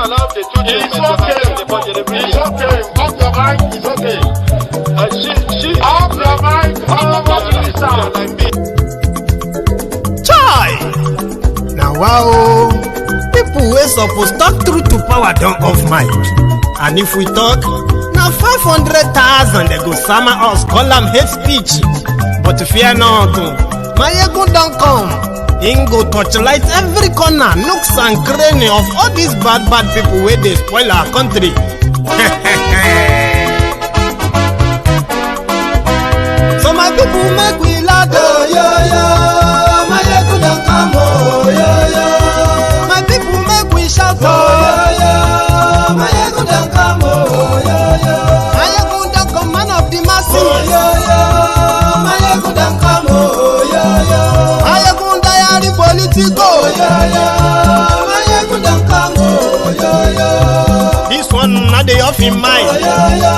allow the two It's okay. It's okay. Off your mind. It's okay. Off your mind. What do you sound like me? Chai! Now wow, people wey suppose talk truth to power don off mic, and if we talk, na 500,000 they go sama us call am hate speech. But fear not, Maiyegun don come. Him go torchlight every corner, nooks and cranny of all these bad people wey dey spoil our country. So my people make we laugh, oh yo yo. Maiyegun don come, oh yo yo. My people make we shout, oh yo yo. Maiyegun don come, oh yo yo. Maiyegun don come, man of the masses, oh yo yo. Maiyegun don come, oh yo yo. Maiyegun Diary Politico, oh yo yo. Maiyegun don come, oh yo yo. This one not dey off in mind, oh yo yo.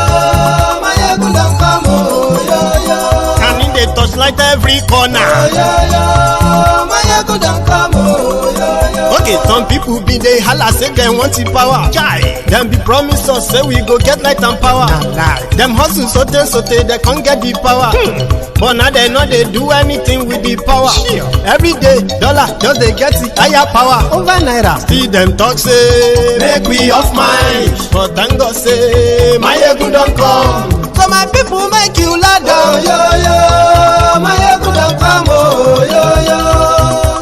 Maiyegun don come, oh yo yo. Can in dey touchlight every corner, oh yo yo. Maiyegun don come, oh yo yo. Okay, some people be dey holla say dem want the power. Chai, dem be promise us say we go get light and power. Dem hustle sote they can't get the power. But now they know they do anything with the power. Every day, dollar just they get it higher power over naira. Still them talk say make we off mind, but thank God say Maiyegun don come. So my people make you laugh, oh yo yo. Maiyegun don come, oh yo yo.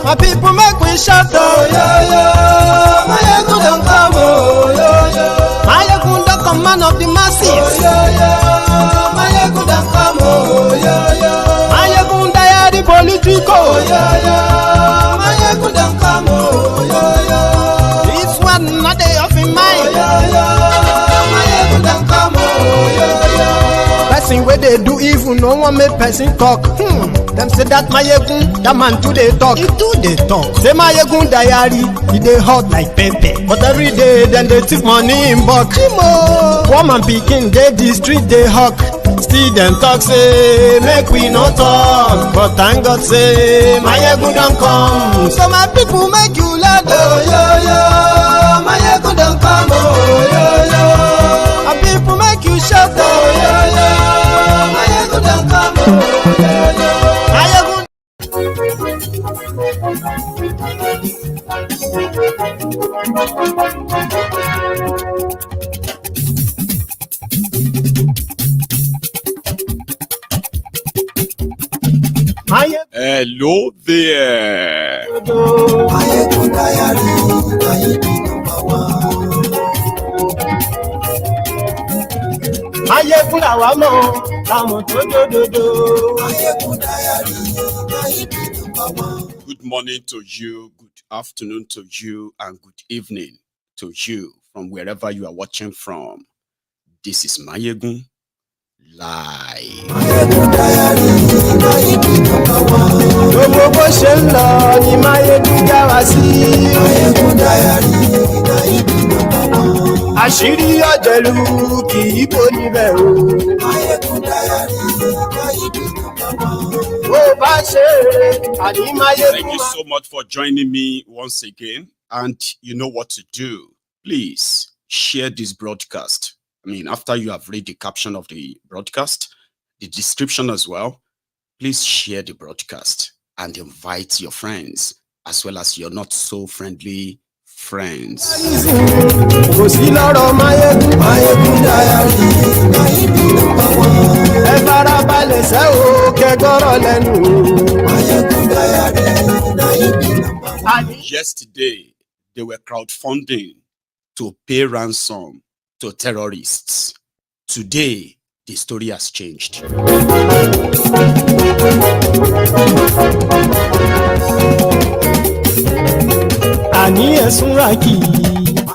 My people make we shout, oh yo yo. Maiyegun don come, oh yo yo. Maiyegun don come, man of the masses, oh yo yo. Maiyegun don come, oh yo yo. Maiyegun Diary Politico, oh yo yo. Maiyegun don come, oh yo yo. This one not dey off in mind, oh yo yo. Maiyegun don come, oh yo yo. Person wey dey do evil no one make person talk. Them say that Maiyegun, that man too dey talk. He too dey talk. Say Maiyegun Diary, he dey hot like pepper. But every day then they take money in bulk. Poor man pikin dey the street dey hawk. Still them talk say make we no talk. But thank God say Maiyegun don come. So my people make you laugh, oh yo yo. Maiyegun don come, oh yo yo. My people make you shout, oh yo yo. Maiyegun don come, oh yo yo. Maiyegun. Hello there. Maiyegun Diary, Maiyegun number one. Maiyegun làwa mọ̀, làwọn tó dòdòdò. Maiyegun Diary, Maiyegun number one. Good morning to you, good afternoon to you, and good evening to you from wherever you are watching from. This is Maiyegun Live. Maiyegun Diary, Maiyegun number one. Gbogbo bó ṣe ń lọ ni Maiyegun já wa sí. Maiyegun Diary, Maiyegun number one. Àṣírí ọ̀jẹ̀lú kì í bò níbẹ̀ o. Maiyegun Diary, Maiyegun number one. Bó bá ṣe àní Maiyegun. Thank you so much for joining me once again. And you know what to do. Please share this broadcast. I mean, after you have read the caption of the broadcast, the description as well, please share the broadcast and invite your friends as well as your not so friendly friends. Kò sí lọ́rọ̀ Maiyegun. Maiyegun Diary, Maiyegun number one. Ẹ farabalẹ̀ ṣe o kẹ́gọ́rọ̀ lẹ́nu. Maiyegun Diary, Maiyegun number one. Yesterday, they were crowdfunding to pay ransom to terrorists. Today, the story has changed.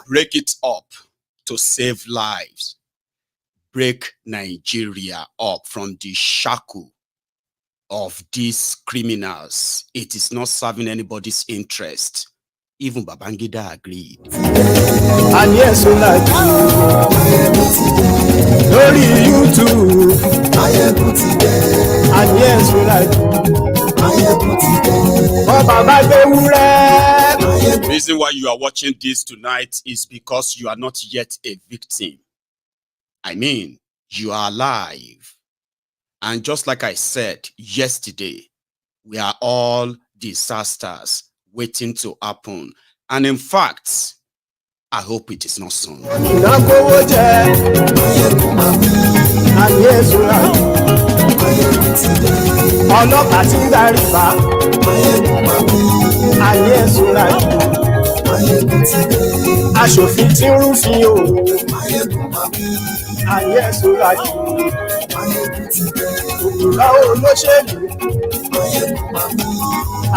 Break it up to save lives. Break Nigeria up from the shackle of these criminals. It is not serving anybody's interest. Even Babangida agreed. And yes, we like Lórí YouTube. And yes, we like Maiyegun ti dé. Bàbá gbé wúrẹ́. The reason why you are watching this tonight is because you are not yet a victim. I mean, you are alive. And just like I said yesterday, we are all disasters waiting to happen. And in fact, I hope it is not soon. Aṣòfin tí ń rúfin o. Ayé ẹ̀sùnra jù. Òkúra olóṣèlú.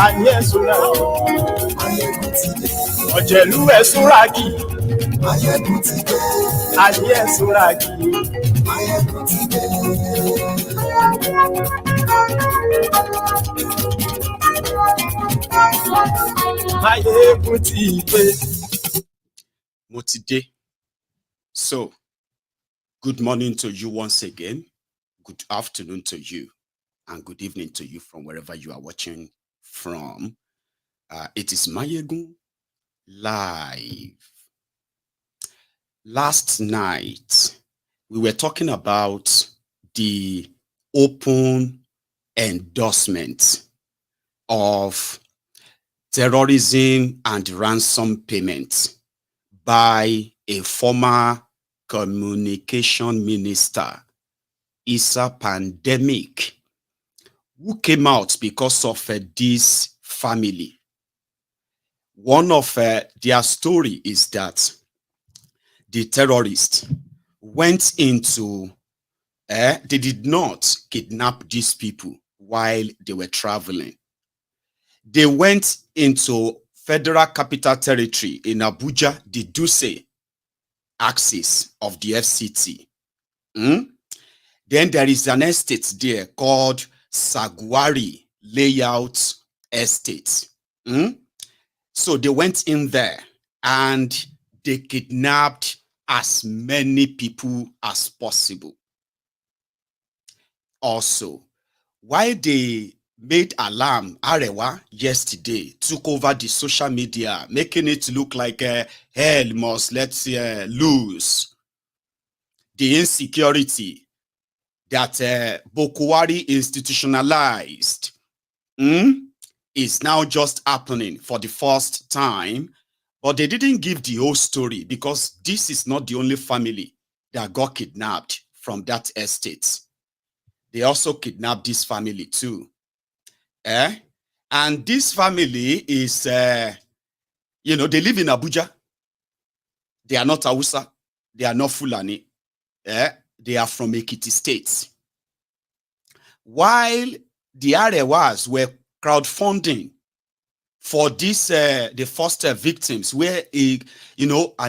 Ayé ẹ̀sùnra jù. Ọ̀jẹ̀lú ẹ̀sùnra jù. Ayé ẹ̀sùnra jù. Maiyegun ti dé. Mo ti dé. So, good morning to you once again. Good afternoon to you. And good evening to you from wherever you are watching from. It is Maiyegun live. Last night, we were talking about the open endorsement of terrorism and ransom payment by a former communication minister, Isa Pandemic, who came out because of this family. One of their story is that the terrorists went into, they did not kidnap these people while they were traveling. They went into Federal Capital Territory in Abuja, the Duse axis of the FCT. Then there is an estate there called Saguari Layout Estate. So they went in there and they kidnapped as many people as possible. Also, while they made alarm, Arewa yesterday took over the social media, making it look like hell must let's lose. The insecurity that Bokuwari institutionalized is now just happening for the first time. But they didn't give the whole story because this is not the only family that got kidnapped from that estate. They also kidnapped this family too. And this family is, they live in Abuja. They are not Hausa. They are not Fulani. They are from Ekiti State. While the Arewas were crowdfunding for this, the first victims, where an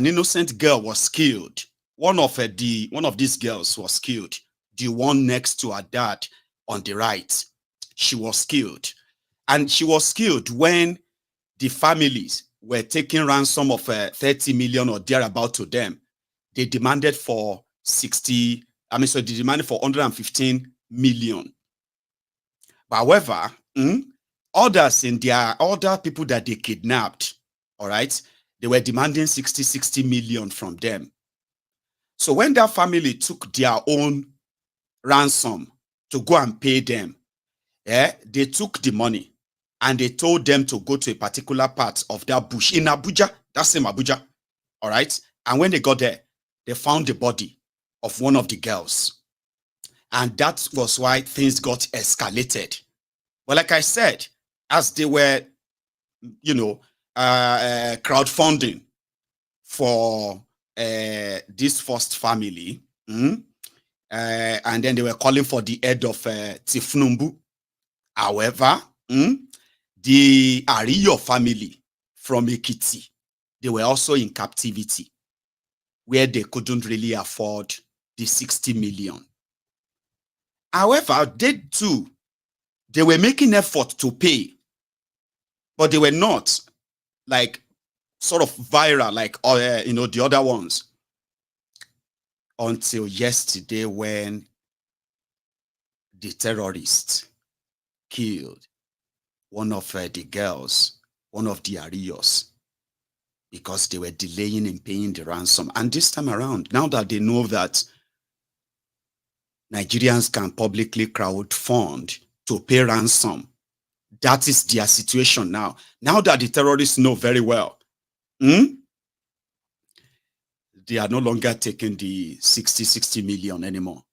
innocent girl was killed. One of these girls was killed. The one next to her dad on the right, she was killed, and she was killed when the families were taking ransom of 30 million or thereabout to them. They demanded for 115 million. But however, others other people that they kidnapped, all right, they were demanding 60 million from them. So when that family took their own ransom to go and pay them, they took the money and they told them to go to a particular part of that bush in Abuja, that's in Abuja, all right? And when they got there, they found the body of one of the girls. And that was why things got escalated. But like I said, as they were, crowdfunding for this first family, and then they were calling for the head of Tifnumbu. However, the Ariyo family from Ekiti, they were also in captivity, where they couldn't really afford the 60 million. However, they too, they were making effort to pay, but they were not like sort of viral like the other ones, until yesterday when the terrorists killed one of the girls, one of the Ariyos because they were delaying in paying the ransom. And this time around, now that they know that Nigerians can publicly crowdfund to pay ransom, that is their situation now. Now that the terrorists know very well, they are no longer taking the 60 million anymore.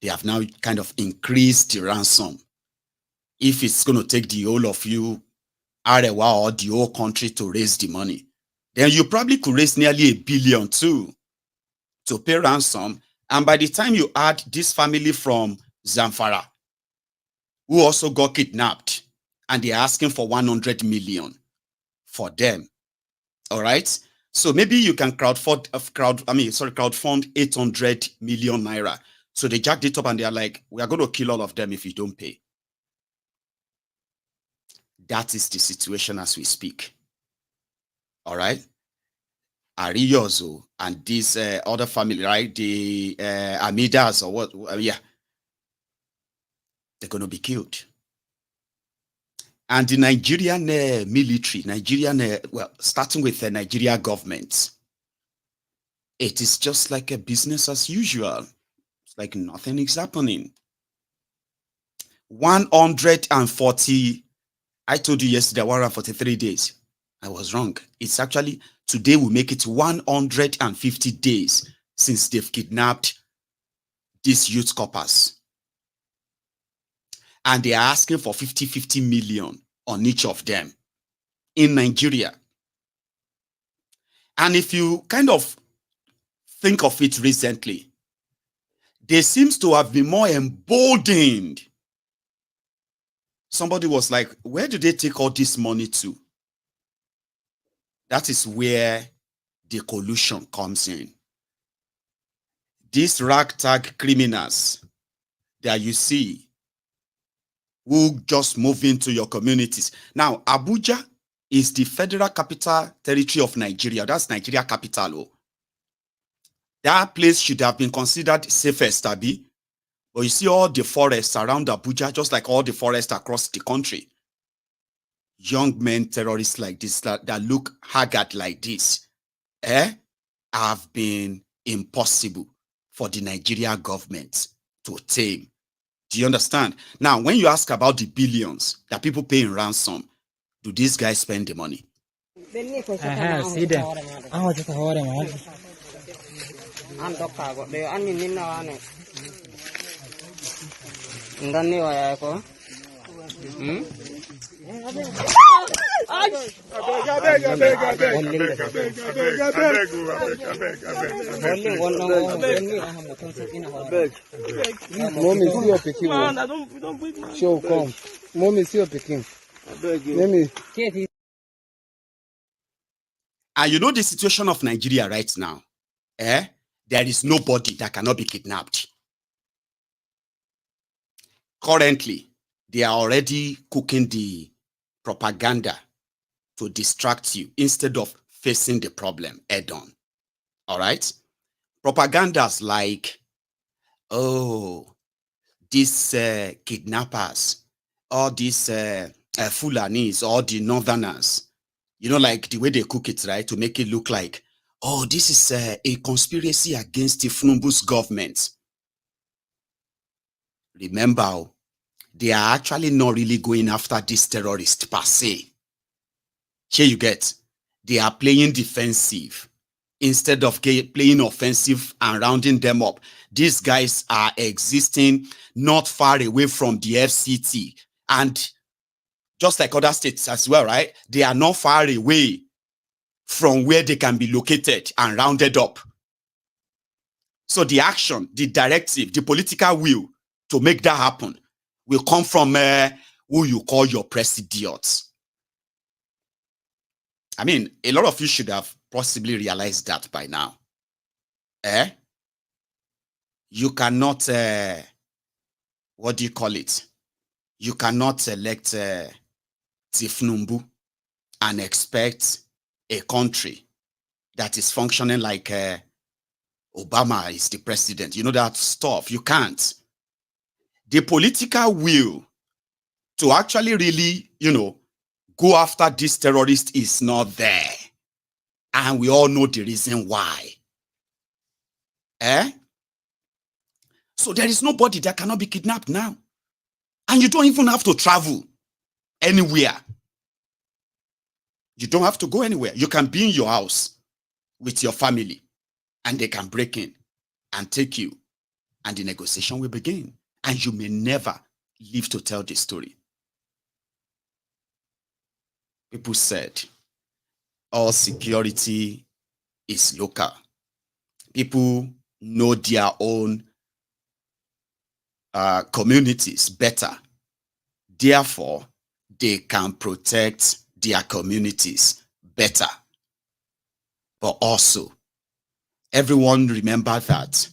They have now kind of increased the ransom. If it's going to take the whole of you, Arewa, or the whole country to raise the money, then you probably could raise nearly 1 billion too to pay ransom. And by the time you add this family from Zamfara, who also got kidnapped, and they're asking for 100 million for them. All right. So maybe you can crowdfund 800 million naira. So they jacked it up and they're like, we are going to kill all of them if you don't pay. That is the situation as we speak. All right. Ariyozo and this other family, right? The Amidas or what? Yeah. They're going to be killed. And the Nigerian military, starting with the Nigeria government, it is just like a business as usual. It's like nothing is happening. 140, I told you yesterday, 143 days. I was wrong. It's actually, today we make it 150 days since they've kidnapped these youth coppers. And they are asking for 50 million on each of them in Nigeria. And if you kind of think of it recently, they seems to have been more emboldened. Somebody was like, where do they take all this money to? That is where the collusion comes in. These ragtag criminals that you see who just move into your communities. Now, Abuja is the federal capital territory of Nigeria. That's Nigeria capital. Oh. That place should have been considered safest, Abi. But you see all the forests around Abuja, just like all the forests across the country. Young men terrorists like this that look haggard like this have been impossible for the Nigeria government to tame. Do you understand? Now, when you ask about the billions that people pay in ransom, do these guys spend the money? See them. Oh, just hold them. Mommy, see your picking. Show come. Mommy, see your picking. Let me. And you know the situation of Nigeria right now. There is nobody that cannot be kidnapped. Currently, they are already cooking the propaganda to distract you instead of facing the problem head on. All right? Propagandas like, oh, these kidnappers, all these Fulanis, all the Northerners, you know, like the way they cook it, right? To make it look like, oh, this is a conspiracy against the Funumbu's government. Remember, they are actually not really going after this terrorist per se. Here you get, they are playing defensive instead of playing offensive and rounding them up. These guys are existing not far away from the FCT. And just like other states as well, right? They are not far away from where they can be located and rounded up. So the action, the directive, the political will to make that happen will come from who you call your presidents. I mean, a lot of you should have possibly realized that by now. You cannot, what do you call it? You cannot elect Tifnumbu and expect a country that is functioning like Obama is the president. You know that stuff. You can't. The political will to actually really, you know, go after this terrorist is not there. And we all know the reason why. So there is nobody that cannot be kidnapped now. And you don't even have to travel anywhere. You don't have to go anywhere. You can be in your house with your family and they can break in and take you. And the negotiation will begin. And you may never live to tell the story. People said all security is local. People know their own communities better. Therefore, they can protect their communities better. But also, everyone remember that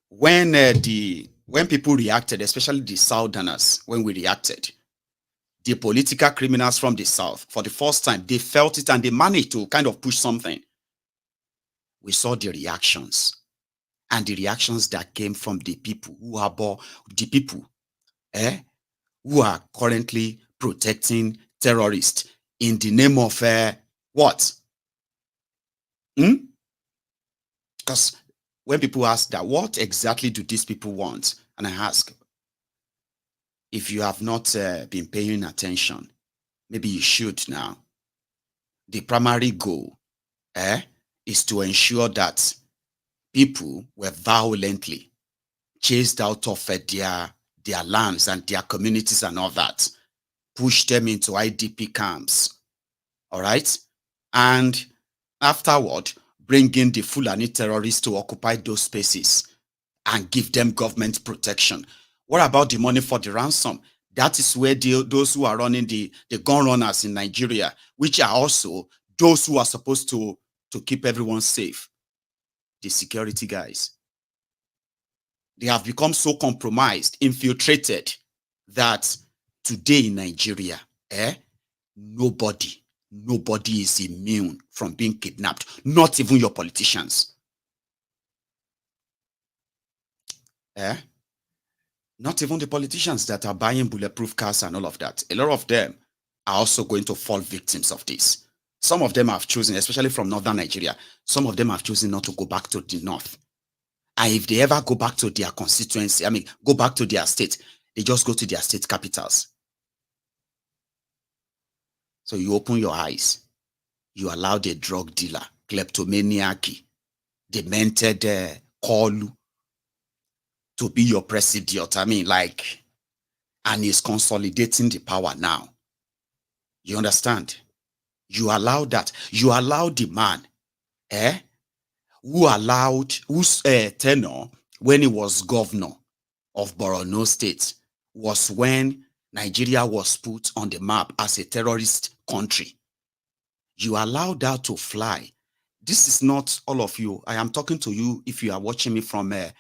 when people reacted, especially the Southerners, when we reacted, the political criminals from the South, for the first time, they felt it and they managed to kind of push something. We saw the reactions. And the reactions that came from the people who are who are currently protecting terrorists in the name of what? Because when people ask that, what exactly do these people want? And I ask, if you have not been paying attention, maybe you should now. The primary goal is to ensure that people were violently chased out of their lands and their communities and all that, pushed them into IDP camps, all right? And afterward, bring in the Fulani terrorists to occupy those spaces and give them government protection. What about the money for the ransom? That is where those who are running the gun runners in Nigeria, which are also those who are supposed to keep everyone safe, the security guys. They have become so compromised, infiltrated, that today in Nigeria, nobody is immune from being kidnapped, not even your politicians. Not even the politicians that are buying bulletproof cars and all of that. A lot of them are also going to fall victims of this. Some of them have chosen, especially from northern Nigeria, some of them have chosen not to go back to the north. And if they ever go back to their constituency, go back to their state, they just go to their state capitals. So you open your eyes, you allow the drug dealer, kleptomaniac, demented Kolu to be your president. And he's consolidating the power now. You understand? You allow that. You allow the man, whose tenure when he was governor of Borno State was when Nigeria was put on the map as a terrorist country. You allow that to fly. This is not all of you. I am talking to you if you are watching me from the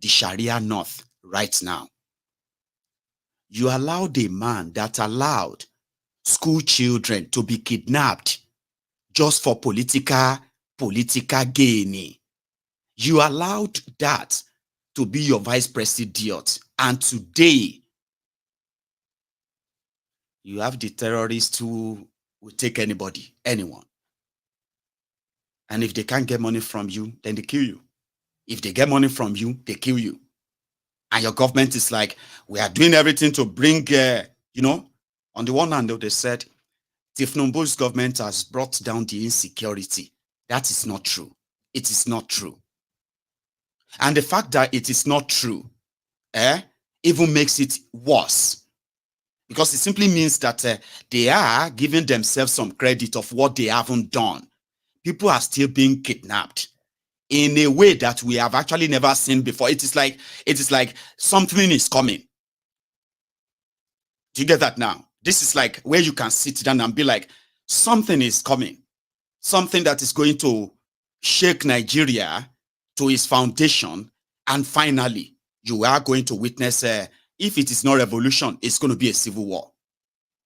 Sharia North right now. You allowed a man that allowed school children to be kidnapped just for political gain. You allowed that to be your vice president. And today, you have the terrorists who will take anybody, anyone. And if they can't get money from you, then they kill you. If they get money from you, they kill you. And your government is like, we are doing everything to bring, on the one hand, they said, Tifnumbu's government has brought down the insecurity. That is not true. It is not true. And the fact that it is not true, even makes it worse. Because it simply means that they are giving themselves some credit of what they haven't done. People are still being kidnapped in a way that we have actually never seen before. It is like something is coming. Do you get that now? This is like where you can sit down and be like, something is coming. Something that is going to shake Nigeria to its foundation. And finally, you are going to witness, if it is not revolution, it's going to be a civil war.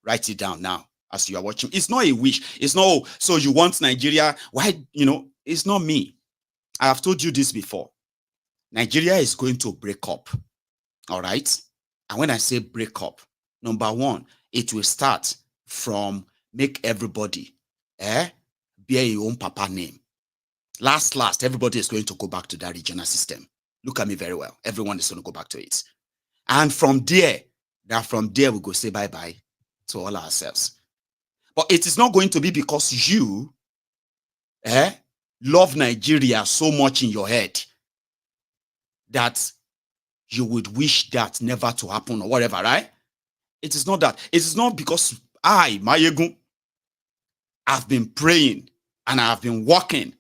Write it down now as you are watching. It's not a wish. It's not, so you want Nigeria. Why, it's not me. I have told you this before. Nigeria is going to break up. All right? And when I say break up, number one, it will start from make everybody bear your own papa name. Last, everybody is going to go back to that regional system. Look at me very well. Everyone is going to go back to it. And from there we go say bye-bye to all ourselves. But it is not going to be because you love Nigeria so much in your head that you would wish that never to happen or whatever, right? It is not that. It is not because I, Maiyegun, have been praying and I have been working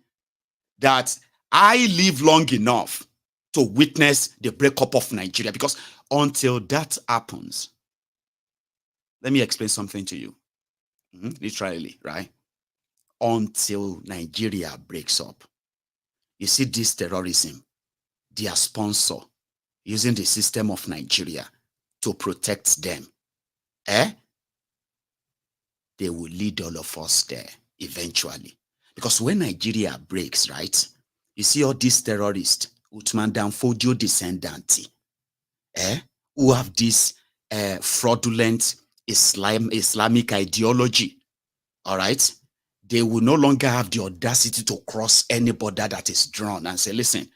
that I live long enough to witness the breakup of Nigeria. Because until that happens, let me explain something to you. Literally, right? Until Nigeria breaks up. You see this terrorism, their sponsor, using the system of Nigeria to protect them. They will lead all of us there eventually. Because when Nigeria breaks, right, you see all these terrorists, Uthman Danfodio descendants, who have this fraudulent Islamic ideology, all right, they will no longer have the audacity to cross any border that is drawn and say, listen,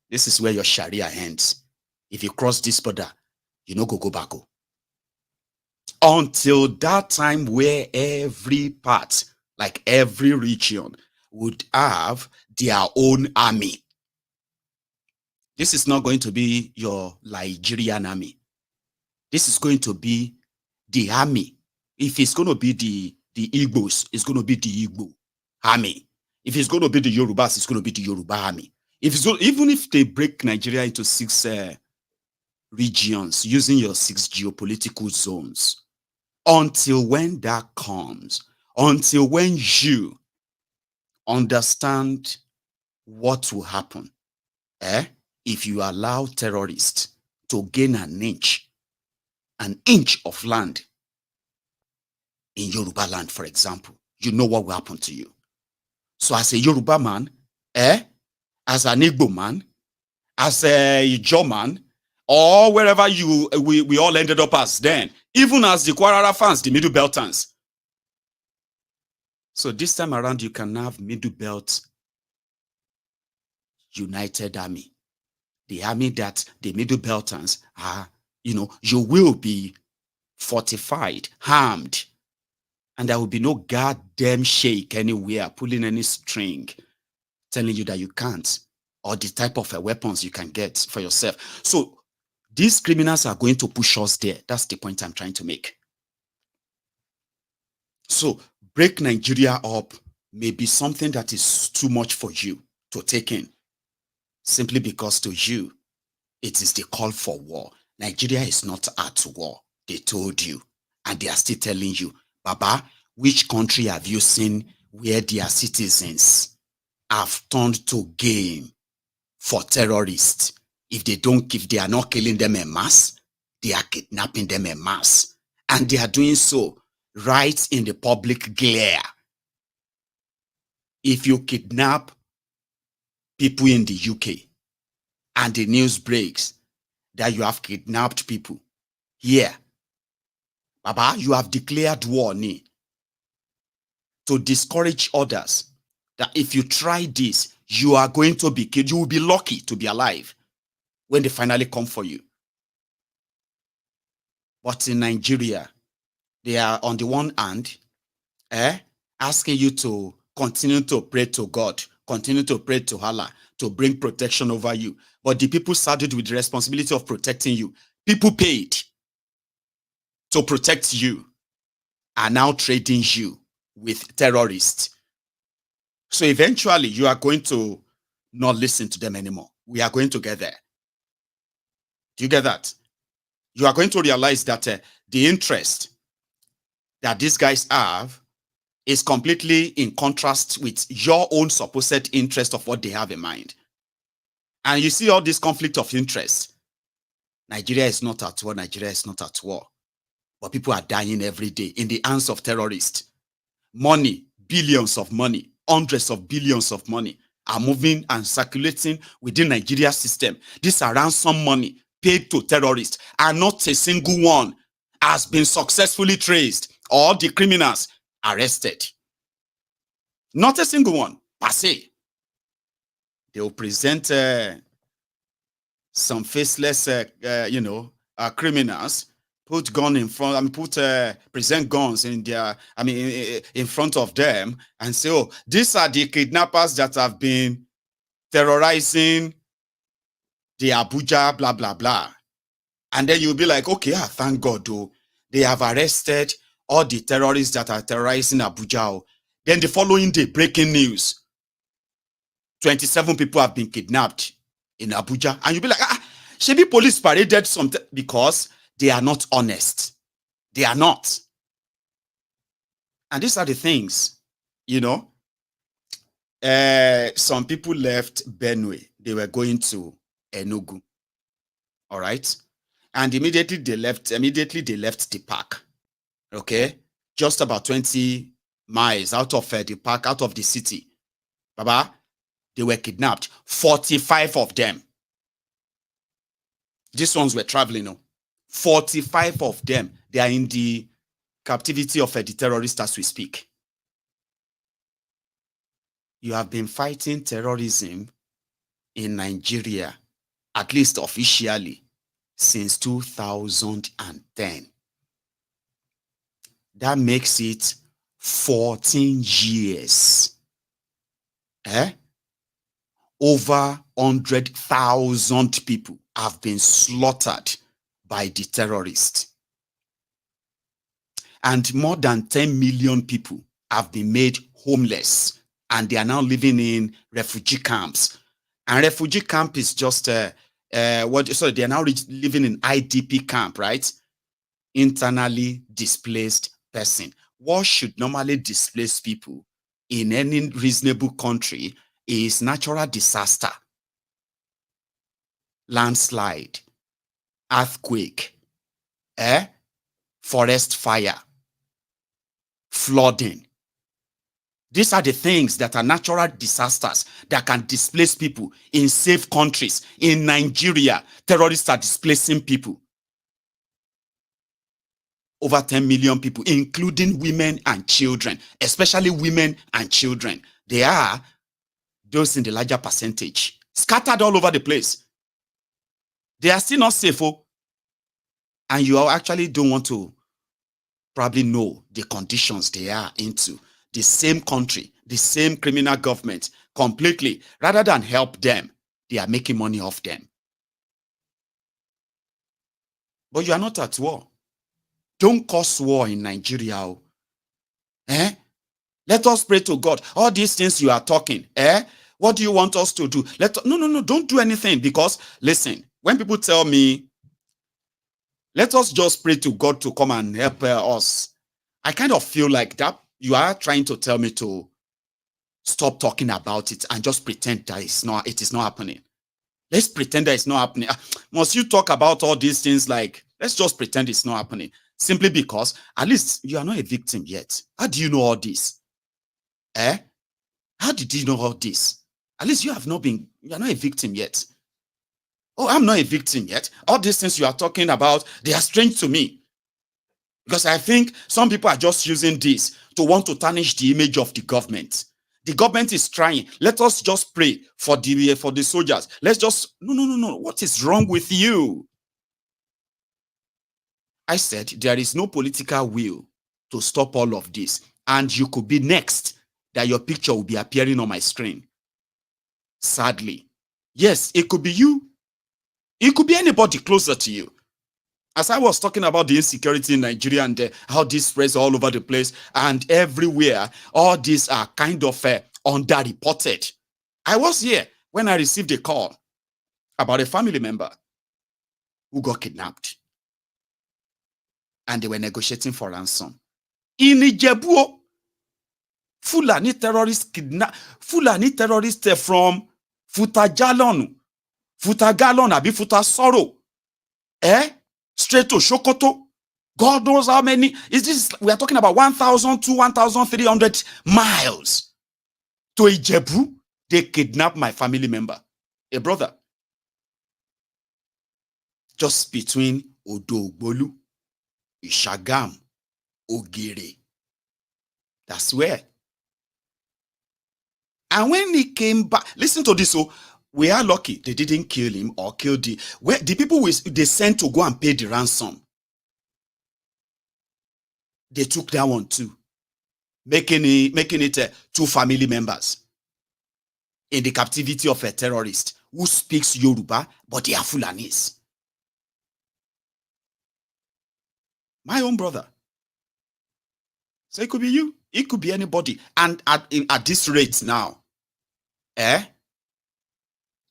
this is where your Sharia ends. If you cross this border, you no go back. Until that time where every part, like every region, would have their own army. This is not going to be your Nigerian army. This is going to be the army. If it's going to be the Igbos, it's going to be the Igbo army. If it's going to be the Yorubas, it's going to be the Yoruba army. Even if they break Nigeria into 6 regions using your 6 geopolitical zones, until when that comes, until when you understand what will happen, if you allow terrorists to gain an inch of land in Yoruba land, for example, you know what will happen to you. So as a Yoruba man, as an Igbo man, as a Ijaw man, or wherever we all ended up as then, even as the Kwarara fans, the Middle Beltans. So this time around, you can have Middle Belt United Army. The army that the Middle Beltans are, you will be fortified, armed, and there will be no goddamn sheikh anywhere pulling any string telling you that you can't, or the type of weapons you can get for yourself. So these criminals are going to push us there. That's the point I'm trying to make. So break Nigeria up may be something that is too much for you to take in, simply because to you, it is the call for war. Nigeria is not at war. They told you, and they are still telling you, Baba, which country have you seen where their citizens have turned to game for terrorists? If they are not killing them en masse, they are kidnapping them en masse. And they are doing so right in the public glare. If you kidnap people in the UK and the news breaks that you have kidnapped people here, Baba, you have declared war to discourage others that if you try this, you are going to be killed. You will be lucky to be alive when they finally come for you. But in Nigeria, they are on the one hand, asking you to continue to pray to God, continue to pray to Allah, to bring protection over you. But the people saddled with the responsibility of protecting you, people paid to protect you, are now trading you with terrorists. So eventually, you are going to not listen to them anymore. We are going to get there. Do you get that? You are going to realize that the interest that these guys have is completely in contrast with your own supposed interest of what they have in mind. And you see all this conflict of interest. Nigeria is not at war. Nigeria is not at war. But people are dying every day in the hands of terrorists. Money, billions of money, hundreds of billions of money are moving and circulating within Nigeria's system. These are ransom money paid to terrorists, and not a single one has been successfully traced or the criminals arrested. Not a single one, per se. They will present some faceless, criminals, put gun in front, present guns in their, in front of them and say, oh, these are the kidnappers that have been terrorizing the Abuja, blah, blah, blah. And then you'll be like, okay, thank God, though. They have arrested all the terrorists that are terrorizing Abuja. Then the following day, breaking news. 27 people have been kidnapped in Abuja. And you'll be like, Shebi police paraded something because they are not honest. They are not. And these are the things, some people left Benue. They were going to Enugu. All right. And immediately they left the park. Okay. Just about 20 miles out of the park, out of the city. Baba, they were kidnapped. 45 of them. These ones were traveling. 45 of them. They are in the captivity of the terrorists as we speak. You have been fighting terrorism in Nigeria, at least officially, since 2010. That makes it 14 years. Over 100,000 people have been slaughtered by the terrorists. And more than 10 million people have been made homeless, and they are now living in refugee camps. And refugee camp is just they are now living in IDP camp, right? Internally displaced person. What should normally displace people in any reasonable country is natural disaster, landslide, earthquake, forest fire, flooding. These are the things that are natural disasters that can displace people in safe countries. In Nigeria, terrorists are displacing people. Over 10 million people, including women and children, especially women and children. They are those in the larger percentage, scattered all over the place. They are still not safe. And you actually don't want to probably know the conditions they are into. The same country, the same criminal government, completely. Rather than help them, they are making money off them. But you are not at war. Don't cause war in Nigeria. Let us pray to God. All these things you are talking, what do you want us to do? No, don't do anything. Because, listen, when people tell me, let us just pray to God to come and help us, I kind of feel like that you are trying to tell me to stop talking about it and just pretend that it is not happening. Let's pretend that it's not happening. Must you talk about all these things like, let's just pretend it's not happening? Simply because at least you are not a victim yet. How do you know all this? How did you know all this? At least you are not a victim yet. Oh, I'm not a victim yet. All these things you are talking about, they are strange to me. Because I think some people are just using this to want to tarnish the image of the government. The government is trying. Let us just pray for the soldiers. Let's just, no. What is wrong with you? I said there is no political will to stop all of this. And you could be next that your picture will be appearing on my screen. Sadly. Yes, it could be you. It could be anybody closer to you. As I was talking about the insecurity in Nigeria and how this spreads all over the place and everywhere, all these are kind of underreported. I was here when I received a call about a family member who got kidnapped. And they were negotiating for ransom. In Ijebu, Fulani terrorists from Futagalon, Abi Futasoro, straight to Sokoto. God knows how many. We are talking about 1,000 to 1,300 miles to Ijebu. They kidnapped my family member, a brother, just between Odogbolu, Ishagam, Ogere. That's where. And when he came back, listen to this. So we are lucky they didn't kill him or kill the people they sent to go and pay the ransom. They took that one too, making it 2 family members in the captivity of a terrorist who speaks Yoruba, but they are Fulanis. My own brother. So it could be you. It could be anybody. And at this rate now,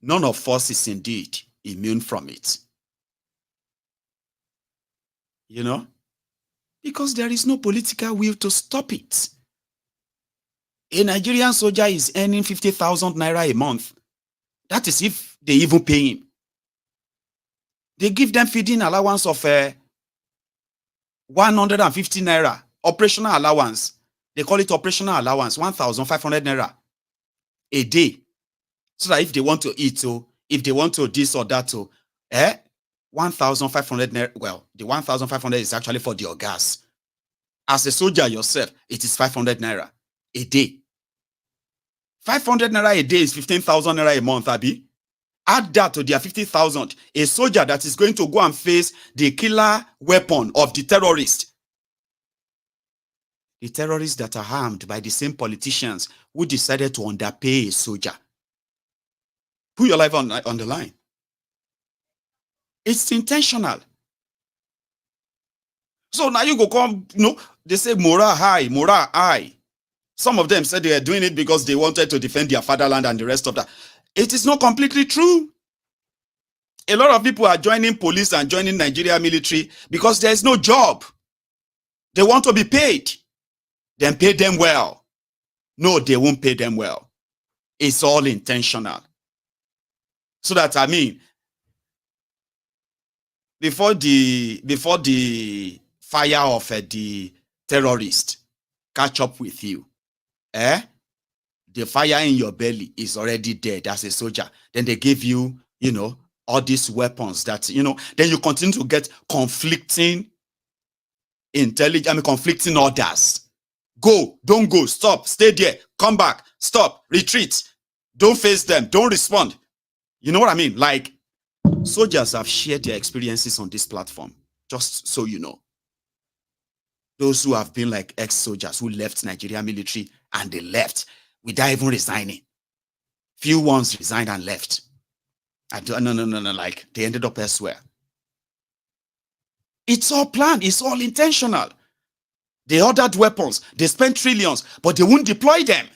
none of us is indeed immune from it. You know? Because there is no political will to stop it. A Nigerian soldier is earning 50,000 naira a month. That is if they even pay him. They give them feeding allowance of 150 naira. Operational allowance. They call it operational allowance, 1,500 naira a day. So that if they want to eat, if they want to this or that, 1,500 naira. Well, the 1,500 is actually for the gas. As a soldier yourself, it is 500 naira a day. 500 naira a day is 15,000 naira a month, Abi. Add that to their 50,000. A soldier that is going to go and face the killer weapon of the terrorist. The terrorists that are harmed by the same politicians who decided to underpay a soldier. Put your life on the line. It's intentional. So now you go come, they say morale high. Some of them said they are doing it because they wanted to defend their fatherland and the rest of that. It is not completely true. A lot of people are joining police and joining Nigeria military because there is no job. They want to be paid. Then pay them well. No, they won't pay them well. It's all intentional. So that, before the fire of the terrorist catch up with you, the fire in your belly is already dead as a soldier. Then they give you, all these weapons that, then you continue to get conflicting conflicting orders. Go, don't go, stop, stay there, come back, stop, retreat, don't face them, don't respond. You know what I mean? Like, soldiers have shared their experiences on this platform, just so you know. Those who have been like ex-soldiers who left Nigeria military and they left without even resigning. Few ones resigned and left. No, like they ended up elsewhere. It's all planned, it's all intentional. They ordered weapons, they spent trillions, but they won't deploy them.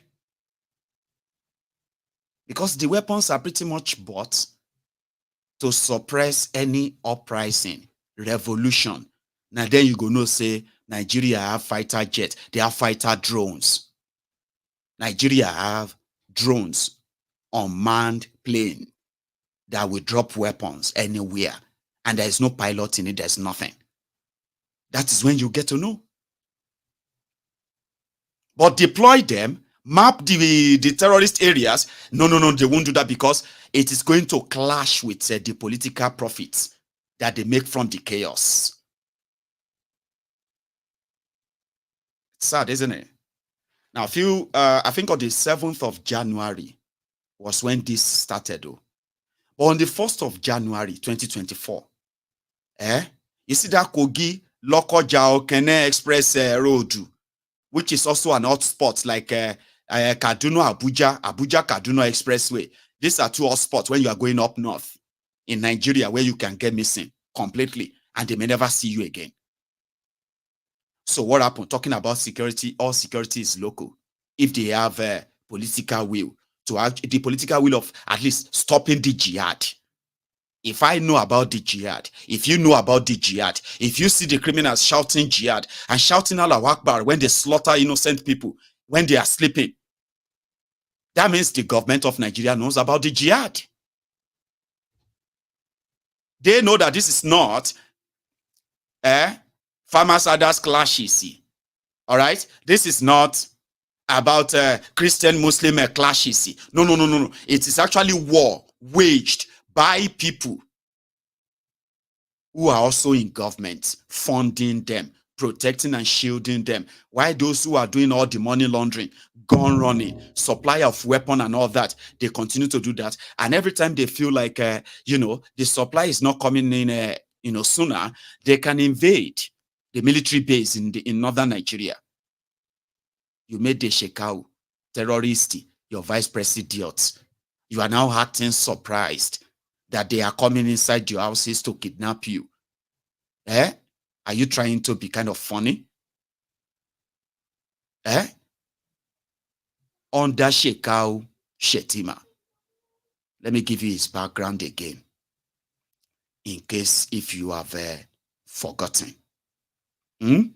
Because the weapons are pretty much bought to suppress any uprising, revolution. Now then you go no say, Nigeria have fighter jet, they have fighter drones. Nigeria have drones, unmanned plane that will drop weapons anywhere. And there is no pilot in it, there's nothing. That is when you get to know. But deploy them, map the terrorist areas. No, they won't do that because it is going to clash with the political profits that they make from the chaos. It's sad, isn't it? Now, I think on the 7th of January was when this started. Though. But on the 1st of January, 2024, you see that Kogi, Lokoja, Okene Express Road, which is also an hotspot like Kaduna, Abuja Kaduna Expressway. These are 2 hotspots when you are going up north in Nigeria where you can get missing completely and they may never see you again. So what happened? Talking about security, all security is local. If they have a political will the political will of at least stopping the jihad. If I know about the jihad, if you know about the jihad, if you see the criminals shouting jihad and shouting Allahu Akbar when they slaughter innocent people, when they are sleeping, that means the government of Nigeria knows about the jihad. They know that this is not farmers others clashes. All right? This is not about Christian Muslim clashes. No. It is actually war waged by people who are also in government, funding them protecting and shielding them. Why those who are doing all the money laundering, gun running, supply of weapon and all that, they continue to do that. And every time they feel like, the supply is not coming in, sooner, they can invade the military base in northern Nigeria. You made the Shekau terrorist, your vice president. You are now acting surprised that they are coming inside your houses to kidnap you. Are you trying to be kind of funny? Under Shekau Shetima. Let me give you his background again, in case if you have forgotten. In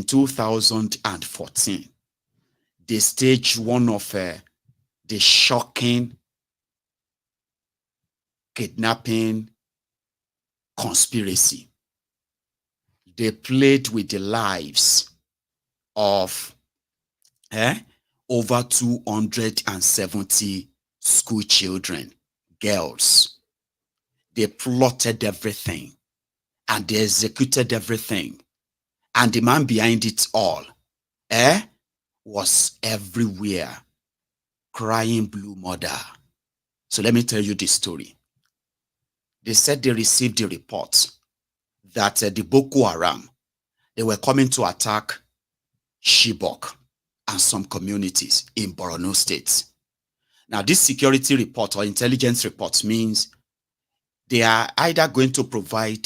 2014, they staged one of the shocking kidnapping conspiracy. They played with the lives of over 270 school children, girls. They plotted everything and they executed everything. And the man behind it all was everywhere, crying blue mother. So let me tell you the story. They said they received the report that the Boko Haram, they were coming to attack Chibok and some communities in Borno State. Now, this security report or intelligence report means they are either going to provide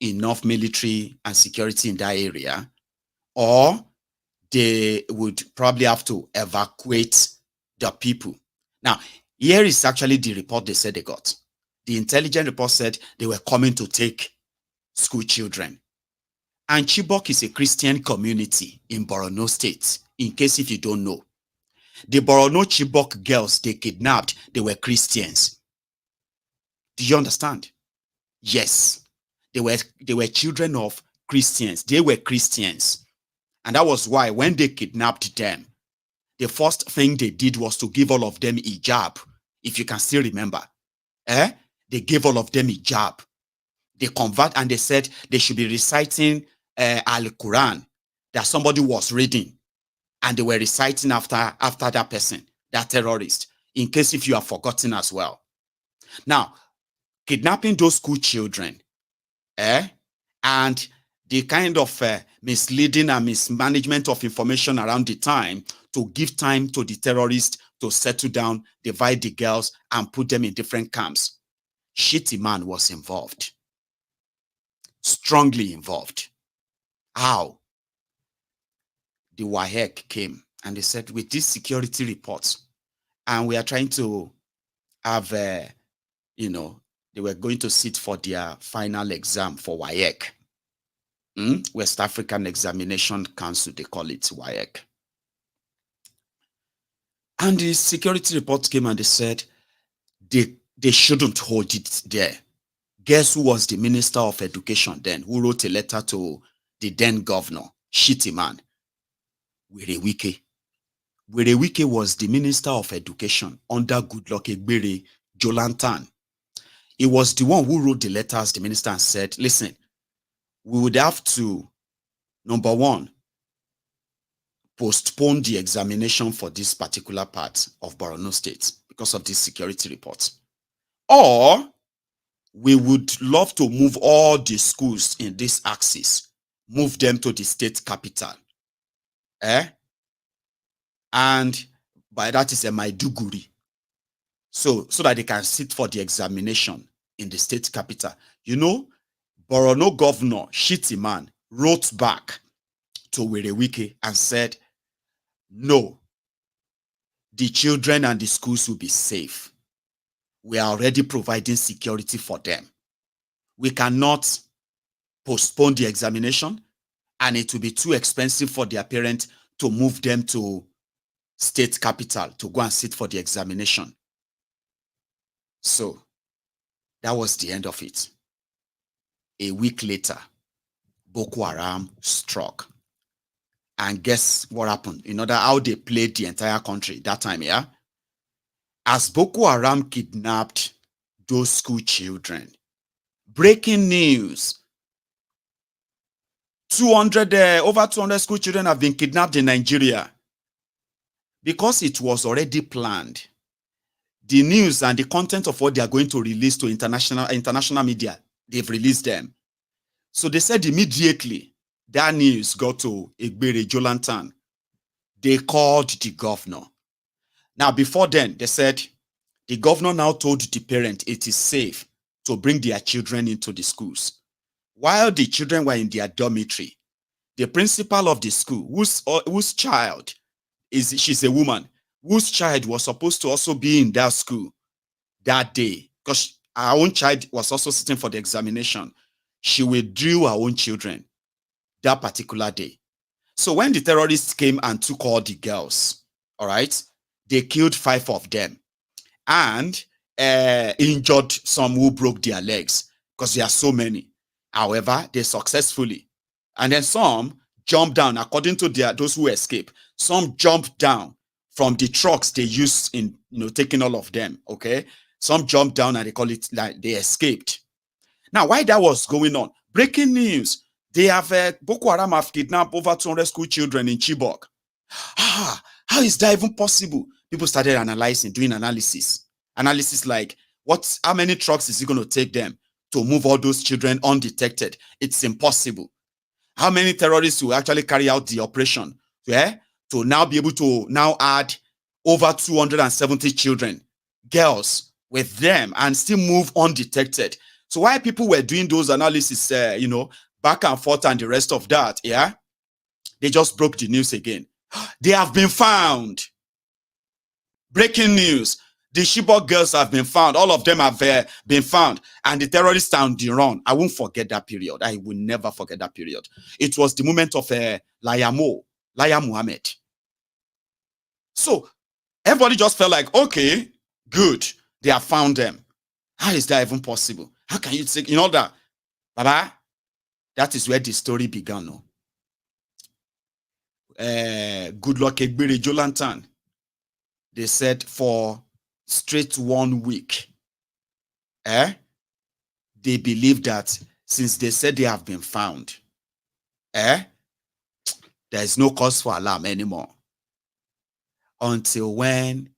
enough military and security in that area, or they would probably have to evacuate the people. Now, here is actually the report they said they got. The intelligence report said they were coming to take school children. And Chibok is a Christian community in Borno State, in case if you don't know. The Borno Chibok girls they kidnapped, they were Christians. Do you understand? Yes. They were children of Christians. They were Christians. And that was why when they kidnapped them, the first thing they did was to give all of them hijab. If you can still remember. They gave all of them hijab. They convert and they said they should be reciting Al-Quran that somebody was reading. And they were reciting after that person, that terrorist, in case if you have forgotten as well. Now, kidnapping those school children, and the kind of misleading and mismanagement of information around the time to give time to the terrorists to settle down, divide the girls, and put them in different camps. Shitty man was involved. Strongly involved. How? The Wike came and they said, with these security reports, and we are trying to have, they were going to sit for their final exam for Wike. West African Examination Council, they call it Wike. And the security report came and they said they shouldn't hold it there. Guess who was the Minister of Education then, who wrote a letter to the then governor, shitty man? Wike. Wike was the Minister of Education under Goodluck Egbere Jolantan. He was the one who wrote the letter as the minister and said, listen, we would have to, number one, postpone the examination for this particular part of Borno State because of this security report. Or we would love to move all the schools in this axis, move them to the state capital. And by that is a Maiduguri. So that they can sit for the examination in the state capital. You know, Borno governor, shitty man, wrote back to Wike and said, no, the children and the schools will be safe. We are already providing security for them. We cannot postpone the examination, and it will be too expensive for their parents to move them to state capital to go and sit for the examination. So that was the end of it. A week later, Boko Haram struck. And guess what happened? You know how they played the entire country that time, yeah? As Boko Haram kidnapped those school children, breaking news, over 200 school children have been kidnapped in Nigeria because it was already planned. The news and the content of what they are going to release to international media, they've released them. So they said immediately that news got to Egbere Jolantan. They called the governor. Now, before then, they said the governor now told the parent it is safe to bring their children into the schools. While the children were in their dormitory, the principal of the school, whose child she's a woman, whose child was supposed to also be in that school that day, because our own child was also sitting for the examination, she withdrew her own children that particular day. So when the terrorists came and took all the girls, all right, they killed 5 of them and injured some who broke their legs because there are so many. However, they successfully, and then some jumped down, according to those who escaped. Some jumped down from the trucks they used in taking all of them. Okay, some jumped down and they call it like they escaped. Now, why that was going on? Breaking news: they have Boko Haram have kidnapped over 200 school children in Chibok. How is that even possible? People started doing analysis like how many trucks is it going to take them to move all those children undetected? It's impossible. How many terrorists will actually carry out the operation? Yeah, to now be able to now add over 270 children, girls with them and still move undetected. So while people were doing those analysis, back and forth and the rest of that, yeah, they just broke the news again. They have been found. Breaking news. The Chibok girls have been found. All of them have been found. And the terrorists are on the run. I won't forget that period. I will never forget that period. It was the moment of Laya Muhammad. So everybody just felt like, okay, good. They have found them. How is that even possible? How can you take, that? Baba, that is where the story began. No? Good luck, Egbere Jolantan. They said for straight 1 week, they believe that since they said they have been found, there is no cause for alarm anymore. Until when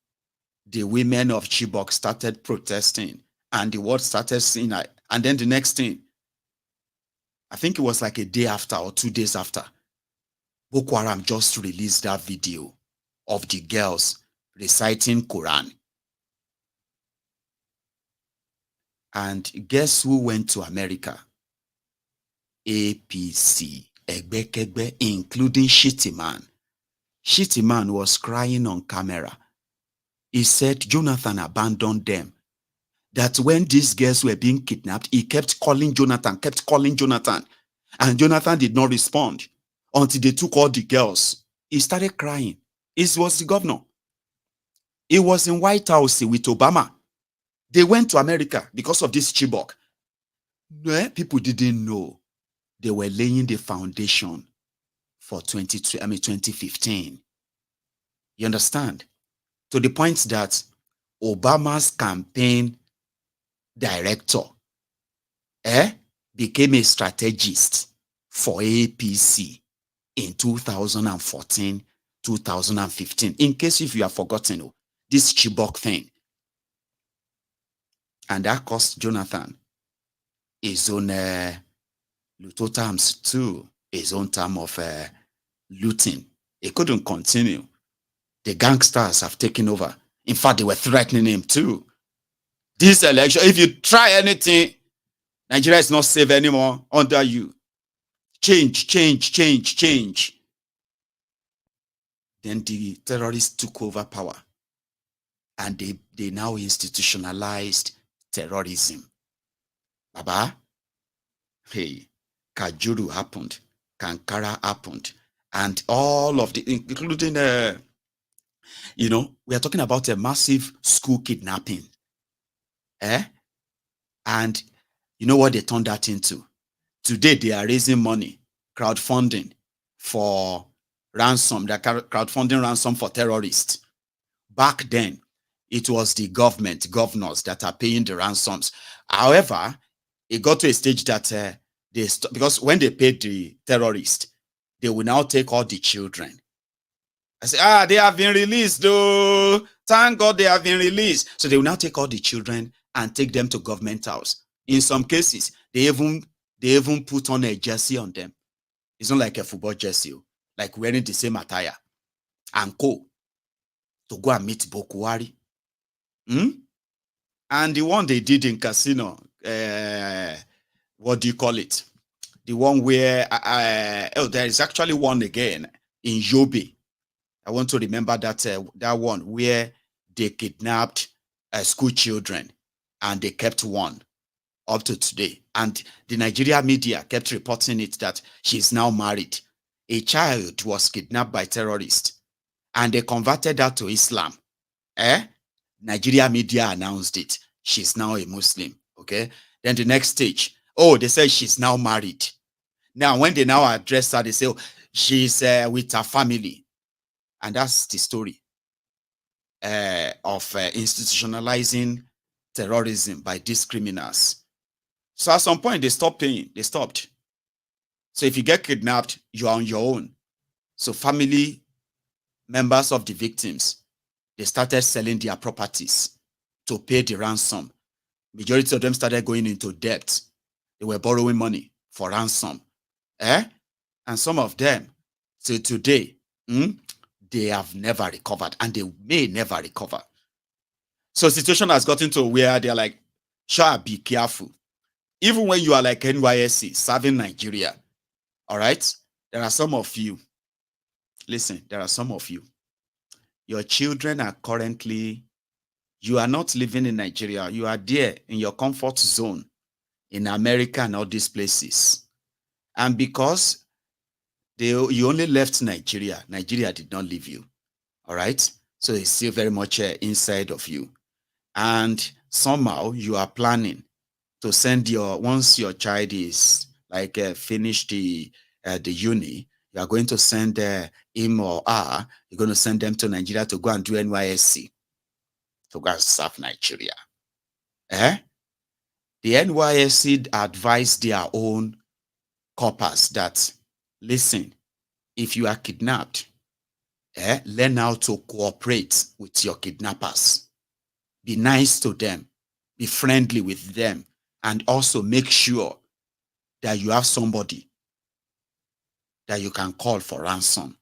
the women of Chibok started protesting and the world started seeing it. And then the next thing, I think it was like a day after or 2 days after, Boko Haram just released that video of the girls reciting Quran. And guess who went to America? APC, Egbe, including Shitty Man. Shitty Man was crying on camera. He said Jonathan abandoned them. That when these girls were being kidnapped, he kept calling Jonathan. And Jonathan did not respond until they took all the girls. He started crying. It was the governor. He was in White House with Obama. They went to America because of this Chibok. People didn't know they were laying the foundation for 2015. You understand? To the point that Obama's campaign director became a strategist for APC in 2014, 2015. In case if you have forgotten this Chibok thing. And that cost Jonathan his own Luto terms too, his own term of looting. He couldn't continue. The gangsters have taken over. In fact, they were threatening him too. This election, if you try anything, Nigeria is not safe anymore under you. Change. Then the terrorists took over power. And they now institutionalized terrorism. Baba, hey, Kajuru happened, Kankara happened, and all of the, including, we are talking about a massive school kidnapping. And you know what they turned that into? Today, they are raising money, crowdfunding for ransom, they're crowdfunding ransom for terrorists. Back then, it was the governors that are paying the ransoms. However, it got to a stage that because when they paid the terrorist, they will now take all the children. I say, they have been released, though. Thank God they have been released. So they will now take all the children and take them to government house. In some cases, they even put on a jersey on them. It's not like a football jersey, like wearing the same attire and go to go and meet Bokuwari. And the one they did in Casino, what do you call it? The one where, there is actually one again in Yobe. I want to remember that one where they kidnapped school children and they kept one up to today. And the Nigeria media kept reporting it that she's now married. A child was kidnapped by terrorists and they converted her to Islam. Nigeria media announced it. She's now a Muslim. Okay. Then the next stage, they said she's now married. Now, when they now address her, they say, she's with her family. And that's the story of institutionalizing terrorism by these criminals. So at some point, they stopped paying. They stopped. So if you get kidnapped, you are on your own. So family members of the victims, they started selling their properties to pay the ransom. Majority of them started going into debt. They were borrowing money for ransom. And some of them, till today, they have never recovered and they may never recover. So situation has gotten to where they're like, sure, be careful. Even when you are like NYSC serving Nigeria, all right? There are some of you, listen, there are some of you, your children are currently, you are not living in Nigeria. You are there in your comfort zone in America and all these places. And because you only left Nigeria, Nigeria did not leave you. All right? So it's still very much inside of you. And somehow you are planning to send once your child is like finished the uni, you are going to send him or her, you're going to send them to Nigeria to go and do NYSC, to go and serve Nigeria. The NYSC advised their own corpers that, listen, if you are kidnapped, learn how to cooperate with your kidnappers. Be nice to them. Be friendly with them. And also make sure that you have somebody that you can call for ransom.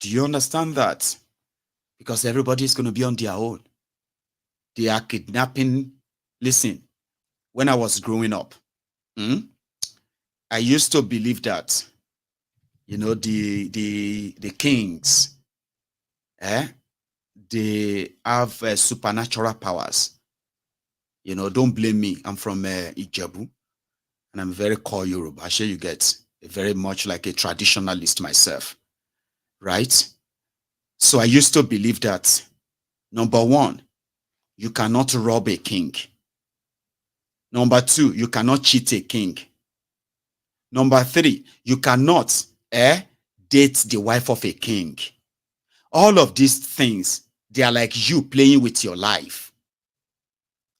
Do you understand that? Because everybody is going to be on their own. They are kidnapping. Listen, when I was growing up, I used to believe that, the kings, they have supernatural powers. Don't blame me. I'm from Ijebu, and I'm very core Yoruba. I'm sure you get very much like a traditionalist myself, right? So I used to believe that, number one, you cannot rob a king. Number two, you cannot cheat a king. Number three, you cannot date the wife of a king. All of these things, they are like you playing with your life.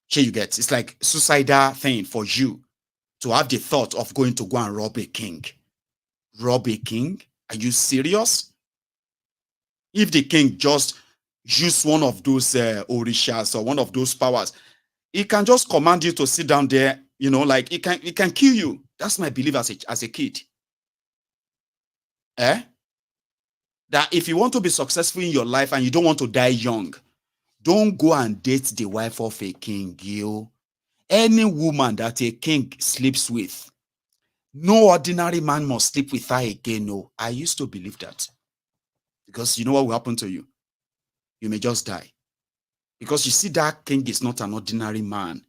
Here you get, it's like suicidal thing for you to have the thought of going to go and rob a king. Rob a king? Are you serious? If the king just use one of those orishas or one of those powers, he can just command you to sit down there, like he can kill you. That's my belief as a kid. That if you want to be successful in your life and you don't want to die young, don't go and date the wife of a king. Any woman that a king sleeps with, no ordinary man must sleep with her again. No, I used to believe that. Because you know what will happen to you? You may just die. Because you see, that king is not an ordinary man.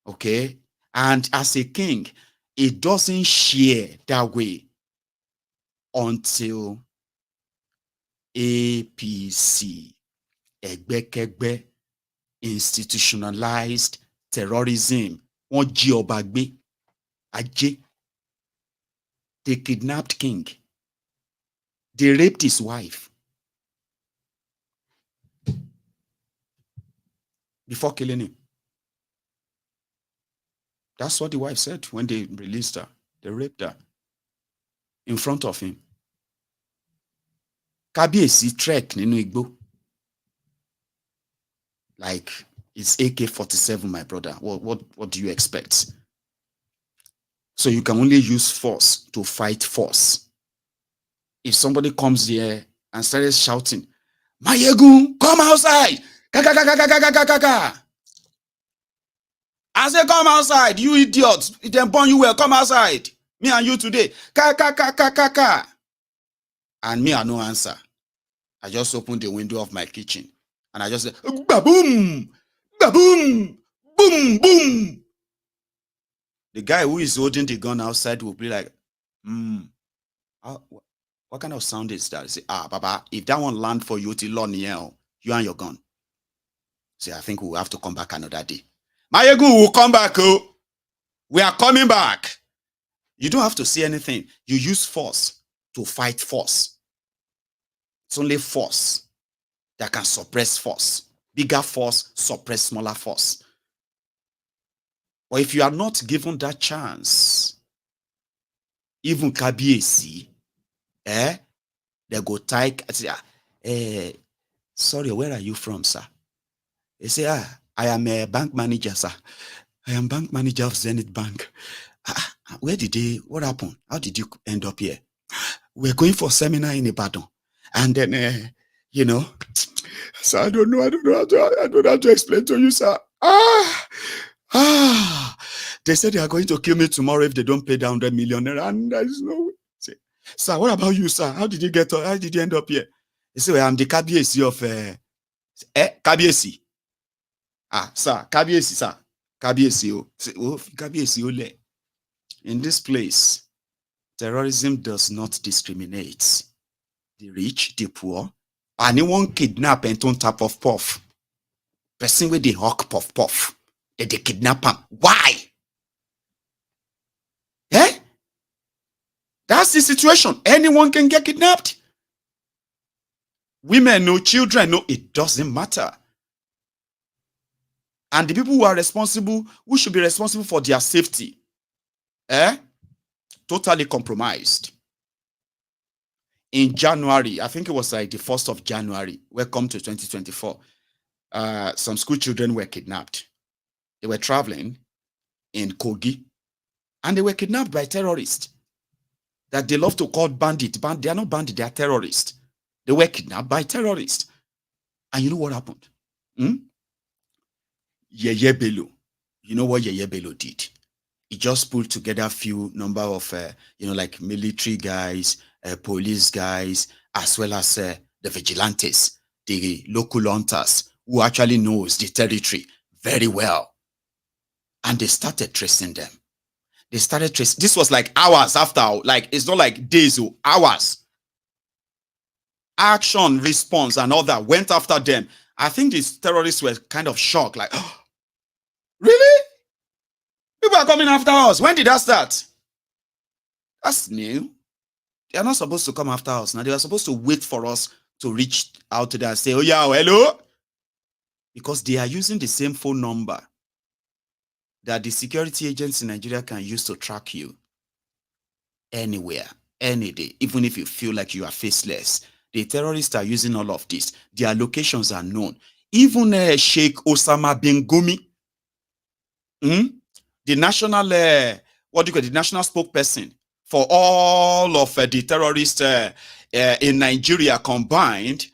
Okay? And as a king, it doesn't share that way until APC, Egbekegbe, institutionalized terrorism. Wọ́n jí ọba gbé, ajé. They kidnapped king. They raped his wife before killing him. That's what the wife said when they released her. They raped her in front of him. Kabiesi trek nínú Igbo. Like it's AK-47, my brother. What do you expect? So you can only use force to fight force. If somebody comes here and starts shouting, Maiyegun, come outside! I say, come outside, you idiots. If they burn you well, come outside. Me and you today. And me, I no answer. I just opened the window of my kitchen and I just said, ba-boom, ba-boom, boom, boom. The guy who is holding the gun outside will be like, what kind of sound is that? I say, Baba, if that one land for you till you and your gun. Say, I think we'll have to come back another day. Maiyegun will come back. Oh. We are coming back. You don't have to say anything. You use force to fight force. It's only force that can suppress force. Bigger force suppress smaller force. But if you are not given that chance, even Kabiesi, they go take, sorry, where are you from, sir? They say, I am a bank manager, sir. I am bank manager of Zenith Bank. What happened? How did you end up here? We're going for a seminar in Ibadan. And then, sir, I don't know how to explain to you, sir. They said they are going to kill me tomorrow if they don't pay down 100 million. And there is no way. Say, sir, what about you, sir? How did you end up here? They say, well, I'm the Kabiesi of Kabiesi. Sir, Kabiesi, sir. Kabiesi. Kabiesi. In this place, terrorism does not discriminate. The rich, the poor, anyone kidnap and don't tap of puff. Person with the hawk puff. They kidnap him. Why? That's the situation. Anyone can get kidnapped. Women, no children, no, it doesn't matter. And the people who are responsible, who should be responsible for their safety, totally compromised. In January, I think it was like the 1st of January, welcome to 2024, some school children were kidnapped. They were traveling in Kogi, and they were kidnapped by terrorists that they love to call bandit. They are not bandit, they are terrorists. They were kidnapped by terrorists. And you know what happened? Yeye Bello. You know what Yeye Bello did? He just pulled together a few number of, like military guys, police guys, as well as the vigilantes, the local hunters, who actually knows the territory very well. And they started tracing them. They started tracing. This was like hours after, like, it's not like days or hours. Action, response, and all that went after them. I think these terrorists were kind of shocked, like, oh, really? People are coming after us. When did that start? That's new. They are not supposed to come after us. Now, they are supposed to wait for us to reach out to them and say, oh, yeah, hello? Because they are using the same phone number that the security agents in Nigeria can use to track you anywhere, any day, even if you feel like you are faceless. The terrorists are using all of this. Their locations are known. Even Sheikh Osama bin Gumi, the national, the national spokesperson for all of the terrorists in Nigeria combined,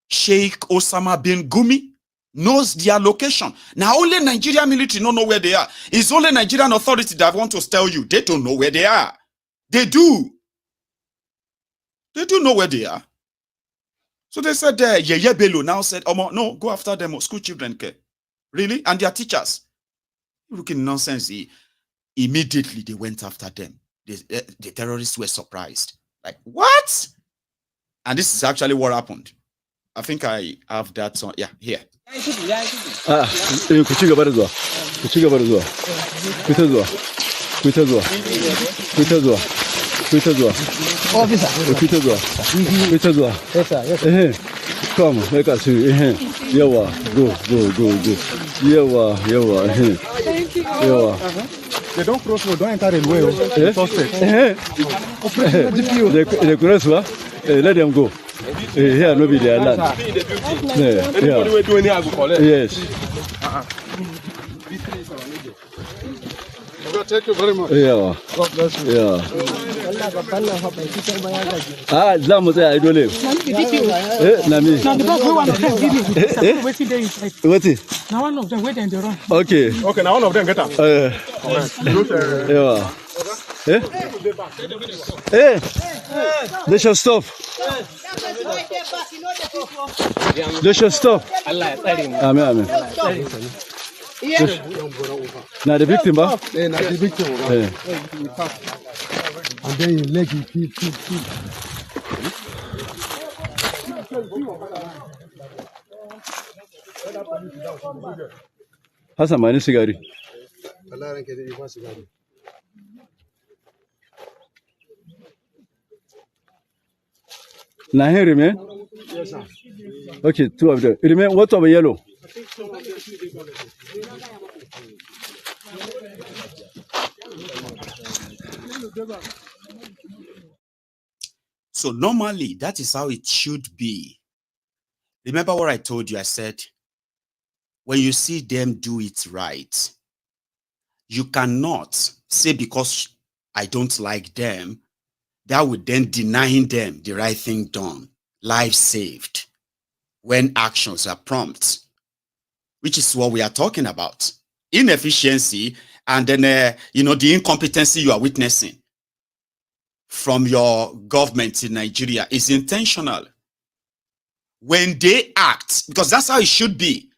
Sheikh Osama bin Gumi knows their location. Now, only Nigerian military don't know where they are. It's only Nigerian authority that want to tell you. They don't know where they are. They do. They do know where they are. So they said, Yeye Bello now said, oh, no, go after them, school children. Really? And their teachers. Looking nonsense. Immediately they went after them. The terrorists were surprised. Like, what? And this is actually what happened. I think I have that on. Yeah, here. Kuchiga barzwa. Come, make us see. Yawa, go. Thank you. They don't cross road, don't enter the way. They cross what? Let them go. Here, nobody there land. Yes. Thank you very much. Yeah. God bless you. Yeah. Islam say I don't live. Nami. What is? Now one of them wait and they run. Okay. Okay, now one of them get up. Yeah. They should stop. They should stop. Amen. Now the victim, Not the victim. And then you let it keep. Hassan mani sigari. Now here remain. Yes, sir. Okay, two of them. Remain. What of yellow? So normally, that is how it should be. Remember what I told you? I said, when you see them do it right, you cannot say because I don't like them, that would then denying them the right thing done, life saved, when actions are prompt, which is what we are talking about. Inefficiency and then, the incompetency you are witnessing from your government in Nigeria is intentional. When they act, because that's how it should be.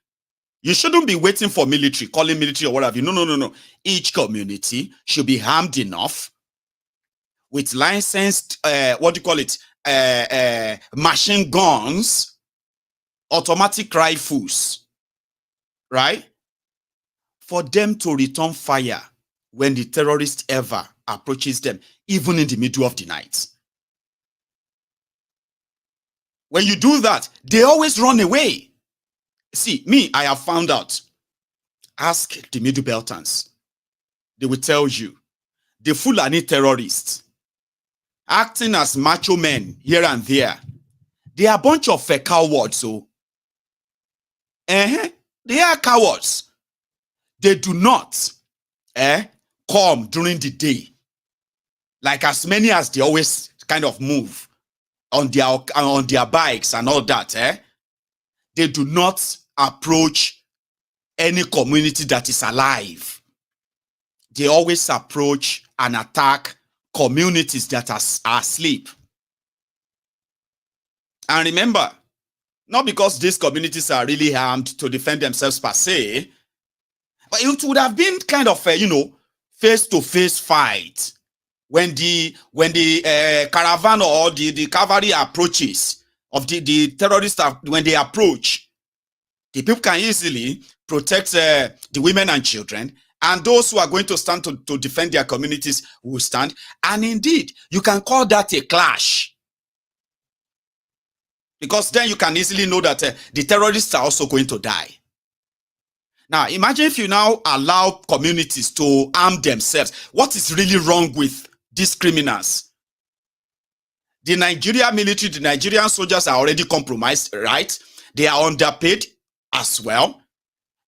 You shouldn't be waiting for military, calling military or whatever. No. Each community should be armed enough with licensed, machine guns, automatic rifles, right? For them to return fire when the terrorist ever approaches them, even in the middle of the night. When you do that, they always run away. See, me, I have found out. Ask the Middle Beltans. They will tell you. The Fulani terrorists, acting as macho men here and there, they are a bunch of cowards. So, they are cowards. They do not come during the day. Like as many as they always kind of move on their bikes and all that. They do not approach any community that is alive. They always approach and attack communities that are asleep. And remember, not because these communities are really armed to defend themselves per se, but it would have been kind of a, face-to-face fight when the caravan or the cavalry approaches of the terrorists, when they approach, the people can easily protect the women and children, and those who are going to stand to defend their communities will stand. And indeed, you can call that a clash. Because then you can easily know that the terrorists are also going to die. Now, imagine if you now allow communities to arm themselves. What is really wrong with these criminals? The Nigerian military, the Nigerian soldiers are already compromised, right? They are underpaid as well.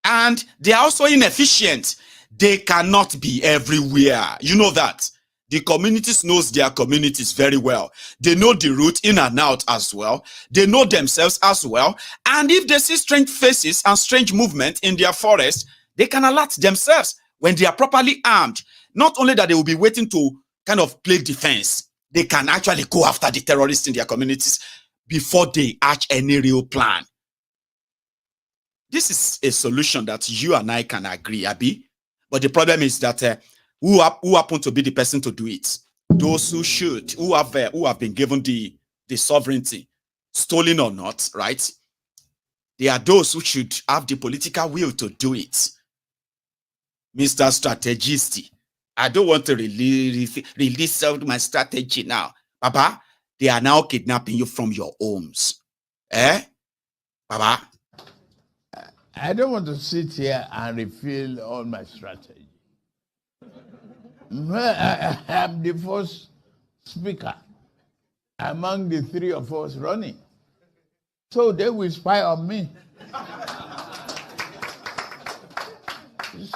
And they are also inefficient. They cannot be everywhere. You know that. The communities knows their communities very well. They know the route in and out as well. They know themselves as well. And if they see strange faces and strange movement in their forest, they can alert themselves when they are properly armed. Not only that they will be waiting to kind of play defense, they can actually go after the terrorists in their communities before they hatch any real plan. This is a solution that you and I can agree, Abi. But the problem is that who happen to be the person to do it? Those who should, who have been given the sovereignty, stolen or not, right? They are those who should have the political will to do it. Mr. Strategist, I don't want to release out my strategy now. Baba, they are now kidnapping you from your homes. Baba, I don't want to sit here and reveal all my strategy. I am the first speaker among the three of us running. So they will spy on me.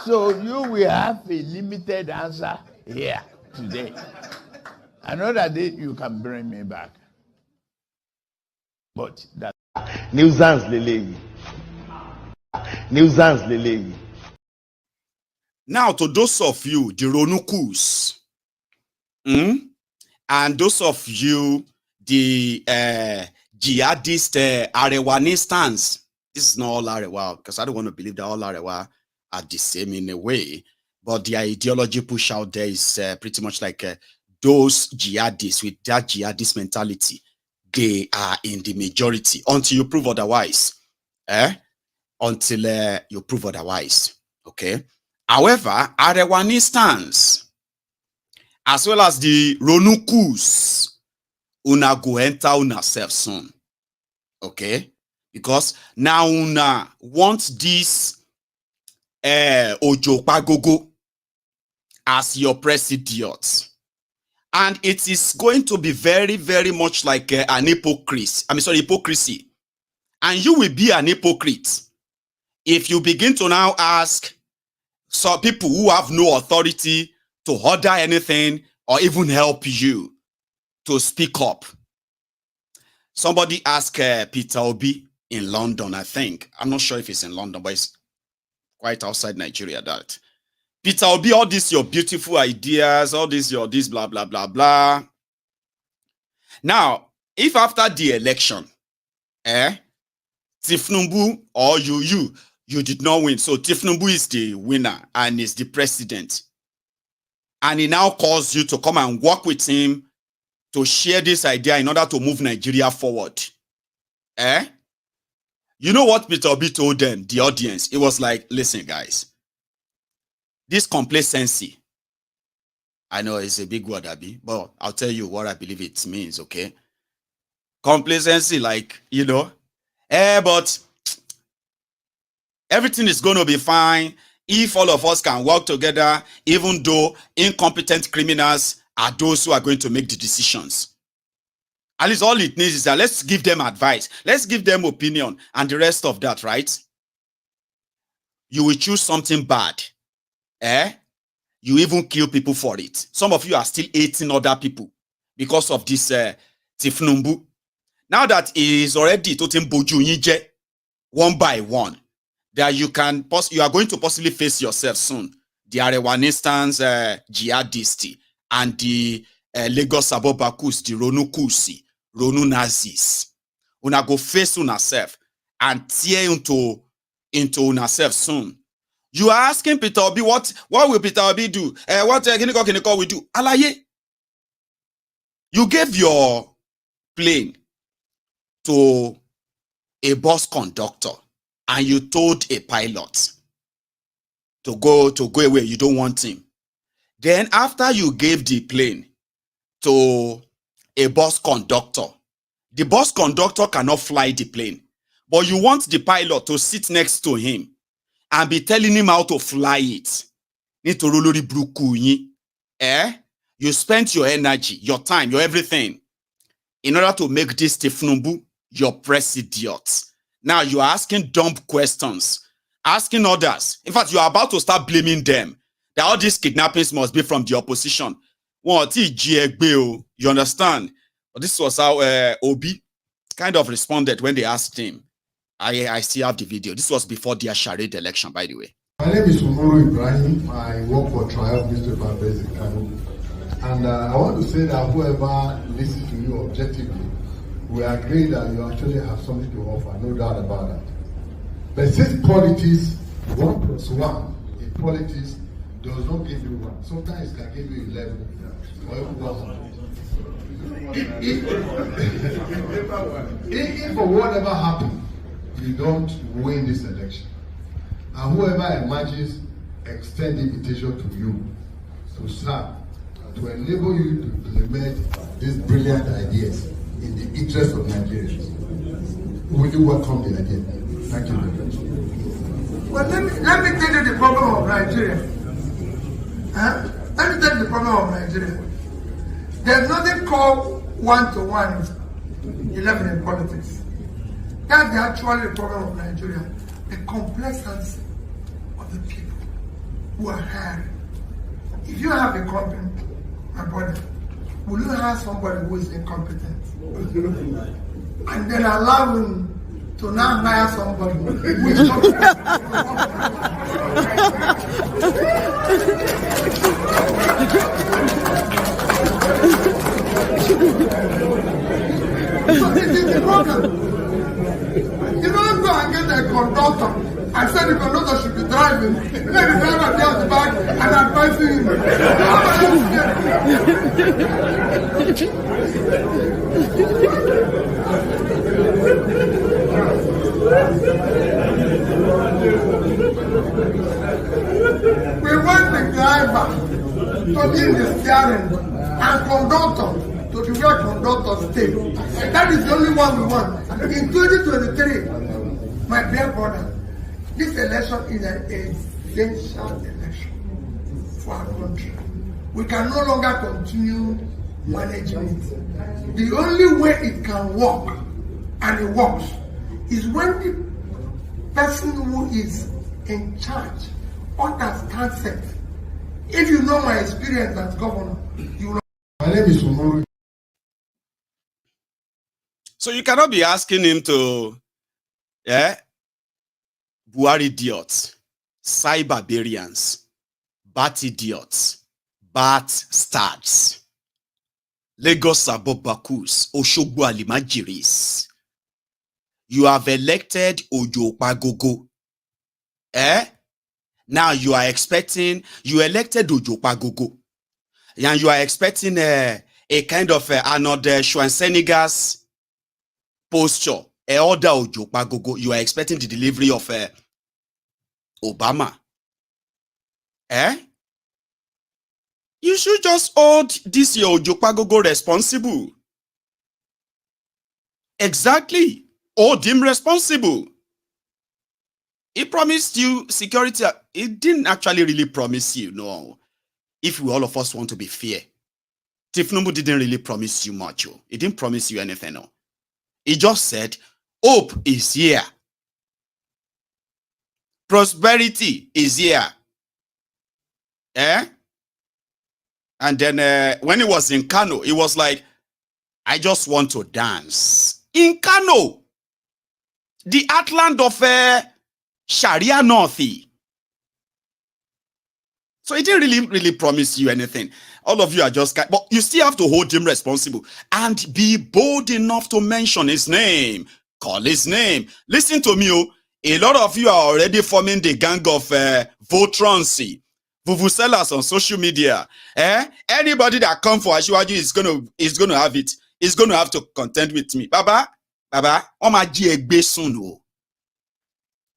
So you will have a limited answer here today. Another day you can bring me back. But that nuisance lele. Nuisance lele. Now to those of you, the Ronukus, and those of you, the jihadist Arewanistans, this is not all Arewa, because I don't want to believe that all Arewa are the same in a way, but their ideology push out there is pretty much like those jihadists with that jihadist mentality. They are in the majority until you prove otherwise. Until you prove otherwise. Okay. However, Arewanistans, as well as the Ronukus, una go enter una self soon. Okay? Because now una want this Ojo Pagogo as your president. And it is going to be very, very much like an hypocrisy. And you will be an hypocrite if you begin to now ask some people who have no authority to order anything or even help you to speak up. Somebody asked Peter Obi in London, I think. I'm not sure if it's in London, but it's quite outside Nigeria. That Peter Obi, all these your beautiful ideas, all this your this blah blah blah blah. Now, if after the election, Tifnumbu or you did not win, so Tifnumbu is the winner and is the president, and he now calls you to come and work with him to share this idea in order to move Nigeria forward. You know what Peter Obi told them, the audience? It was like, listen, guys, this complacency, I know it's a big word, Abi, but I'll tell you what I believe it means, okay? Complacency, like, you know, but everything is going to be fine if all of us can work together, even though incompetent criminals are those who are going to make the decisions. At least all it needs is that let's give them advice. Let's give them opinion and the rest of that, right? You will choose something bad. You even kill people for it. Some of you are still hating other people because of this Tifnumbu. Now that he is already toting Boju Nije one by one, that you are going to possibly face yourself soon. The Arewanistans, jihadisti, and the Lagos Abobakus, the Ronukusi, Ronu Nazis. Una go face una self and tear into una self soon. You are asking Peter Obi, what will Peter Obi do? What Kiniko will do? Alaye, you gave your plane to a bus conductor and you told a pilot to go away. You don't want him. Then after you gave the plane to a bus conductor, the bus conductor cannot fly the plane, but you want the pilot to sit next to him and be telling him how to fly it. You spent your energy, your time, your everything in order to make this Tifnumbu your president. Now you are asking dumb questions, asking others. In fact, you are about to start blaming them that all these kidnappings must be from the opposition. You understand? But this was how Obi kind of responded when they asked him. I still have the video. This was before their Charade election, by the way. My name is Umuru Ibrahim. I work for Triumph newspaper based in Kano. And I want to say that whoever listens to you objectively, we agree that you actually have something to offer, no doubt about that. But since politics, 1 + 1 in politics does not give you 1. Sometimes it can give you 11 or even 100. If for whatever happens, you don't win this election, and whoever emerges, extend invitation to you to serve, to enable you to implement these brilliant ideas in the interest of Nigerians. We do welcome the idea. Thank you very much. Well, let me tell you the problem of Nigeria. Let me tell you the problem of Nigeria. There's nothing called 1-to-1 11 in politics. That's actually the problem of Nigeria. The complexity of the people who are hired. If you have a company, my brother, will you hire somebody who is incompetent? And then allow him to now hire somebody who is competent? So this is the problem. You don't go and get a conductor and say the conductor should be driving. Let the driver be at the back and advising him. We want the driver to be in the steering and conductor to be where conductors stay. That is the only one we want. In 2023, my dear brother, this election is an essential election for our country. We can no longer continue managing it. The only way it can work, and it works, is when the person who is in charge understands it. If you know my experience as governor, you know. My name is Umaru. So you cannot be asking him to, Buhari idiots, cyber barbarians, bat idiots, bat starts, Lagos Abobakus, Oshogbo Alimajiris. You have elected Ojo Pagogo. Now you elected Ojo Pagogo. And you are expecting a kind of another Schwarzenegger's posture. Order Ojo Pagogo. You are expecting the delivery of Obama. You should just hold this your Ojo Pagogo responsible. Exactly. Hold him responsible. He promised you security. He didn't actually really promise you, no. If we all of us want to be fair, Tifnubu didn't really promise you much. He didn't promise you anything, no. He just said, hope is here. Prosperity is here. And then when he was in Kano, he was like, I just want to dance. In Kano, the heartland of Sharia Northie. So he didn't really promise you anything. All of you are just, but you still have to hold him responsible and be bold enough to mention his name. Call his name. Listen to me, a lot of you are already forming the gang of Votrancy, Vuvuzelas on social media. Anybody that come for Ashiwaju is gonna have it. Is gonna have to contend with me. Baba, Oma ji egbe sun o.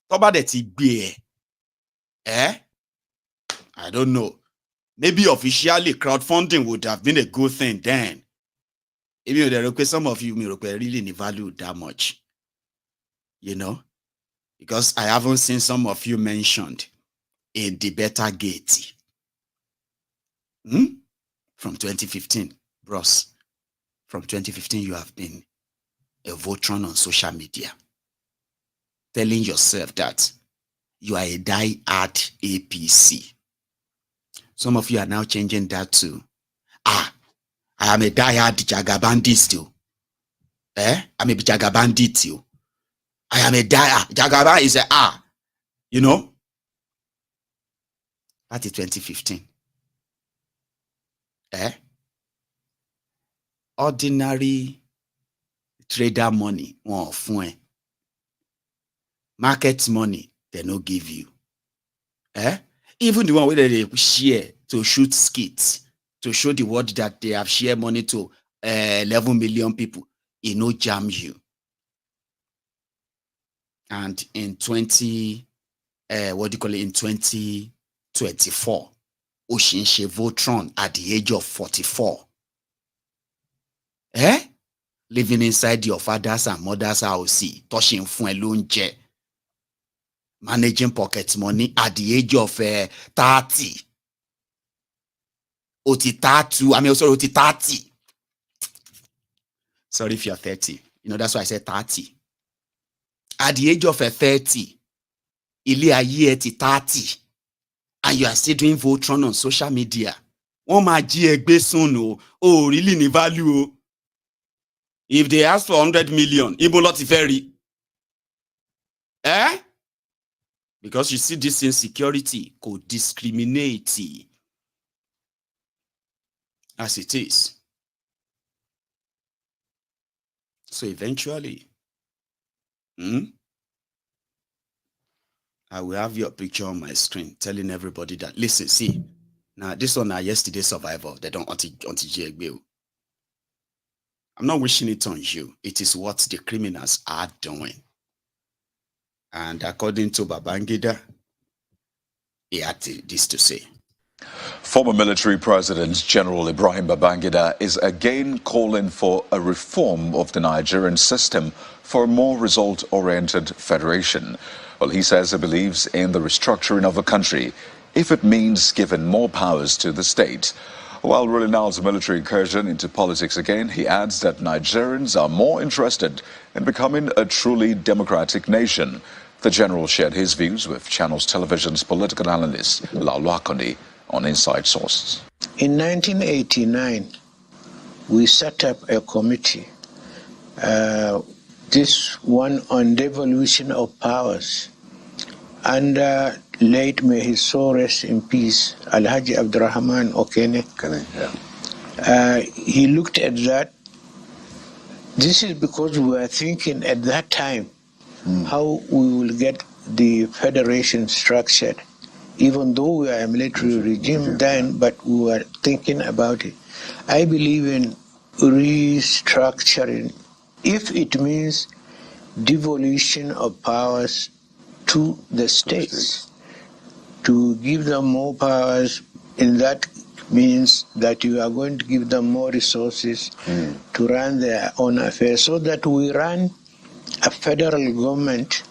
Toba de ti gbe I don't know. Maybe officially crowdfunding would have been a good thing then. Even some of you really value that much. You know? Because I haven't seen some of you mentioned in the Better Gate. From 2015, bros. From 2015, you have been a Votron on social media. Telling yourself that you are a die-hard APC. Some of you are now changing that to, I am a die-hard Jagabandit still. I'm a Jagabandit still. I am a die-hard. Jagaban is a you know? That is 2015. Ordinary trader money, market money, they no give you. Even the one where they share to shoot skits, to show the world that they have shared money to 11 million people, it no jam you. And in 2024, Oshinshe Votron at the age of 44. Living inside your father's and mother's house, touching fun lunche. managing pocket money at the age of 30. Oti 30. I mean, sorry, Oti 30. Sorry if you're 30. You know, that's why I said 30. At the age of 30, ile aye ti 30, and you are still doing Voltron on social media. One ma ji egbe soon oh, really ni value. If they ask for 100 million, ibo lot ferry. Because you see this insecurity could discriminate as it is. So eventually, I will have your picture on my screen telling everybody that, listen, see, now this one are yesterday's survivor. They don't want to. I'm not wishing it on you. It is what the criminals are doing. And according to Babangida, he had this to say. Former military President General Ibrahim Babangida is again calling for a reform of the Nigerian system for a more result-oriented federation. Well, he says he believes in the restructuring of the country if it means giving more powers to the state. While ruling out a military incursion into politics again, he adds that Nigerians are more interested in becoming a truly democratic nation. The general shared his views with Channels Television's political analyst Laulu Akoni on Inside Sources. In 1989, we set up a committee, this one on devolution of powers, and late, may his soul rest in peace, Alhaji Abdurrahman Okene. He looked at that. This is because we were thinking at that time how we will get the federation structured, even though we are a military regime then, but we were thinking about it. I believe in restructuring if it means devolution of powers to the states. To give them more powers, and that means that you are going to give them more resources to run their own affairs, so that we run a federal government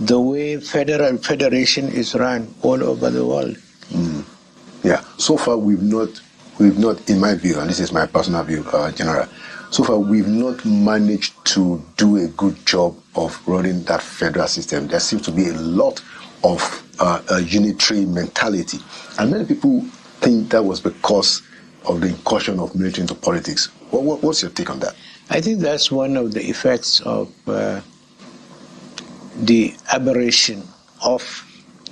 the way federal federation is run all over the world. Yeah, so far we've not, in my view, and this is my personal view, General, so far we've not managed to do a good job of running that federal system. There seems to be a lot of a unitary mentality. And many people think that was because of the incursion of military into politics. What's your take on that? I think that's one of the effects of the aberration of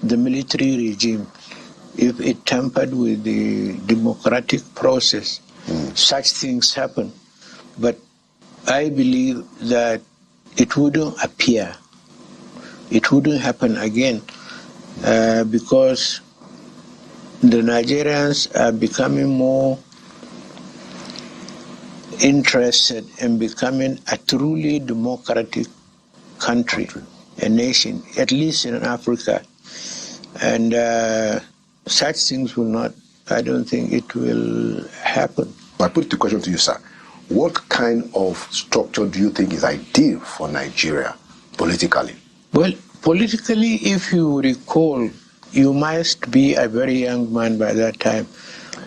the military regime. If it tampered with the democratic process, such things happen. But I believe that it wouldn't appear. It wouldn't happen again. Because the Nigerians are becoming more interested in becoming a truly democratic country, a nation, at least in Africa. And such things will not, I don't think it will happen. I put the question to you, sir. What kind of structure do you think is ideal for Nigeria politically? Well, politically, if you recall, you must be a very young man by that time.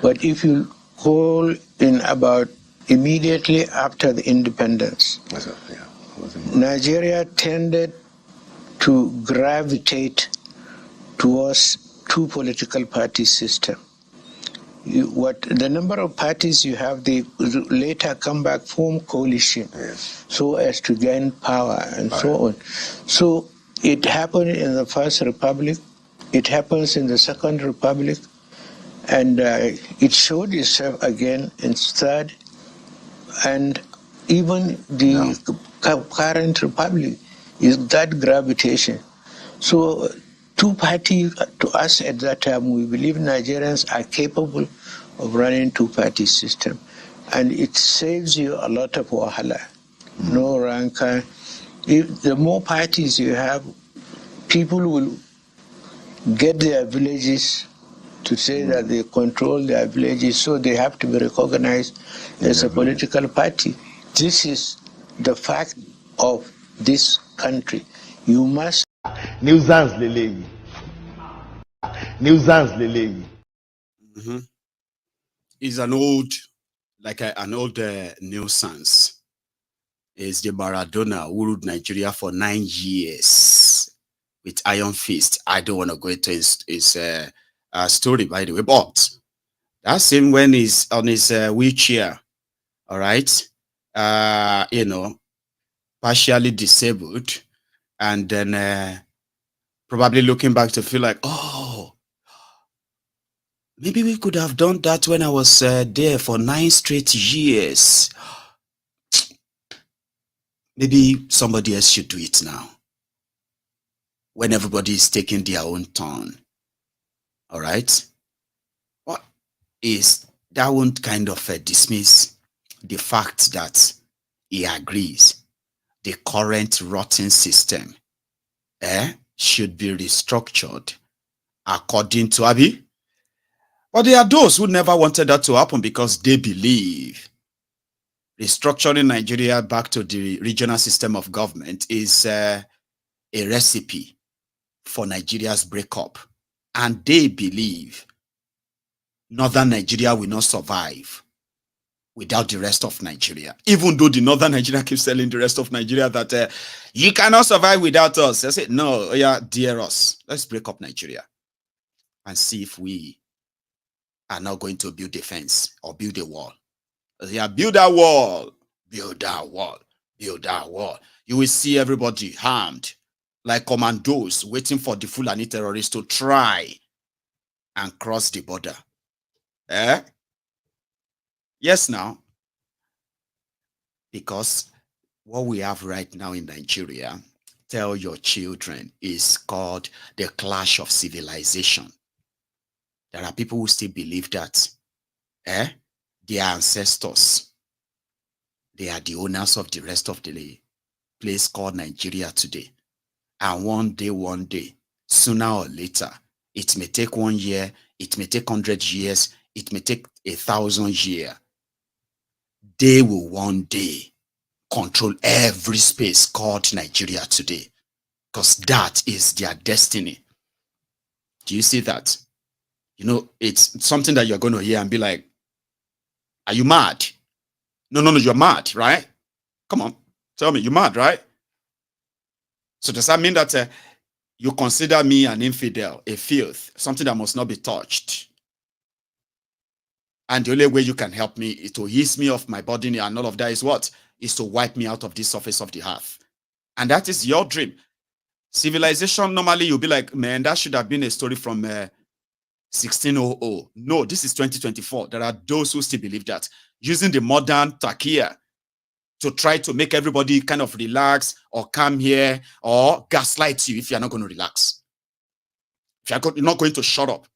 But if you call in about immediately after the independence, Nigeria tended to gravitate towards two political party system. The number of parties you have, they later come back, form coalition, so as to gain power and so on. So it happened in the First Republic, it happens in the Second Republic, and it showed itself again in Third, and even the current Republic is that gravitation. So two-party, to us at that time, we believe Nigerians are capable of running two-party system. And it saves you a lot of wahala, no rancor. If the more parties you have, people will get their villages to say that they control their villages, so they have to be recognized as a political party. This is the fact of this country. You must. nuisance lele. Nuisance lele. It's an old, like an old nuisance. It's the Maradona who ruled Nigeria for 9 years with iron fist. I don't want to go into his story, by the way, but that's him when he's on his wheelchair, all right, partially disabled, and then probably looking back to feel like, oh, maybe we could have done that when I was there for 9 straight years. Maybe somebody else should do it now, when everybody is taking their own turn. All right? What is that? Won't kind of dismiss the fact that he agrees the current rotten system should be restructured according to Abi. But there are those who never wanted that to happen because they believe restructuring Nigeria back to the regional system of government is a recipe for Nigeria's breakup. And they believe northern Nigeria will not survive without the rest of Nigeria. Even though the northern Nigeria keeps telling the rest of Nigeria that you cannot survive without us. I say, no, yeah, dear us. Let's break up Nigeria and see if we are not going to build a fence or build a wall. Yeah, build that wall, build that wall, build that wall. You will see everybody armed like commandos waiting for the Fulani terrorists to try and cross the border. Yes, now. Because what we have right now in Nigeria, tell your children, is called the clash of civilization. There are people who still believe that their ancestors, they are the owners of the rest of the place called Nigeria today. And one day, sooner or later, it may take 1 year, it may take 100 years, it may take 1,000 years. They will one day control every space called Nigeria today, because that is their destiny. Do you see that? You know, it's something that you're going to hear and be like, are you mad? No, you're mad, right? Come on, tell me, you're mad, right? So does that mean that you consider me an infidel, a filth, something that must not be touched? And the only way you can help me is to ease me off my body and all of that is what? Is to wipe me out of this surface of the earth. And that is your dream. Civilization, normally you'll be like, man, that should have been a story from 1600. No, this is 2024. There are those who still believe that. Using the modern takia to try to make everybody kind of relax or come here or gaslight you if you're not going to relax. If you're not going to shut up,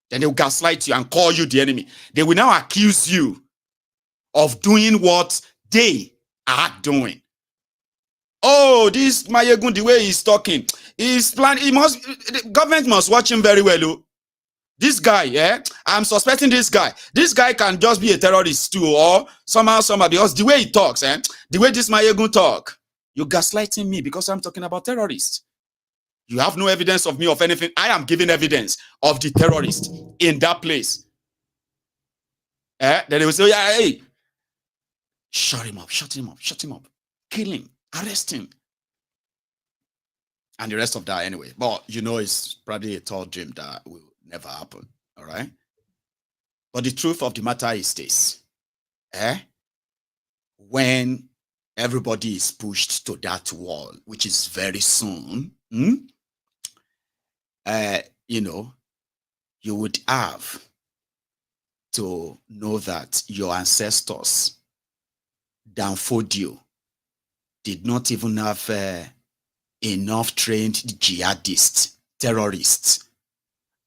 then they'll gaslight you and call you the enemy. They will now accuse you of doing what they are doing. Oh, this Maiyegun, the way he's talking, he's planning. The government must watch him very well. Oh. This guy, I'm suspecting this guy. This guy can just be a terrorist too, or somehow, because the way he talks, the way this Maiyegun talk, you're gaslighting me because I'm talking about terrorists. You have no evidence of me of anything. I am giving evidence of the terrorist in that place. Then they will say, yeah, hey, shut him up, kill him, arrest him. And the rest of that anyway. But you know, it's probably a tall dream that will never happen. All right. But the truth of the matter is this. When everybody is pushed to that wall, which is very soon, you know, you would have to know that your ancestors, Danfodio, did not even have enough trained jihadists, terrorists,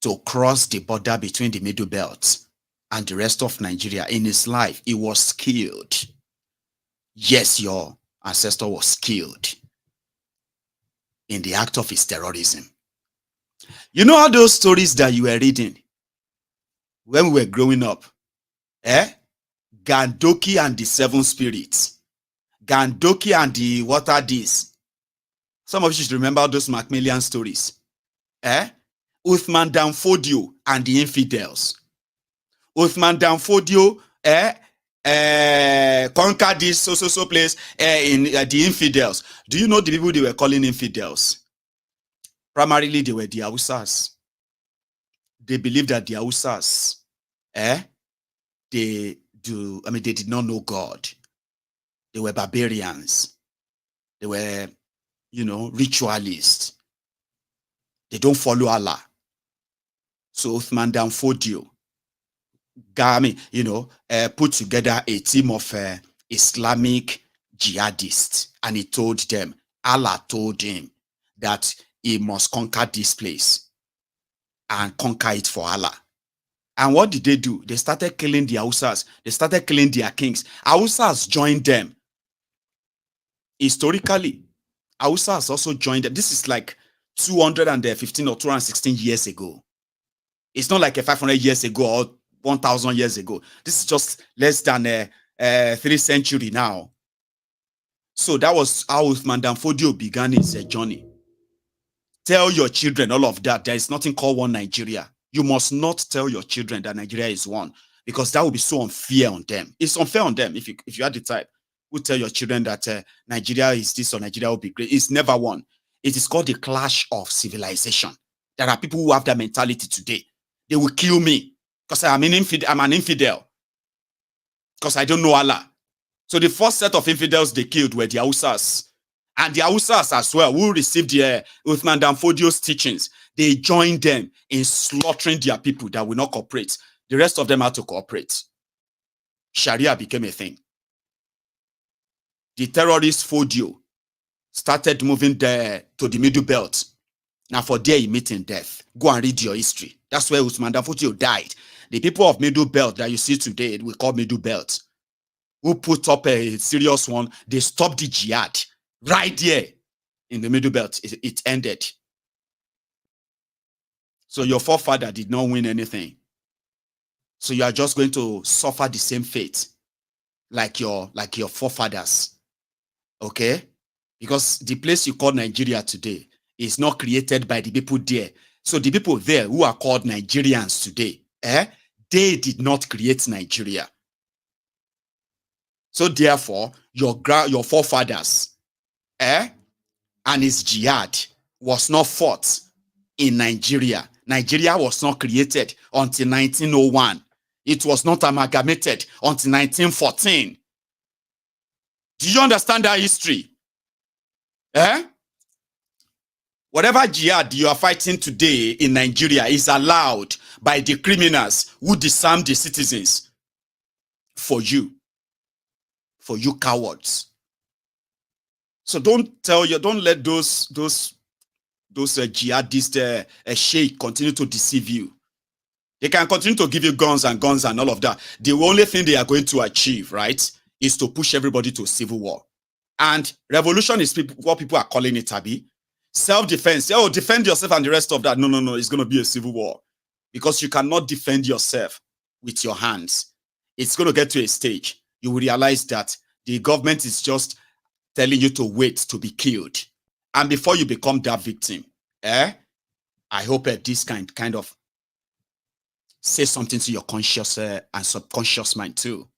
to cross the border between the Middle Belt and the rest of Nigeria. In his life, he was killed. Yes, your ancestor was killed in the act of his terrorism. You know all those stories that you were reading when we were growing up? Gandoki and the 7 spirits. Gandoki and the what are these? Some of you should remember those Macmillan stories. Uthman Danfodio and the infidels. Uthman Danfodio conquered this so place in the infidels. Do you know the people they were calling infidels? Primarily, they were the Hausas. They believed that the Hausas, they did not know God. They were barbarians. They were, ritualists. They don't follow Allah. So Uthman Danfodio, put together a team of Islamic jihadists, and he told them, Allah told him that he must conquer this place and conquer it for Allah. And what did they do? They started killing the Hausas. They started killing their kings. Hausas joined them. Historically, Hausas also joined them. This is like 215 or 216 years ago. It's not like 500 years ago or 1,000 years ago. This is just less than 3 centuries now. So that was how Uthman Danfodio began his journey. Tell your children all of that. There is nothing called one Nigeria. You must not tell your children that Nigeria is one, because that will be so unfair on them. It's unfair on them if you are the type who tell your children that Nigeria is this or Nigeria will be great. It's never one. It is called the clash of civilization. There are people who have that mentality today. They will kill me because I'm an infidel. Because I don't know Allah. So the first set of infidels they killed were the Hausas. And the Hausas as well, who received the Uthman Danfodio's teachings, they joined them in slaughtering their people that will not cooperate. The rest of them had to cooperate. Sharia became a thing. The terrorist Fodio started moving there to the Middle Belt. Now for there he met in death. Go and read your history. That's where Uthman Danfodio died. The people of Middle Belt that you see today, we call Middle Belt, who put up a serious one, they stopped the jihad right there in the Middle Belt. It ended. So your forefather did not win anything. So you are just going to suffer the same fate like your forefathers. Okay? Because the place you call Nigeria today is not created by the people there. So the people there who are called Nigerians today, they did not create Nigeria. So therefore, your forefathers, and his jihad was not fought in Nigeria. Nigeria was not created until 1901. It was not amalgamated until 1914. Do you understand that history? Whatever jihad you are fighting today in Nigeria is allowed by the criminals who disarm the citizens for you cowards. So don't let those jihadist sheikh continue to deceive you. They can continue to give you guns and all of that. The only thing they are going to achieve, right, is to push everybody to civil war. And revolution is what people are calling it, Abi. Self-defense. Oh, defend yourself and the rest of that. No. It's going to be a civil war. Because you cannot defend yourself with your hands. It's going to get to a stage. You will realize that the government is just telling you to wait to be killed. And before you become that victim, I hope this kind of say something to your conscious and subconscious mind too.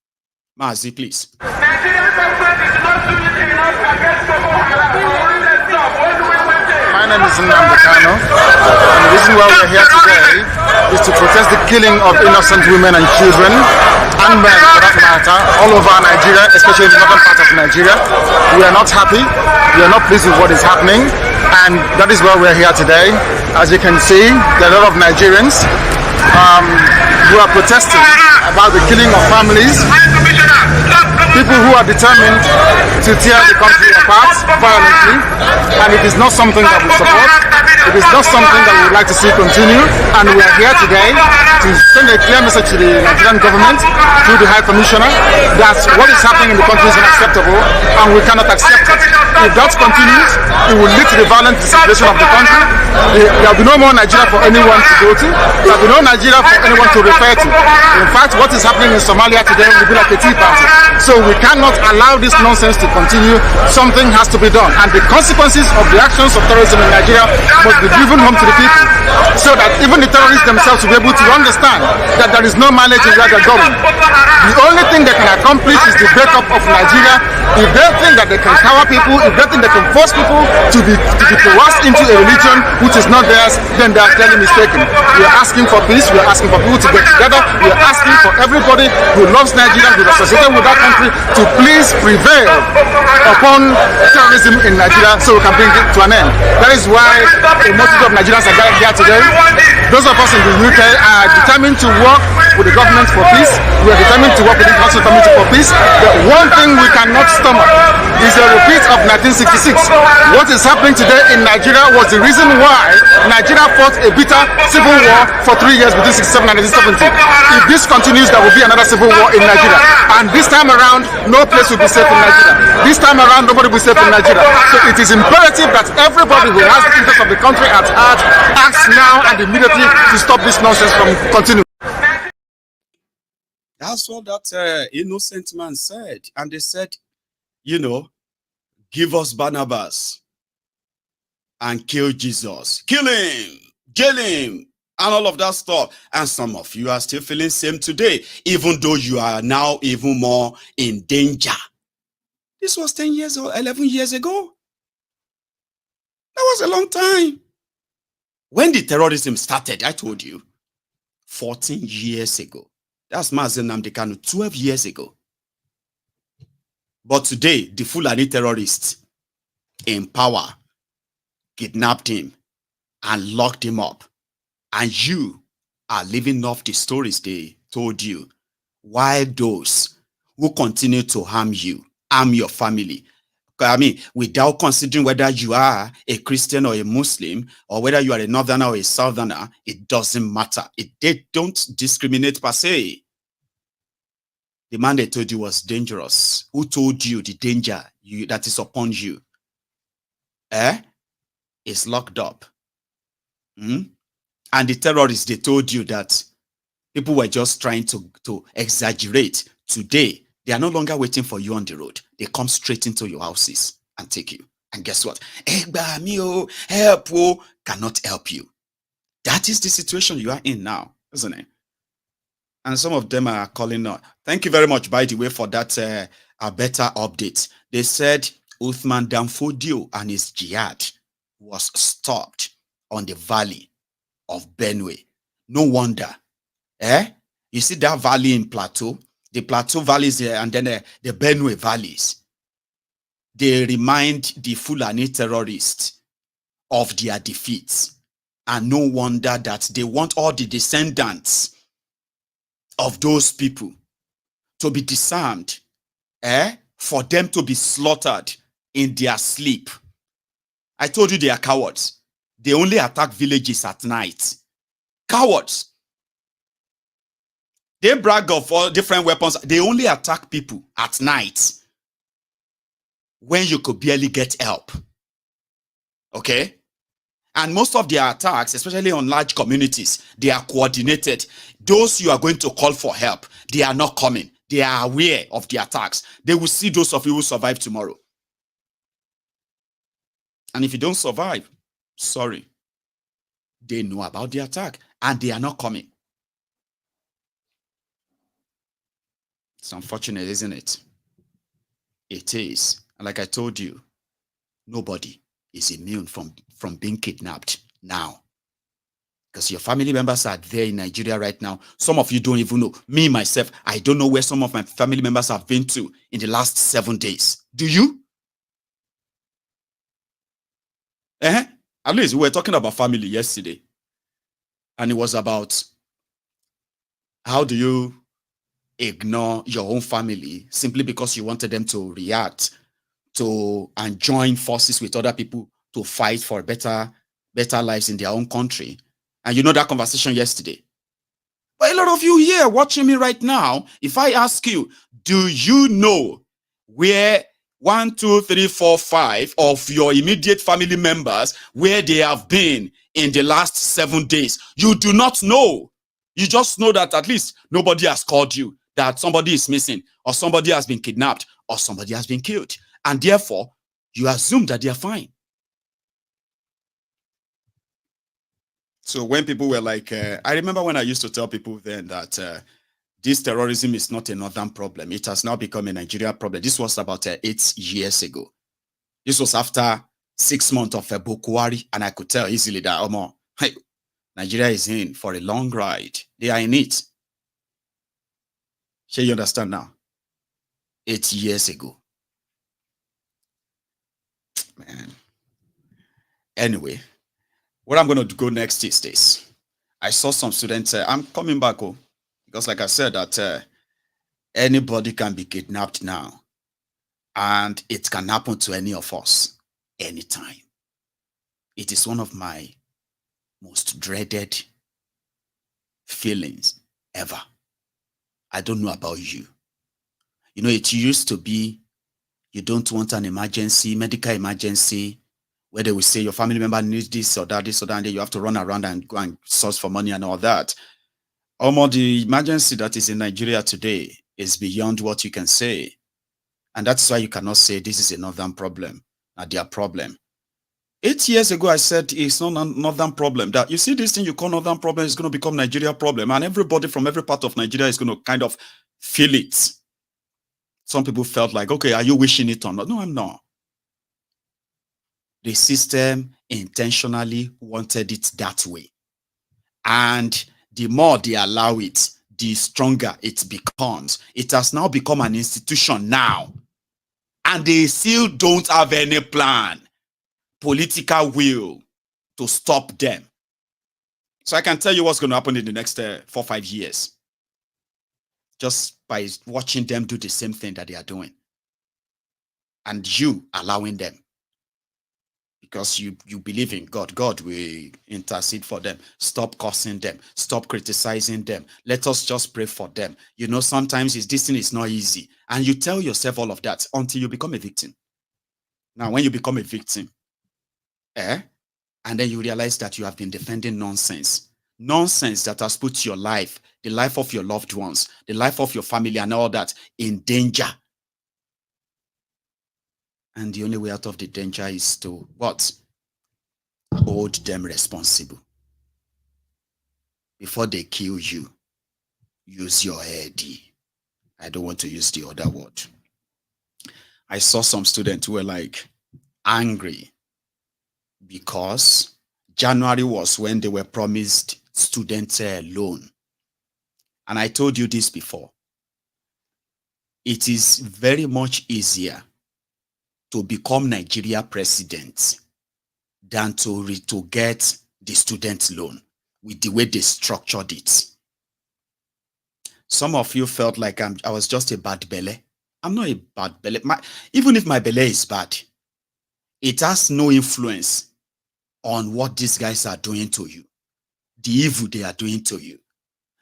Mazi, please. My name is Nnamdi. And the reason why we're here today is to protest the killing of innocent women and children, and men for that matter, all over Nigeria, especially in the northern part of Nigeria. We are not happy. We are not pleased with what is happening. And that is why we're here today. As you can see, there are a lot of Nigerians who are protesting about the killing of families. People who are determined to tear the country apart violently, and it is not something that we support. It is not something that we would like to see continue, and we are here today to send a clear message to the Nigerian government through the High Commissioner that what is happening in the country is unacceptable, and we cannot accept it. If that continues, it will lead to the violent disintegration of the country. There will be no more Nigeria for anyone to go to. There will be no Nigeria for anyone to refer to. In fact, what is happening in Somalia today will be like a tea party. So we cannot allow this nonsense to continue. Something has to be done. And the consequences of the actions of terrorism in Nigeria must be driven home to the people, so that even the terrorists themselves will be able to understand that there is no mileage in where they're going. The only thing they can accomplish is the breakup of Nigeria. If they think that they can cower people, if they think they can force people to be coerced into a religion which is not theirs, then they are clearly mistaken. We are asking for peace. We are asking for people to get together. We are asking for everybody who loves Nigeria, who is associated with that country, to please prevail upon terrorism in Nigeria so we can bring it to an end. That is why a multitude of Nigerians are gathered here today. Those of us in the UK are determined to work with the government for peace. We are determined to work with the Council Committee for peace. The one thing we cannot stomach is a repeat of 1966. What is happening today in Nigeria was the reason why Nigeria fought a bitter civil war for 3 years between 1967 and 1970. If this continues, there will be another civil war in Nigeria. And this time around, no place will be safe in Nigeria. This time around, nobody will be safe in Nigeria. So it is imperative that everybody who has the interest of the country at heart acts now and immediately to stop this nonsense from continuing. That's what that innocent man said. And they said, you know, give us Barnabas and kill Jesus. Kill him, jail him, and all of that stuff. And some of you are still feeling same today, even though you are now even more in danger. This was 10 years or 11 years ago. That was a long time. When the terrorism started, I told you, 14 years ago. That's Mazen Namdekanu, 12 years ago. But today, the Fulani terrorists in power kidnapped him and locked him up. And you are living off the stories they told you. While those who continue to harm you, harm your family, I mean, without considering whether you are a Christian or a Muslim, or whether you are a Northerner or a Southerner, it doesn't matter. They don't discriminate per se. The man they told you was dangerous. Who told you the danger that is upon you? Is locked up. And the terrorists, they told you that people were just trying to exaggerate. Today, they are no longer waiting for you on the road. They come straight into your houses and take you. And guess what? Help cannot help you. That is the situation you are in now, isn't it? And some of them are calling out. Thank you very much, by the way, for that a better update. They said Uthman Danfodio and his jihad was stopped on the valley of Benue. No wonder. You see that valley in Plateau? The Plateau valleys and then the Benue valleys. They remind the Fulani terrorists of their defeats. And no wonder that they want all the descendants of those people to be disarmed, for them to be slaughtered in their sleep. I told you they are cowards. They only attack villages at night. Cowards. They brag of all different weapons. They only attack people at night when you could barely get help. Okay? And most of their attacks, especially on large communities, they are coordinated. Those you are going to call for help, they are not coming. They are aware of the attacks. They will see those of you who survive tomorrow. And if you don't survive, sorry. They know about the attack and they are not coming. It's unfortunate, isn't it? It is. And like I told you, nobody is immune from being kidnapped now. Because your family members are there in Nigeria right now. Some of you don't even know. Me, myself, I don't know where some of my family members have been to in the last 7 days. Do you? At least we were talking about family yesterday. And it was about how do you ignore your own family simply because you wanted them to react to and join forces with other people to fight for better lives in their own country. And you know that conversation yesterday. But a lot of you here watching me right now, if I ask you, do you know where 1, 2, 3, 4, 5 of your immediate family members, where they have been in the last 7 days? You do not know. You just know that at least nobody has called you. that somebody is missing, or somebody has been kidnapped, or somebody has been killed. And therefore, you assume that they are fine. So when people were like, I remember when I used to tell people then that this terrorism is not a northern problem. It has now become a Nigeria problem. This was about 8 years ago. This was after 6 months of Bukwari, and I could tell easily that hey, Nigeria is in for a long ride. They are in it. Shall you understand now? 8 years ago. Man. Anyway, where I'm going to go next is this. I saw some students, I'm coming back, because like I said, that anybody can be kidnapped now. And it can happen to any of us anytime. It is one of my most dreaded feelings ever. I don't know about you. You know, it used to be you don't want an emergency, medical emergency, where they will say your family member needs this or that, and then you have to run around and go and source for money and all that. Almost the emergency that is in Nigeria today is beyond what you can say. And that's why you cannot say this is a northern problem, not their problem. 8 years ago, I said it's not a northern problem. That you see this thing you call northern problem is going to become Nigeria problem. And everybody from every part of Nigeria is going to kind of feel it. Some people felt like, okay, are you wishing it or not? No, I'm not. The system intentionally wanted it that way. And the more they allow it, the stronger it becomes. It has now become an institution now. And they still don't have any plan, political will to stop them. So I can tell you what's going to happen in the next 4 or 5 years. Just by watching them do the same thing that they are doing. And you allowing them. Because you believe in God. God will intercede for them. Stop cursing them. Stop criticizing them. Let us just pray for them. You know, sometimes this thing is not easy. And you tell yourself all of that until you become a victim. Now, when you become a victim, and then you realize that you have been defending nonsense. Nonsense that has put your life, the life of your loved ones, the life of your family and all that in danger. And the only way out of the danger is to what? Hold them responsible. Before they kill you, use your head. I don't want to use the other word. I saw some students who were like angry because January was when they were promised student loan. And I told you this before. It is very much easier to become Nigeria president than to get the student loan with the way they structured it. Some of you felt like I was just a bad belly. I'm not a bad belly. Even if my belly is bad, it has no influence on what these guys are doing to you, the evil they are doing to you,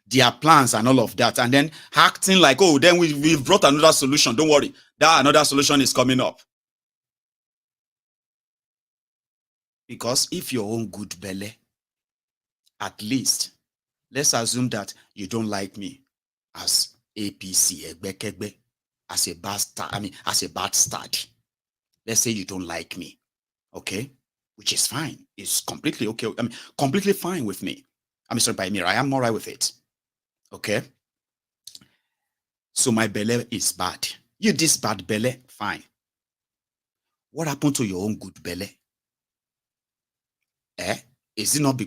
their plans and all of that, and then acting like, oh, then we've brought another solution. Don't worry, that another solution is coming up. Because if your own good belly, at least, let's assume that you don't like me as APC, as a bastard, as a bad start. Let's say you don't like me, okay? Which is fine. It's completely okay. Completely fine with me. Sorry, by me, I am all right with it. Okay? So my belly is bad. You this bad belly, fine. What happened to your own good belly? Is it not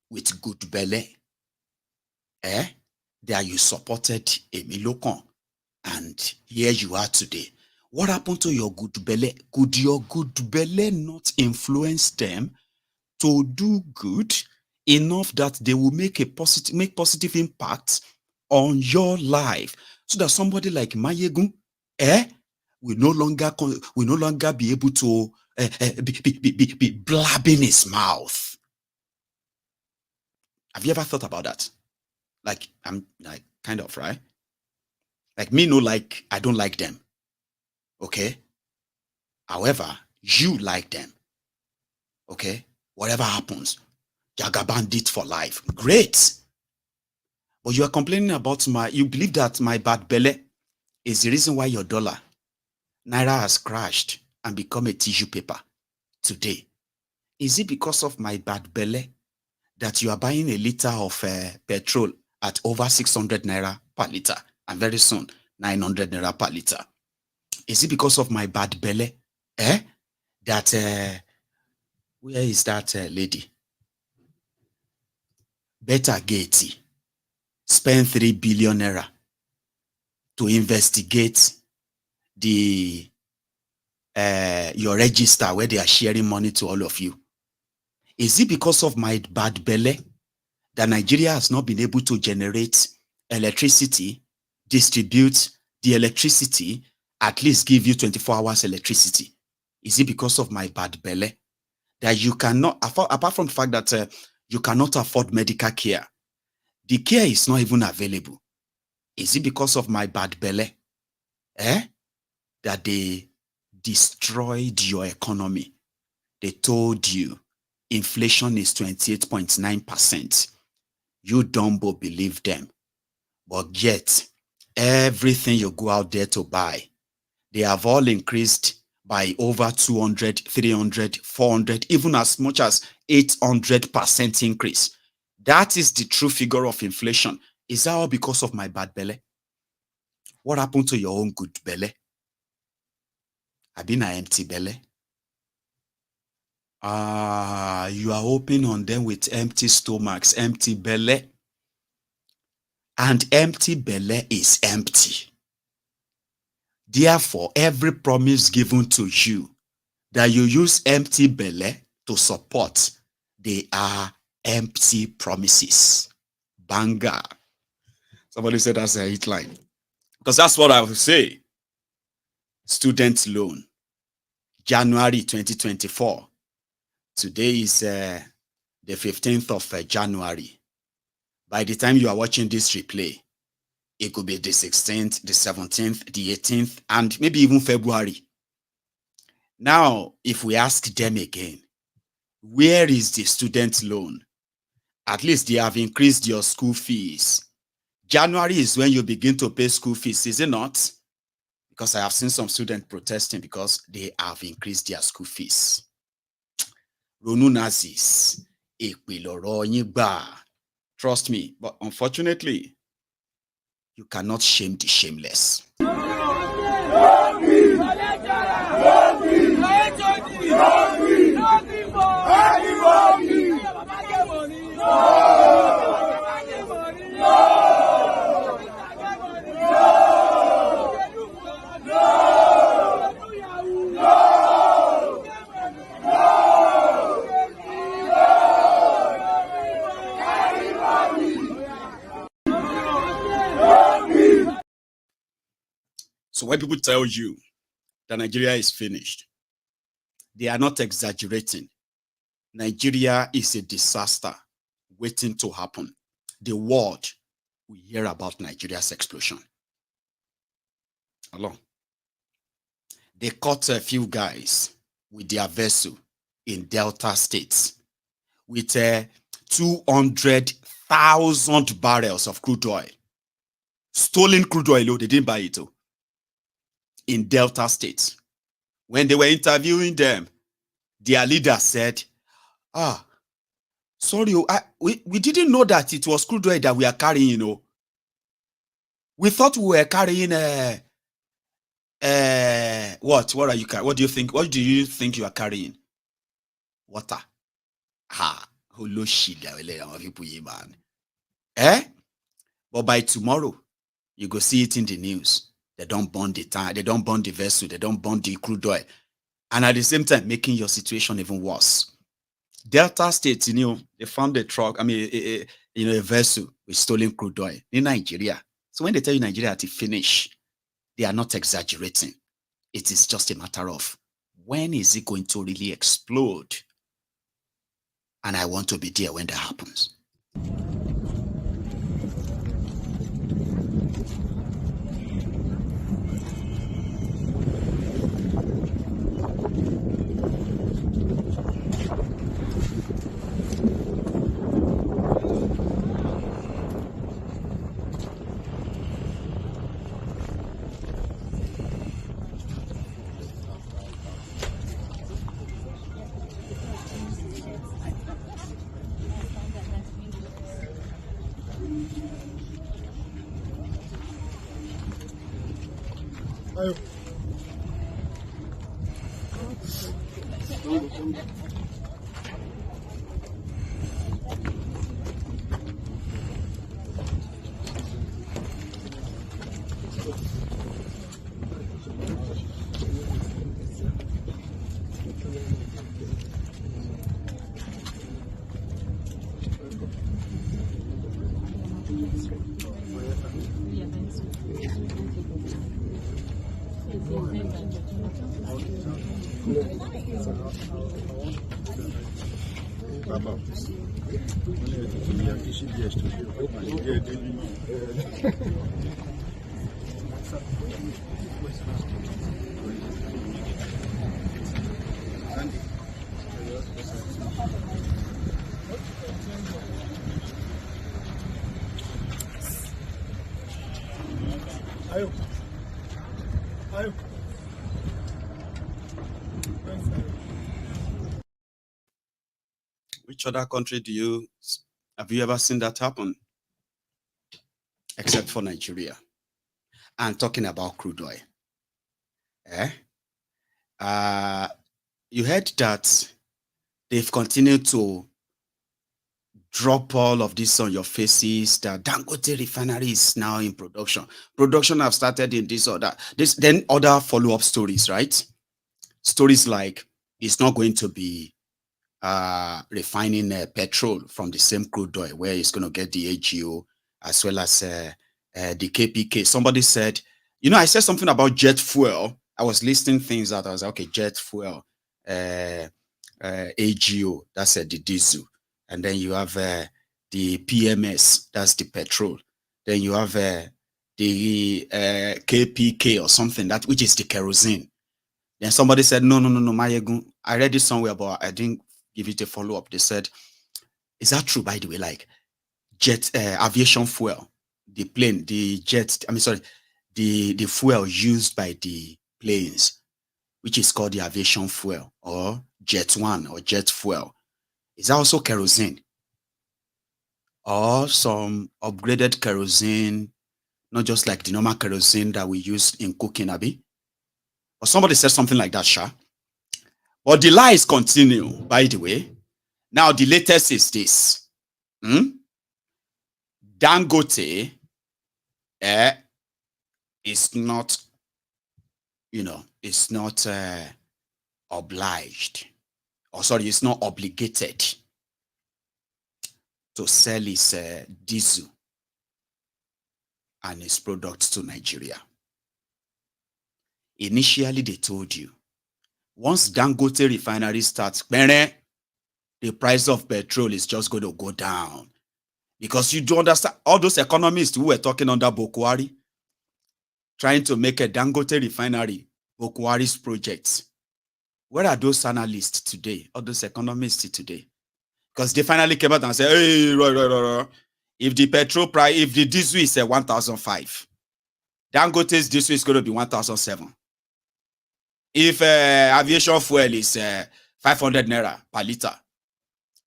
with good belly? That you supported Emilokon and here you are today. What happened to your good belly? Could your good belly not influence them to do good enough that they will make positive impact on your life, so that somebody like Maiyegun will no longer be able to be blabbing his mouth? Have you ever thought about that? Like, I'm like kind of, right? Like me, I don't like them. Okay. However, you like them. Okay. Whatever happens, Jaga bandit for life. Great. But you are complaining about you believe that my bad belly is the reason why your dollar, Naira, has crashed and become a tissue paper today. Is it because of my bad belly that you are buying a liter of petrol at over 600 Naira per liter and very soon 900 Naira per liter? Is it because of my bad belly that, where is that lady? Better Gatey spend 3 billion Naira to investigate the your register where they are sharing money to all of you? Is it because of my bad belly that Nigeria has not been able to generate electricity, distribute the electricity, at least give you 24 hours electricity? Is it because of my bad belly that you cannot afford, apart from the fact that you cannot afford medical care, the care is not even available? Is it because of my bad belly that they destroyed your economy? They told you inflation is 28.9%. You dumbo believe them. But yet, everything you go out there to buy, they have all increased by over 200, 300, 400, even as much as 800% increase. That is the true figure of inflation. Is that all because of my bad belly? What happened to your own good belly? I've been an empty belly. You are open on them with empty stomachs, empty belly. And empty belly is empty. Therefore, every promise given to you that you use empty belly to support, they are empty promises. Banger. Somebody said that's a hit line. Because that's what I would say. Student loan, January 2024. Today is the 15th of January. By the time you are watching this replay, it could be the 16th, the 17th, the 18th, and maybe even February. Now, if we ask them again, where is the student loan? At least they have increased your school fees. January is when you begin to pay school fees, is it not? Because I have seen some students protesting because they have increased their school fees. Ronu Nazis, trust me, but unfortunately, you cannot shame the shameless. So when people tell you that Nigeria is finished, they are not exaggerating. Nigeria is a disaster waiting to happen. The world will hear about Nigeria's explosion. Hello. They caught a few guys with their vessel in Delta States with 200,000 barrels of crude oil. Stolen crude oil, they didn't buy it. In Delta States. When they were interviewing them, their leader said, sorry, we didn't know that it was crude oil that we are carrying, you know. We thought we were carrying what are you carrying? What do you think you are carrying? Water. But by tomorrow, you go see it in the news. They don't burn the tank, they don't burn the vessel, they don't burn the crude oil. And at the same time, making your situation even worse. Delta State, they found a truck, a vessel with stolen crude oil in Nigeria. So when they tell you Nigeria to finish, they are not exaggerating. It is just a matter of when is it going to really explode? And I want to be there when that happens. Which other country have you ever seen that happen? Except for Nigeria. And talking about crude oil. You heard that they've continued to drop all of this on your faces, that Dangote Refinery is now in production. Production have started in this or that. Then other follow-up stories, right? Stories like it's not going to be refining petrol from the same crude oil, where it's going to get the AGO as well as the KPK. Somebody said, I said something about jet fuel. I was listing things that I was like, okay, jet fuel, AGO, that's the diesel. And then you have the PMS, that's the petrol. Then you have the KPK or something, which is the kerosene. Then somebody said, no, Maiyegun. I read it somewhere, but I didn't give it a follow-up. They said, is that true, by the way? Like jet, aviation fuel, the fuel used by the planes, which is called the aviation fuel or jet one or jet fuel. Is that also kerosene? Or some upgraded kerosene, not just like the normal kerosene that we use in cooking, Abi? Or somebody said something like that, Sha. But the lies continue, by the way. Now, the latest is this. Dangote is not, it's not obliged. It's not obligated to sell its diesel and its products to Nigeria. Initially, they told you, once Dangote Refinery starts, the price of petrol is just going to go down. Because you don't understand, all those economists who were talking under Bokwari, trying to make a Dangote Refinery, Bokwari's projects. Where are those analysts today, or those economists today? Because they finally came out and said, hey, if the petrol price, if the diesel is 1,005, Dangote's diesel is going to be 1,007. If aviation fuel is 500 naira per liter,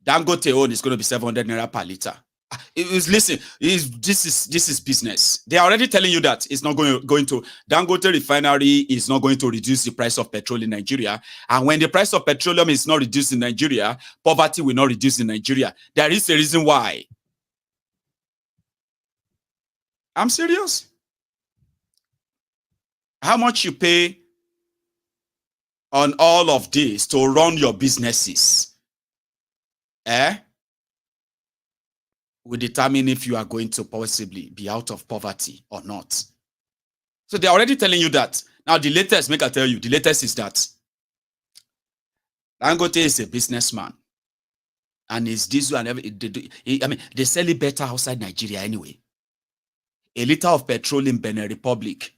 Dangote own is going to be 700 naira per liter. Listen, this is business. They are already telling you that it's not going to Dangote Refinery is not going to reduce the price of petrol in Nigeria. And when the price of petroleum is not reduced in Nigeria, poverty will not reduce in Nigeria. There is a reason why. I'm serious. How much you pay on all of this to run your businesses? Will determine if you are going to possibly be out of poverty or not. So they're already telling you that. Now the latest, make I tell you, the latest is that Dangote is a businessman. And his diesel and everything, they sell it better outside Nigeria anyway. A liter of petrol in Benin Republic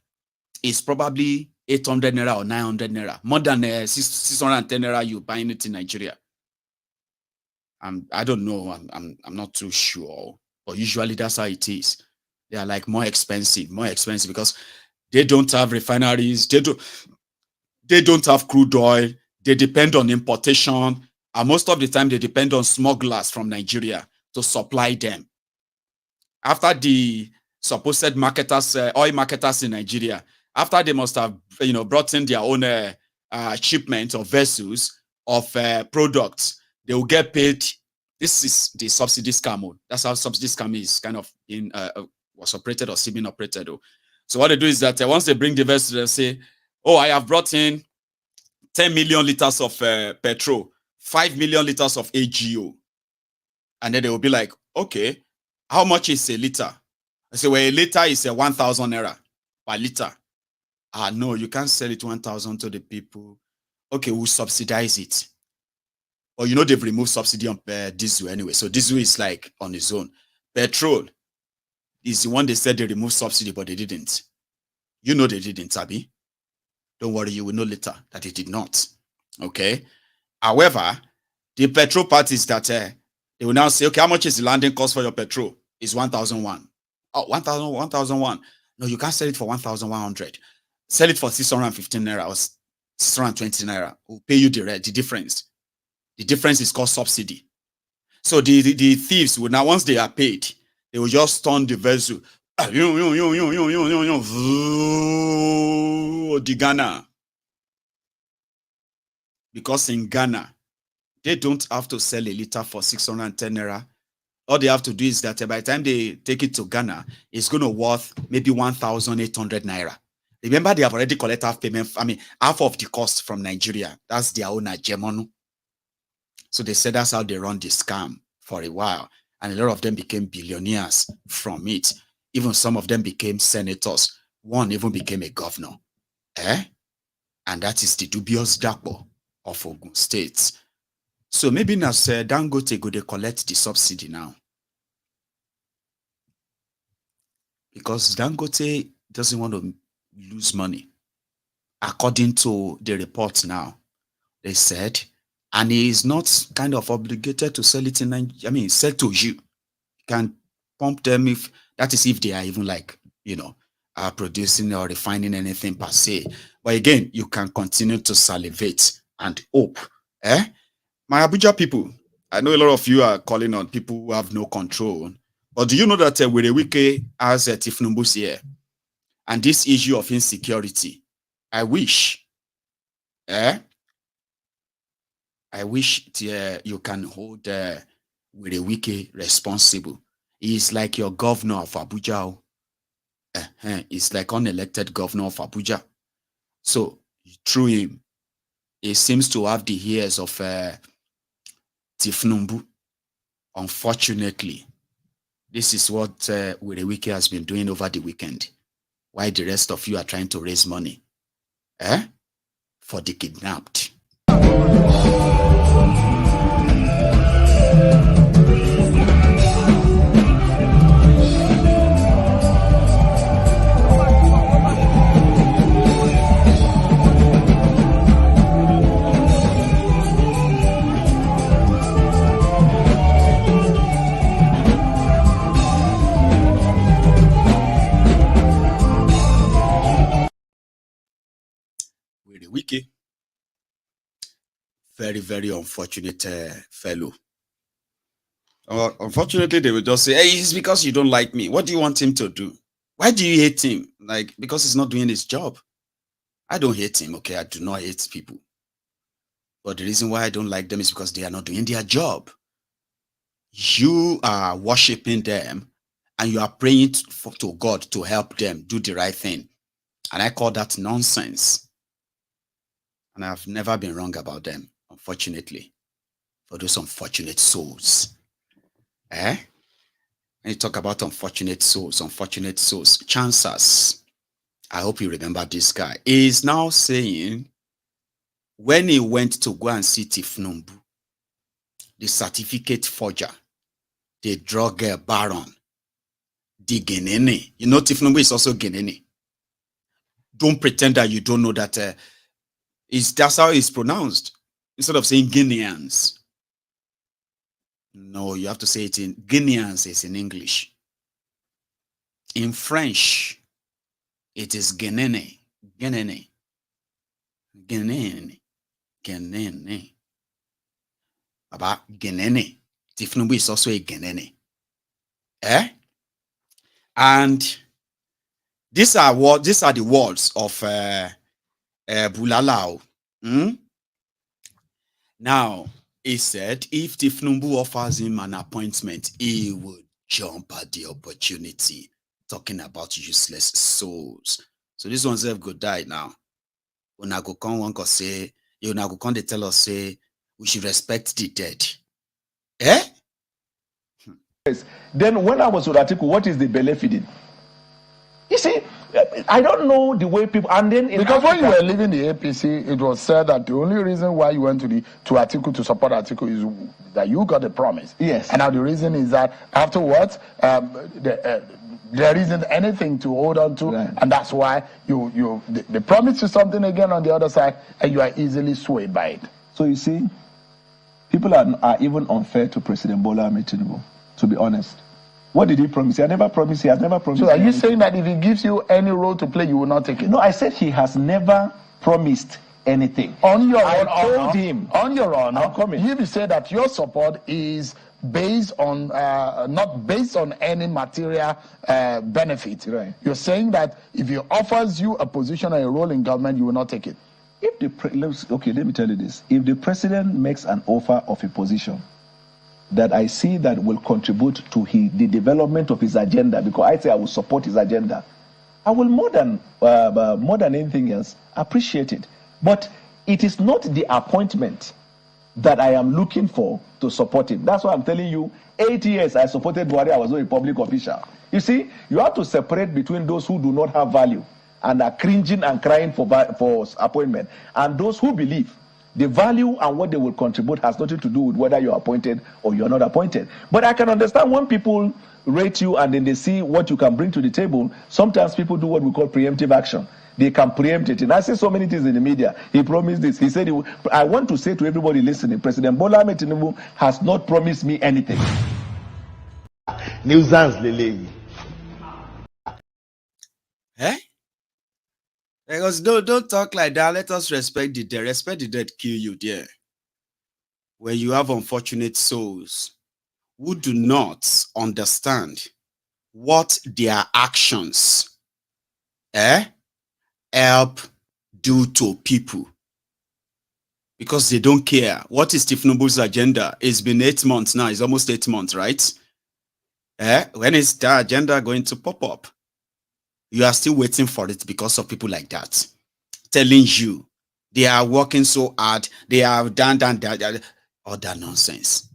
is probably 800 naira or 900 naira. More than 610 naira you buying it in Nigeria. I don't know. I'm not too sure, but usually that's how it is. They are like more expensive because they don't have refineries. They don't have crude oil. They depend on importation, and most of the time they depend on smugglers from Nigeria to supply them. After the supposed marketers, oil marketers in Nigeria After they must have, brought in their own shipment of vessels of products, they will get paid. This is the subsidy scam. That's how subsidy scam is kind of was operated or semi operated. So what they do is that once they bring the vessel, they say, "Oh, I have brought in 10 million liters of petrol, 5 million liters of AGO," and then they will be like, "Okay, how much is a liter?" I say, "Well, a liter is 1,000 naira per liter." "Ah, no, you can't sell it 1,000 to the people." "Okay, we'll subsidize it." Or they've removed subsidy on diesel anyway. So diesel is like on its own. Petrol is the one they said they removed subsidy, but they didn't. They didn't, Abi. Don't worry, you will know later that they did not. Okay. However, the petrol parties that they will now say, "Okay, how much is the landing cost for your petrol?" Is 1,001. Oh, 1,001. No, you can't sell it for 1,100. Sell it for 615 naira or 620 naira. We'll pay you the difference. The difference is called subsidy. So the thieves will now, once they are paid, they will just turn the vessel. The Ghana. Because in Ghana, they don't have to sell a liter for 610 naira. All they have to do is that by the time they take it to Ghana, it's going to worth maybe 1,800 naira. Remember, they have already collected half payment. Half of the cost from Nigeria. That's their own Nyesom. So they said that's how they run the scam for a while. And a lot of them became billionaires from it. Even some of them became senators. One even became a governor. And that is the dubious Dapo of Ogun State. So maybe now Dangote go they collect the subsidy now. Because Dangote doesn't want to lose money. According to the report now, they said, and he is not kind of obligated to sell it sell to you. You can pump them if they are even producing or refining anything per se. But again, you can continue to salivate and hope. My Abuja people, I know a lot of you are calling on people who have no control. But do you know that Wike has a Tifnumbus here? And this issue of insecurity, I wish you can hold Wike responsible. He's like your governor of Abuja. He's like unelected governor of Abuja. So through him, he seems to have the ears of Tifnumbu. Unfortunately, this is what Wike has been doing over the weekend. While the rest of you are trying to raise money for the kidnapped. Wike, very, very unfortunate fellow. Unfortunately, they will just say, "Hey, it's because you don't like me. What do you want him to do? Why do you hate him?" Because he's not doing his job. I don't hate him, okay? I do not hate people. But the reason why I don't like them is because they are not doing their job. You are worshiping them and you are praying to God to help them do the right thing. And I call that nonsense. And I've never been wrong about them, unfortunately. For those unfortunate souls. When you talk about unfortunate souls, chances. I hope you remember this guy. He is now saying, when he went to go and see Tifnumbu, the certificate forger, the drug baron, the Genene. You know Tifnumbu is also Genene. Don't pretend that you don't know that that's how it's pronounced. Instead of saying Guineans. No, you have to say it in Guineans is in English. In French, it is Genene. Genene. Genene. Genene. About Genene. Tifnumbu is also a Genene. And These are the words of Bulalao. Now, he said if Tifnumbu offers him an appointment, he would jump at the opportunity. Talking about useless souls. So this one's have go die now. Unago come one can say, Unago come they tell us say we should respect the dead. Eh? Yes. Then when I was with Atiku, what is the belly feeding? You see, I don't know the way people, and then because Africa, when you were leaving the APC, it was said that the only reason why you went to Atiku to support Atiku is that you got a promise. Yes. And now the reason is that afterwards, there isn't anything to hold on to, right. And that's why they promise you something again on the other side, and you are easily swayed by it. So you see, people are even unfair to President Bola Ahmed Tinubu, to be honest. What did he promise? He has never promised. He has never promised. So are you saying that if he gives you any role to play, you will not take it? No, I said he has never promised anything. On your I own told honor, him. On your honor, I'm coming. You said that your support is based on not based on any material benefit. Right. You're saying that if he offers you a position or a role in government, you will not take it. If let me tell you this: if the president makes an offer of a position that I see that will contribute to the development of his agenda, because I say I will support his agenda, I will more than anything else appreciate it. But it is not the appointment that I am looking for to support him. That's why I'm telling you, 8 years I supported Buhari. I was not a public official. You see, you have to separate between those who do not have value and are cringing and crying for appointment, and those who believe the value and what they will contribute has nothing to do with whether you're appointed or you're not appointed. But I can understand when people rate you and then they see what you can bring to the table. Sometimes people do what we call preemptive action. They can preempt it. And I see so many things in the media. He promised this. He said, I want to say to everybody listening, President Bola Ahmed Tinubu has not promised me anything. Nuisance, Lele. Eh? Because don't talk like that. Let us respect the dead. Respect the dead kill you there. Where you have unfortunate souls who do not understand what their actions help do to people. Because they don't care. What is Tifnubu's agenda? It's been 8 months now. It's almost 8 months, right? When is the agenda going to pop up? You are still waiting for it because of people like that. Telling you they are working so hard, they have done all that nonsense.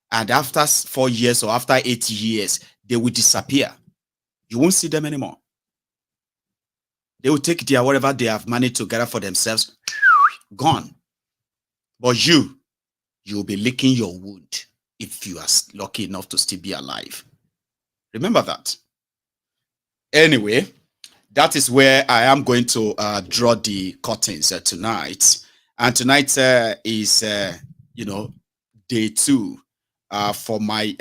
And after 4 years or after 8 years, they will disappear. You won't see them anymore. They will take their whatever they have managed to gather for themselves, gone. But you'll be licking your wound if you are lucky enough to still be alive. Remember that. Anyway, that is where I am going to draw the curtains tonight. And tonight is, day 2 for my,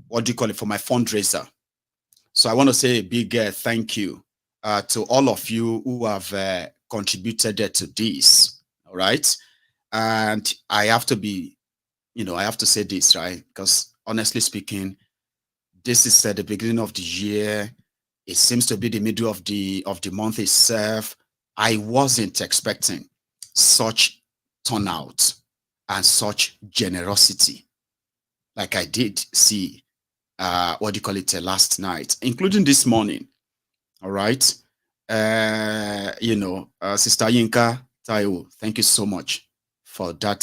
for my fundraiser. So I want to say a big thank you to all of you who have contributed to this. All right. And I have to be, I have to say this, right? Because honestly speaking, this is the beginning of the year. It seems to be the middle of the month itself. I wasn't expecting such turnout and such generosity like I did see, last night, including this morning. All right. Sister Yinka Taiwo, thank you so much for that,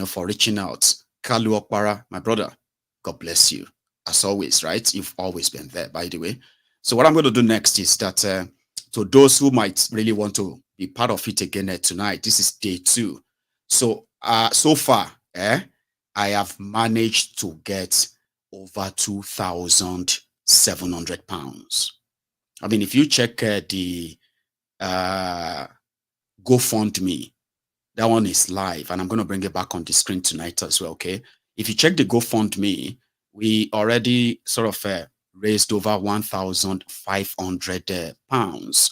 for reaching out. Kalu Okpara, my brother, God bless you. As always, right? You've always been there, by the way. So what I'm going to do next is that to those who might really want to be part of it again tonight, this is day 2. So so far, I have managed to get over £2,700. I mean, if you check the GoFundMe, that one is live, and I'm going to bring it back on the screen tonight as well. Okay, if you check the GoFundMe, we already sort of raised over £1,500.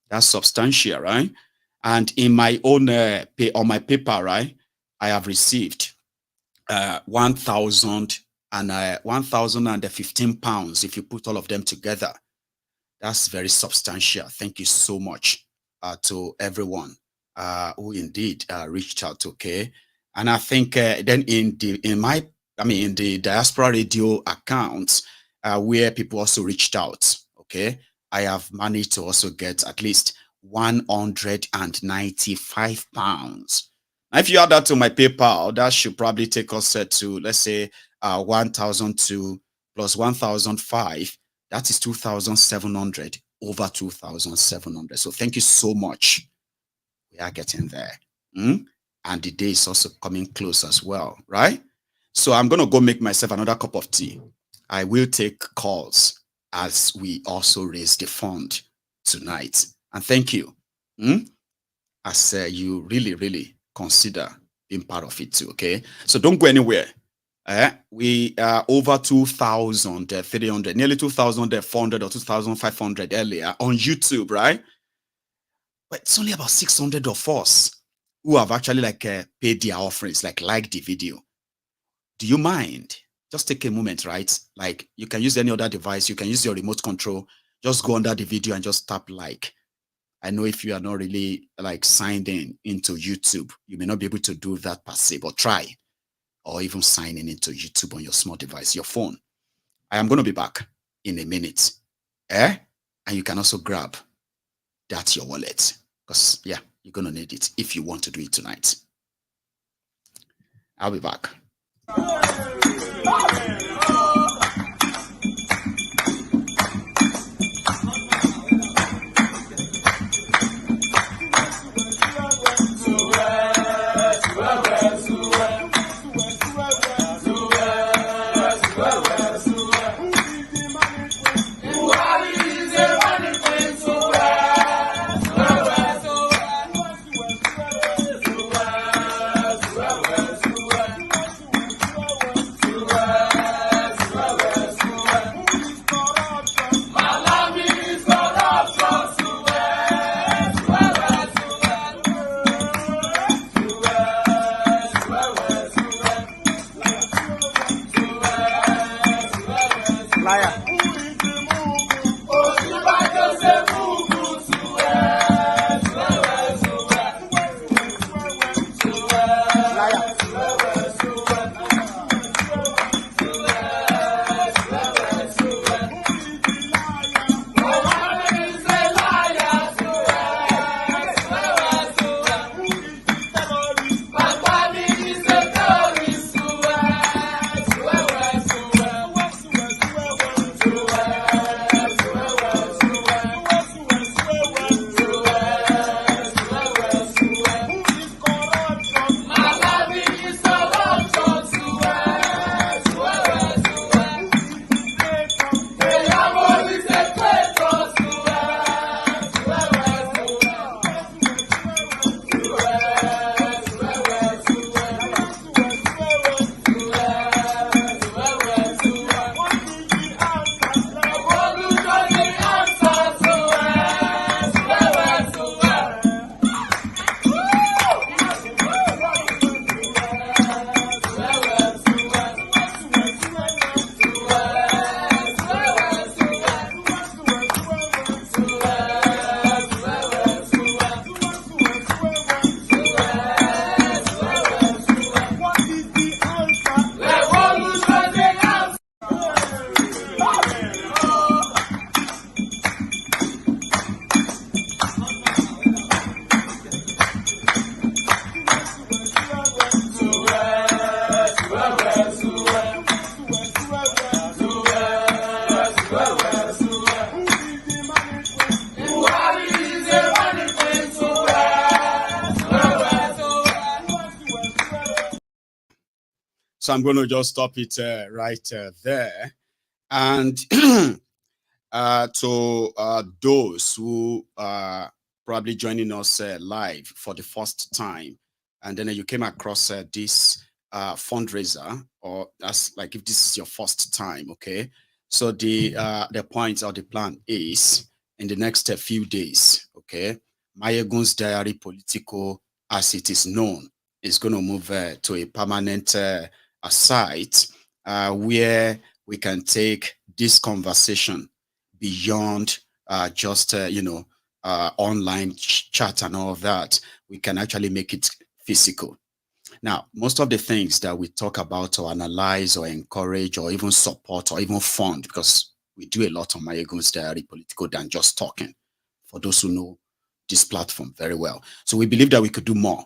That's substantial, right? And in my own on my paper, right, I have received £1,015 if you put all of them together. That's very substantial. Thank you so much to everyone who indeed reached out. Okay, and I think then in the diaspora radio accounts where people also reached out. Okay, I have managed to also get at least £195. Now, if you add that to my PayPal, that should probably take us to, let's say, 1,002 plus 1,005. That is 2,700, over 2,700. So thank you so much. We are getting there. And the day is also coming close as well, right? So I'm going to go make myself another cup of tea. I will take calls as we also raise the fund tonight. And thank you. As you really, really consider being part of it too, okay? So don't go anywhere. We are over 2,300, nearly 2,400 or 2,500 earlier on YouTube, right? But it's only about 600 of us who have actually paid their offerings, like the video. Do you mind? Just take a moment, right? Like, you can use any other device. You can use your remote control. Just go under the video and just tap like. I know if you are not really signed into YouTube, you may not be able to do that per se, but try. Or even signing into YouTube on your small device, your phone. I am going to be back in a minute. And you can also grab your wallet. Because, yeah, you're going to need it if you want to do it tonight. I'll be back. So I'm going to just stop it right there. And to those who are probably joining us live for the first time, and then you came across this fundraiser, or that's like if this is your first time, okay? So the point or the plan is in the next few days, okay? MaiyegunsDiary Politico, as it is known, is going to move to a permanent site where we can take this conversation beyond just online chat and all of that. We can actually make it physical. Now, most of the things that we talk about or analyze or encourage or even support or even fund, because we do a lot on MaiyegunsDiary Politico than just talking, for those who know this platform very well. So we believe that we could do more,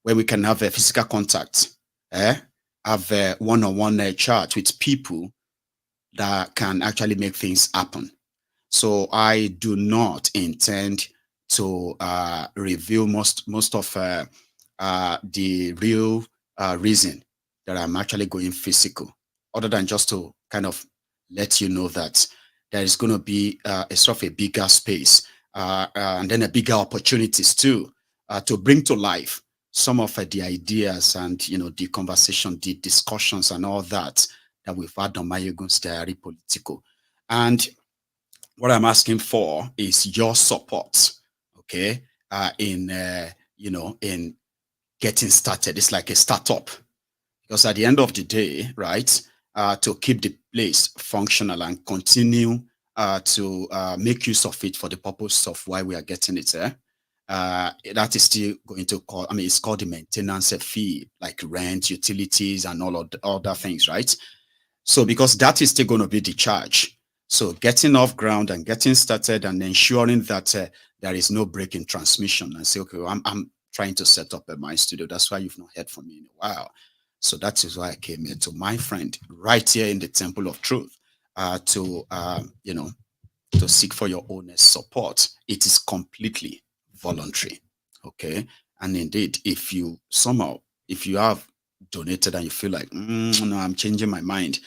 where we can have a physical contact, have a one-on-one chat with people that can actually make things happen. So I do not intend to reveal most of the real reason that I'm actually going physical, other than just to kind of let you know that there is going to be a sort of a bigger space and then a bigger opportunities too to bring to life some of the ideas and the conversation, the discussions and all that we've had on MaiyegunsDiary Politico. And what I'm asking for is your support, okay, in getting started. It's like a startup, because at the end of the day, right, to keep the place functional and continue to make use of it for the purpose of why we are getting it there, that is still going to call, it's called the maintenance fee, like rent, utilities, and all of the other things, right? So because that is still going to be the charge. So getting off ground and getting started and ensuring that there is no break in transmission, and say, okay, well, I'm trying to set up my studio. That's why you've not heard from me in a while. So that is why I came here to my friend right here in the Temple of Truth to seek for your honest support. It is completely voluntary, okay? And indeed, if you have donated and you feel like, no, I'm changing my mind,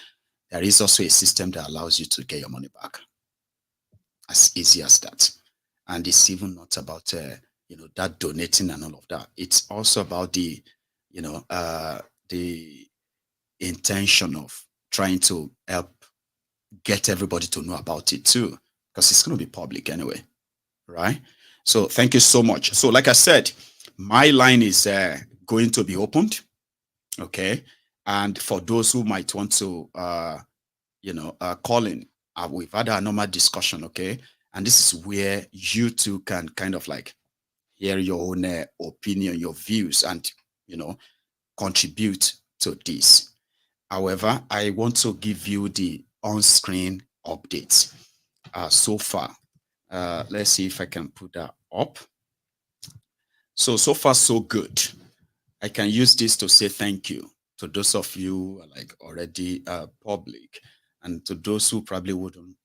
there is also a system that allows you to get your money back. As easy as that. And it's even not about that donating and all of that. It's also about the intention of trying to help get everybody to know about it too, because it's going to be public anyway, right? So thank you so much. So like I said, my line is going to be opened, okay? And for those who might want to call in, we've had a normal discussion, okay? And this is where you two can kind of like hear your own opinion, your views, and contribute to this. However, I want to give you the on-screen updates so far. Let's see if I can put that up. So far, so good. I can use this to say thank you to those of you who are like already public, and to those who probably wouldn't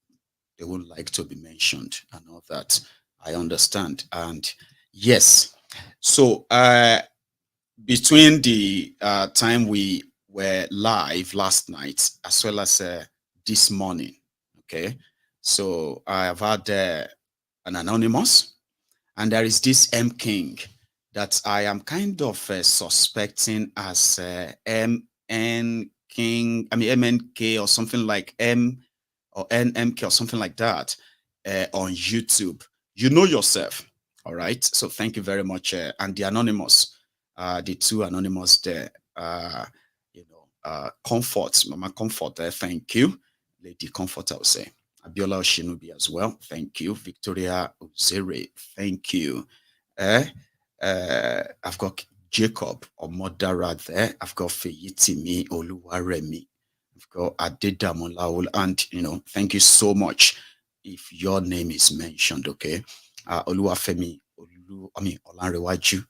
like to be mentioned and all that. I understand. And yes, so between the time we were live last night as well as this morning, okay, so I have had an anonymous, and there is this M King that I am kind of suspecting as MN King, MNK or something like M or NMK or something like that on YouTube. You know yourself, all right? So thank you very much. And the anonymous, the two anonymous there, Comfort, Mama Comfort, thank you. Lady Comfort, I would say. Abiola Shinubi as well, thank you. Victoria Uzere, thank you. I've got Jacob or Modara there. I've got Feyitimi Oluwaremi. I've got Adedamu Laul, and thank you so much if your name is mentioned, okay? Oluwafemi Olanrewaju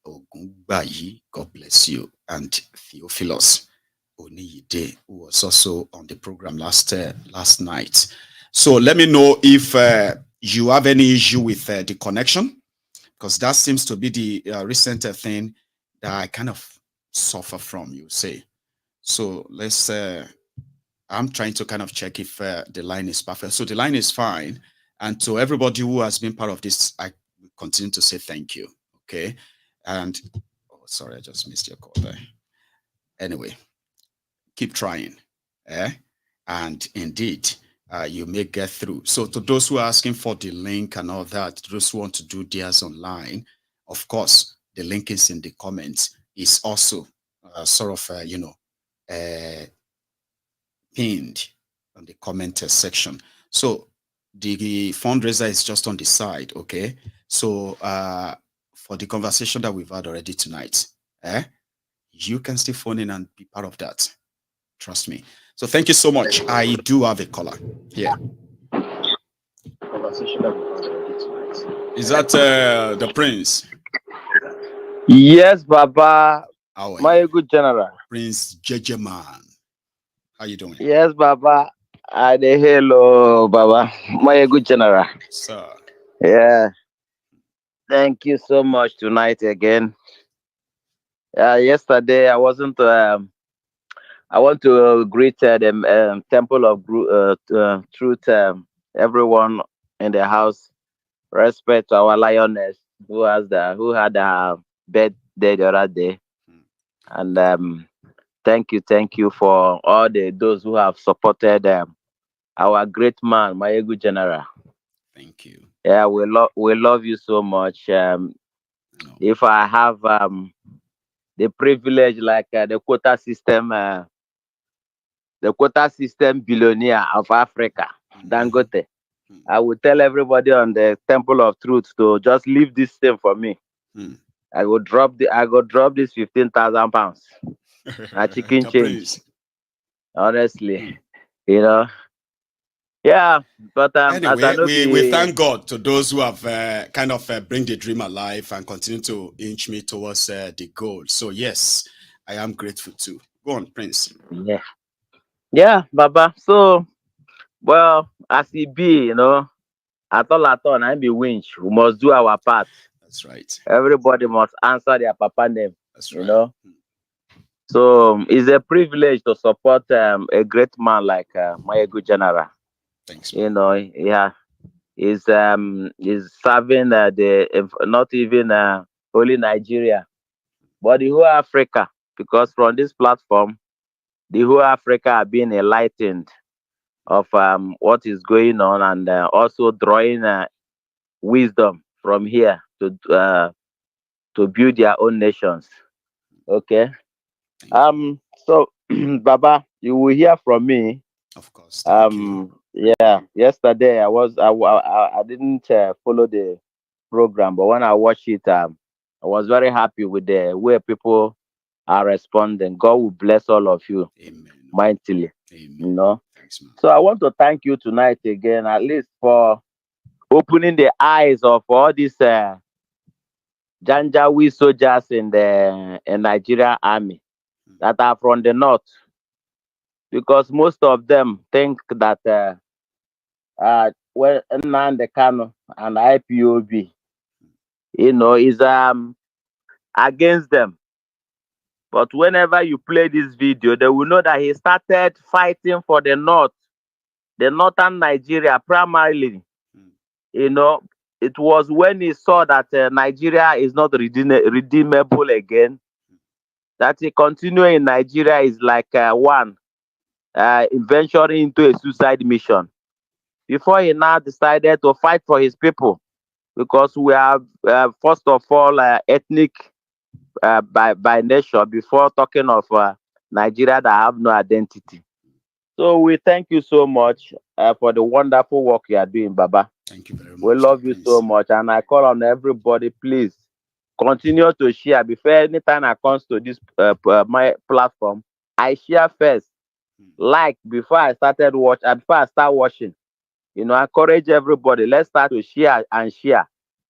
Ogungbayi, God bless you, and Theophilus Oniyide, who was also on the program last night. So let me know if you have any issue with the connection, because that seems to be the recent thing that I kind of suffer from, you say. So let's, I'm trying to kind of check if the line is perfect. So the line is fine. And to everybody who has been part of this, I continue to say thank you, okay? And, oh, sorry, I just missed your call there. Anyway, keep trying, and indeed, you may get through. So to those who are asking for the link and all that, those who want to do theirs online, of course, the link is in the comments. It's also sort of, pinned on the comment section. So the fundraiser is just on the side, okay? So for the conversation that we've had already tonight, you can still phone in and be part of that. Trust me. So thank you so much. I do have a caller here. Conversation that we've had already tonight. Is that the Prince? Yes, Baba. How are My good general. Prince JJ Man. How you doing? Yes, Baba. Hello, Baba. My good general. Sir. Yeah. Thank you so much tonight again. Yesterday I wasn't. I want to greet the Temple of Truth. Everyone in the house. Respect to our lioness who had a birthday the other day, and thank you for all those who have supported our great man, Maiyegun General. Thank you. Yeah, we love you so much. If I have the privilege, like the quota system billionaire of Africa, Dangote, I will tell everybody on the Temple of Truth to just leave this thing for me. I go drop this 15,000 pounds. A chicken change. Honestly, you know. Yeah, but anyway, we thank God to those who have kind of bring the dream alive and continue to inch me towards the goal. So yes, I am grateful too. Go on, Prince. Yeah, Baba. So, well, as it be, at all, I be winch. We must do our part. That's right. Everybody must answer their papa name. That's right. So it's a privilege to support a great man like Maiyegun General. Thanks. Yeah, he's serving not even only Nigeria, but the whole Africa. Because from this platform, the whole Africa are being enlightened of what is going on, and also drawing wisdom from here to build their own nations. Okay. So Baba, you will hear from me. Of course. Thank you. Yeah. Yesterday I didn't follow the program, but when I watched it, I was very happy with the way people are responding. God will bless all of you. Amen. Mightily. Amen. Thanks, man. So I want to thank you tonight again, at least for opening the eyes of all these Janjaweed soldiers in the Nigerian army that are from the north, because most of them think that when Nnamdi Kanu and IPOB, is against them. But whenever you play this video, they will know that he started fighting for the north, the northern Nigeria primarily. It was when he saw that Nigeria is not redeemable again, that he continued in Nigeria is like venturing into a suicide mission. Before he now decided to fight for his people, because we are first of all ethnic by nature before talking of Nigeria that have no identity. So we thank you so much for the wonderful work you are doing, Baba. Thank you very much. We love you so much, and I call on everybody, please continue to share. Before anytime I comes to this my platform, I share first. Like before I start watching, I encourage everybody. Let's start to share and share.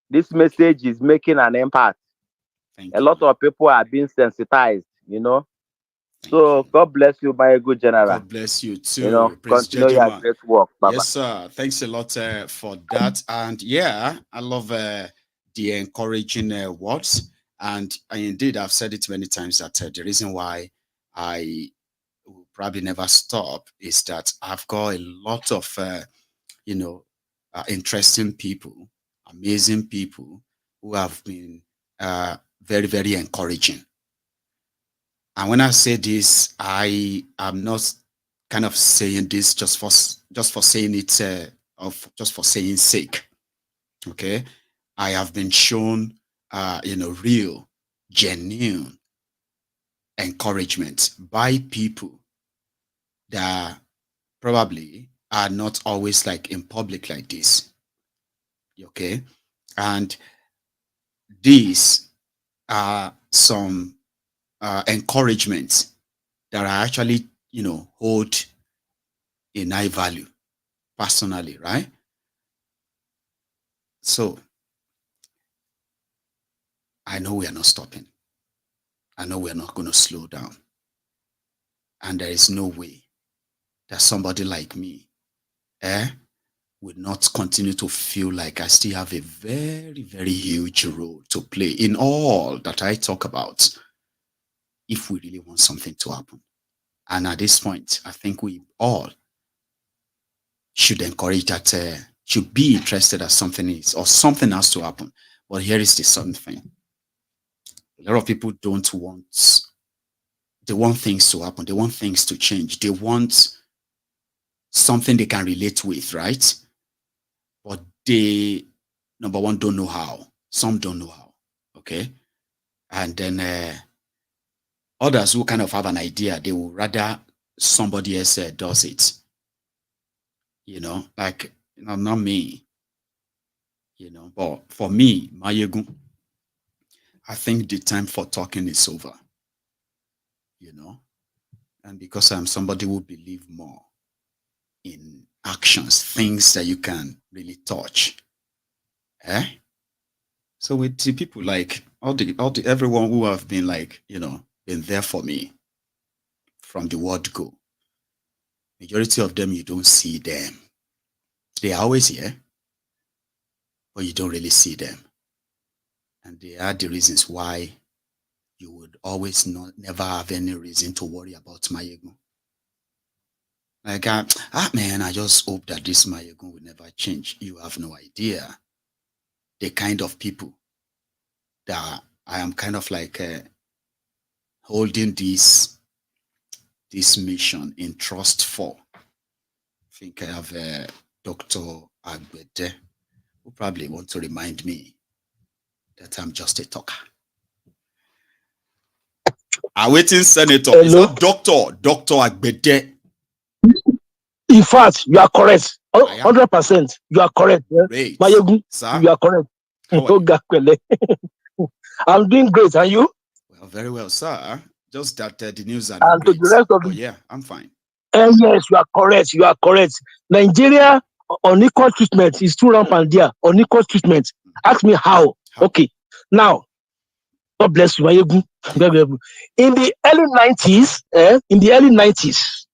This message is making an impact. A lot of people are being sensitized. So God bless you, my good general. God bless you too. Continue your great work, Baba. Yes, sir. Thanks a lot for that. And yeah, I love the encouraging words. And indeed, I've said it many times that the reason why I will probably never stop is that I've got a lot of, interesting people, amazing people who have been very, very encouraging. And when I say this, I am not kind of saying this just for saying it, just for saying sake. Okay, I have been shown, real, genuine encouragement by people that probably are not always like in public like this. Okay. And these are some encouragements that I actually, hold in high value personally, right? So I know we are not stopping. I know we are not going to slow down. And there is no way that somebody like me would not continue to feel like I still have a very, very huge role to play in all that I talk about if we really want something to happen. And at this point, I think we all should encourage that, should be interested that something is, or something has to happen. But here is the something. A lot of people don't want, they want things to happen. They want things to change. They want something they can relate with, right? But they, number one, don't know how. Some don't know how, okay? And then others who kind of have an idea, they will rather somebody else does it. Like, not me, but for me, Maiyegun, I think the time for talking is over, and because I'm somebody who believes more in actions, things that you can really touch. So with the people like everyone who have been like, been there for me from the word go, majority of them, you don't see them. They are always here, but you don't really see them. And they are the reasons why you would always never have any reason to worry about Maiyegun. Like, man, I just hope that this Maiyegun will never change. You have no idea the kind of people that I am kind of like holding this mission in trust for. I think I have Dr. Agbede, who probably want to remind me that I'm just a talker. Awaiting Senator. Hello? Is that Dr. Agbede? In fact, you are correct. 100%. You are correct. Great. Maiyegun, you are correct. I'm doing great. And you? Well, very well, sir. Just that the news are and great. To the rest of yeah, I'm fine. Yes, you are correct. You are correct. Nigeria, unequal treatment is too rampant there. Unequal treatment. Ask me how. Okay. Now, God bless you, Maiyegun. In the early 90s,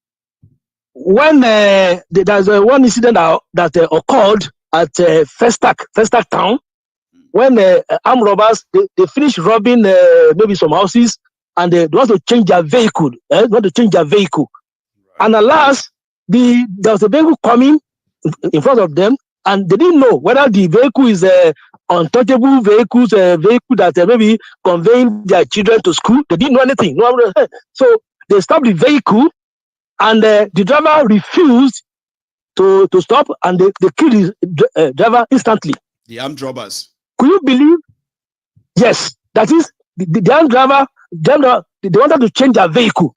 when there's one incident that occurred at Festac town, when armed robbers they finished robbing maybe some houses, and they want to change their vehicle. And alas, there was a vehicle coming in front of them, and they didn't know whether the vehicle is untouchable vehicle that maybe conveying their children to school. They didn't know anything. So they stopped the vehicle, and the driver refused to stop, and they killed the driver instantly. The armed robbers. Could you believe? Yes, that is the armed driver. They wanted to change their vehicle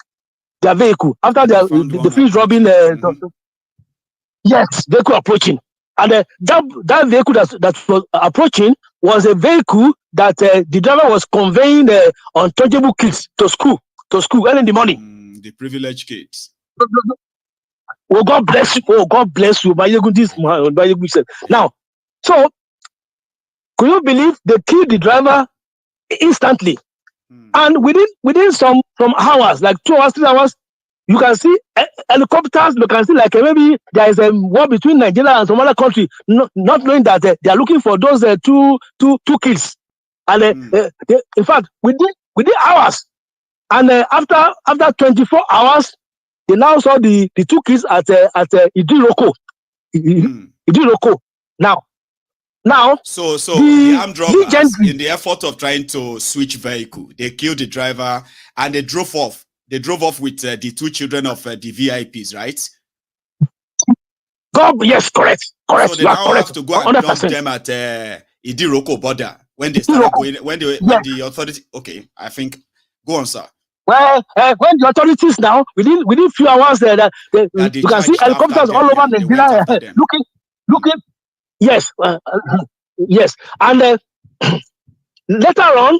after they finished robbing. Yes, vehicle approaching, and that vehicle that was approaching was a vehicle that the driver was conveying untouchable kids to school early in the morning. The privileged kids. Oh, God bless you. Oh, God bless you. Maiyegun said. Now, so could you believe they killed the driver instantly? And within some hours, like 2 hours, 3 hours, you can see helicopters. You can see like maybe there is a war between Nigeria and some other country, not knowing that they are looking for those two kills. And in fact, within hours, and after 24 hours, they now saw the two kills at Idiroko. Idiroko. Now, so the armed robbers, in the effort of trying to switch vehicle, they killed the driver and they drove off. They drove off with the two children of the VIPs, right? Yes, correct. So they now have to go and 100%. Dump them at Idiroko border when they started going. When the authority. Okay, I think. Go on, sir. Well, when the authorities now, within few hours, you can see helicopters all over Nigeria looking. Yes, yes, and later on,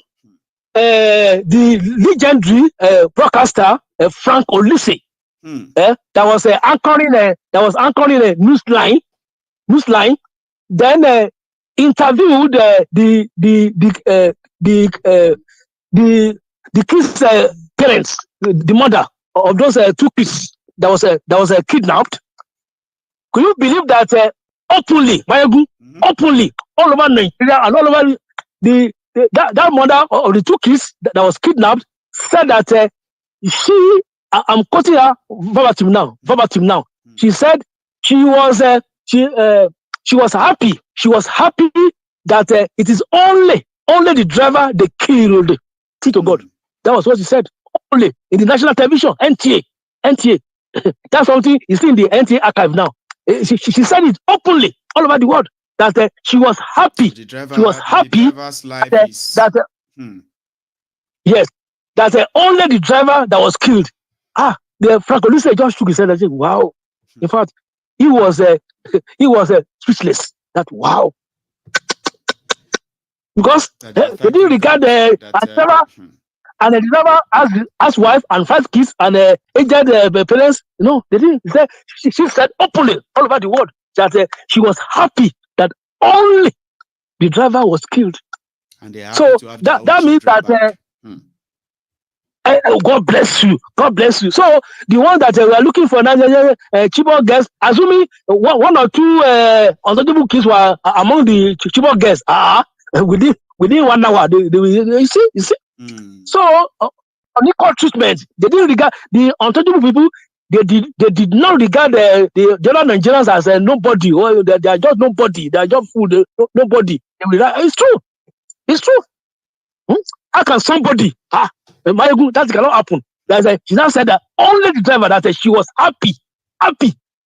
the legendary broadcaster Frank Olise, that was anchoring a news line, then interviewed the kids' parents, the mother of those two kids that was kidnapped. Could you believe that openly, Maiyegun, openly, all over Nigeria and all over that mother of the two kids that was kidnapped said that I'm quoting her verbatim now. She said she was happy. She was happy that it is only the driver they killed. True to God. That was what she said. Only in the national television, NTA. That's something you see in the NTA archive now. She said it openly all over the world that she was happy. She was happy yes, that only the driver that was killed. The Frank Olise just shook his head and said, "Wow." In fact, he was speechless. That wow, because they didn't regard the driver and the driver as wife and 5 kids and aged parents. No, they didn't. She said openly all over the world that she was happy that only the driver was killed. And so that means that God bless you. God bless you. So the one that we are looking for now, Chibok guests, assuming one or two untouchable kids were among the Chibok guests, within 1 hour, you see. So unequal treatment. They didn't regard the untouchable people. They did not regard the other Nigerians as nobody. Or they are just nobody. They are just food. Nobody. It's true. It's true. How can somebody? Maiyegun, that cannot happen. She now said that only the driver, that she was happy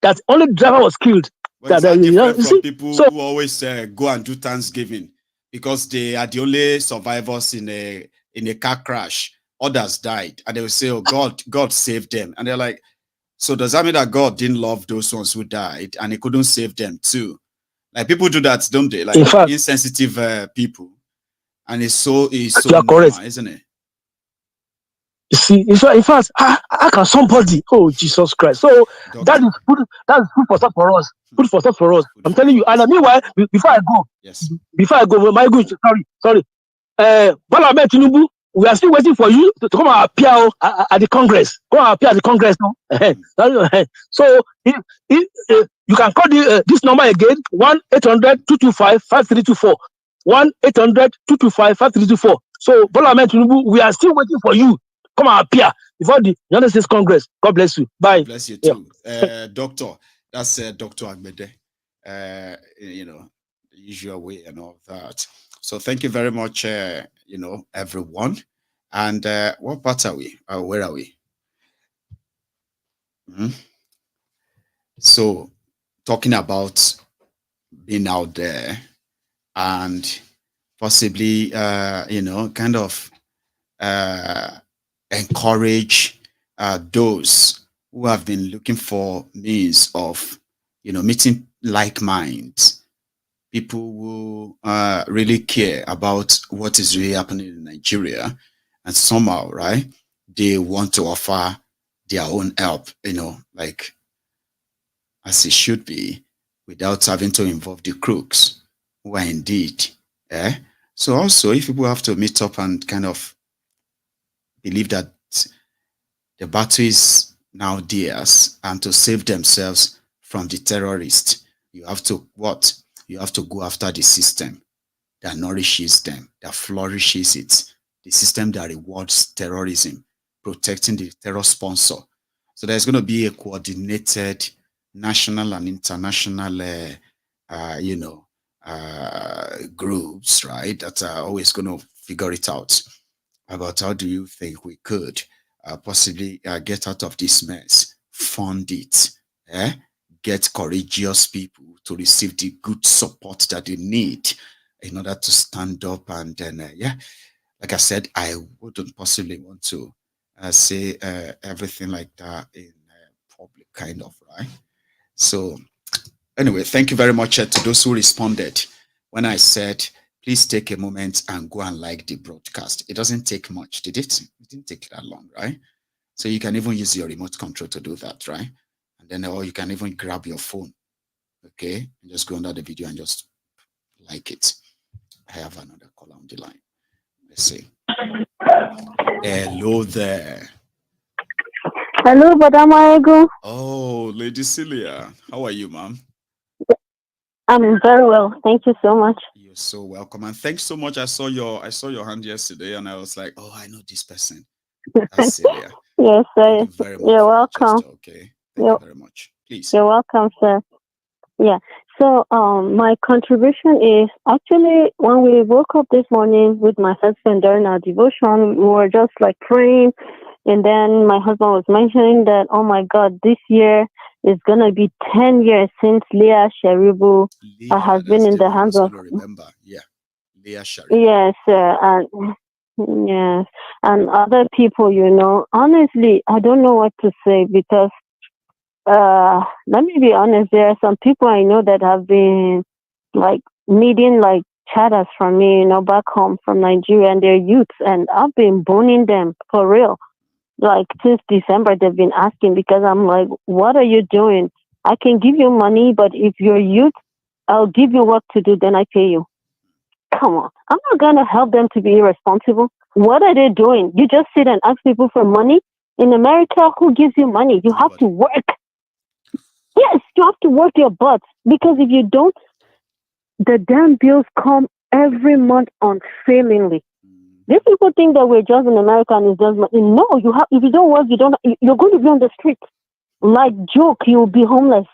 that only the driver was killed. Well, that different from people who always go and do Thanksgiving because they are the only survivors in a car crash. Others died, and they will say, "Oh, God saved them," and they're like, "So does that mean that God didn't love those ones who died, and He couldn't save them too?" Like people do that, don't they? Like insensitive people, and it's so normal, isn't it? You see, in fact, how can somebody? Oh, Jesus Christ! So that is food for thought for us. Food for thought for us. I'm telling you. And meanwhile, before I go, Maiyegun, sorry. Bola Ahmed Tinubu, we are still waiting for you to come and appear at the Congress. Come and appear at the Congress now. So you can call this number again: 1-800-225-5324. 1-800-225-5324. So Bola Ahmed Tinubu, we are still waiting for you. Come and appear before the United States Congress. God bless you. Bye. Bless you too. Doctor, that's Dr. Agbede. The usual way and all that. So thank you very much, everyone. And what part are we? Where are we? So talking about being out there and possibly, kind of encourage those who have been looking for means of, meeting like minds, people who really care about what is really happening in Nigeria, and somehow, right, they want to offer their own help, like as it should be, without having to involve the crooks who are indeed. So also, if people have to meet up and kind of believe that the battle is now theirs and to save themselves from the terrorists, you have to what? You have to go after the system that nourishes them, that flourishes it, the system that rewards terrorism, protecting the terror sponsor. So there's going to be a coordinated national and international, groups, right, that are always going to figure it out about how do you think we could possibly get out of this mess, fund it, get courageous people to receive the good support that they need in order to stand up. And then, like I said, I wouldn't possibly want to say everything like that in public, kind of, right? So anyway, thank you very much to those who responded when I said, please take a moment and go and like the broadcast. It doesn't take much, did it? It didn't take that long, right? So you can even use your remote control to do that, right? And then, or you can even grab your phone, okay? And just go under the video and just like it. I have another caller on the line. Let's see. Hello there. Hello, Maiyegun. Oh, Lady Celia. How are you, ma'am? I'm very well. Thank you so much. You're so welcome. And thanks so much. I saw your hand yesterday and I was like, oh, I know this person. That's Celia. Yes, sir. Thank you very much. You're welcome. Gesture, okay. Thank you very much. Please. You're welcome, sir. Yeah. So my contribution is actually when we woke up this morning with my husband during our devotion, we were just like praying. And then my husband was mentioning that, oh my God, this year is going to be 10 years since Leah Sharibu has been in the hands of... Remember, yeah. Leah Sharibu. Yes, and yes. And other people, you know, honestly, I don't know what to say because let me be honest, there are some people I know that have been like needing like chatters from me, you know, back home from Nigeria, and they're youths, and I've been boning them for real. Like since December, they've been asking because I'm like, what are you doing? I can give you money, but if you're youth, I'll give you work to do, then I pay you. Come on. I'm not going to help them to be irresponsible. What are they doing? You just sit and ask people for money? In America, who gives you money? You have to work. Yes, you have to work your butt. Because if you don't, the damn bills come every month unfailingly. These people think that we're just in America and it's just money. No, you have. If you don't work, you're going to be on the street. Like joke, you'll be homeless.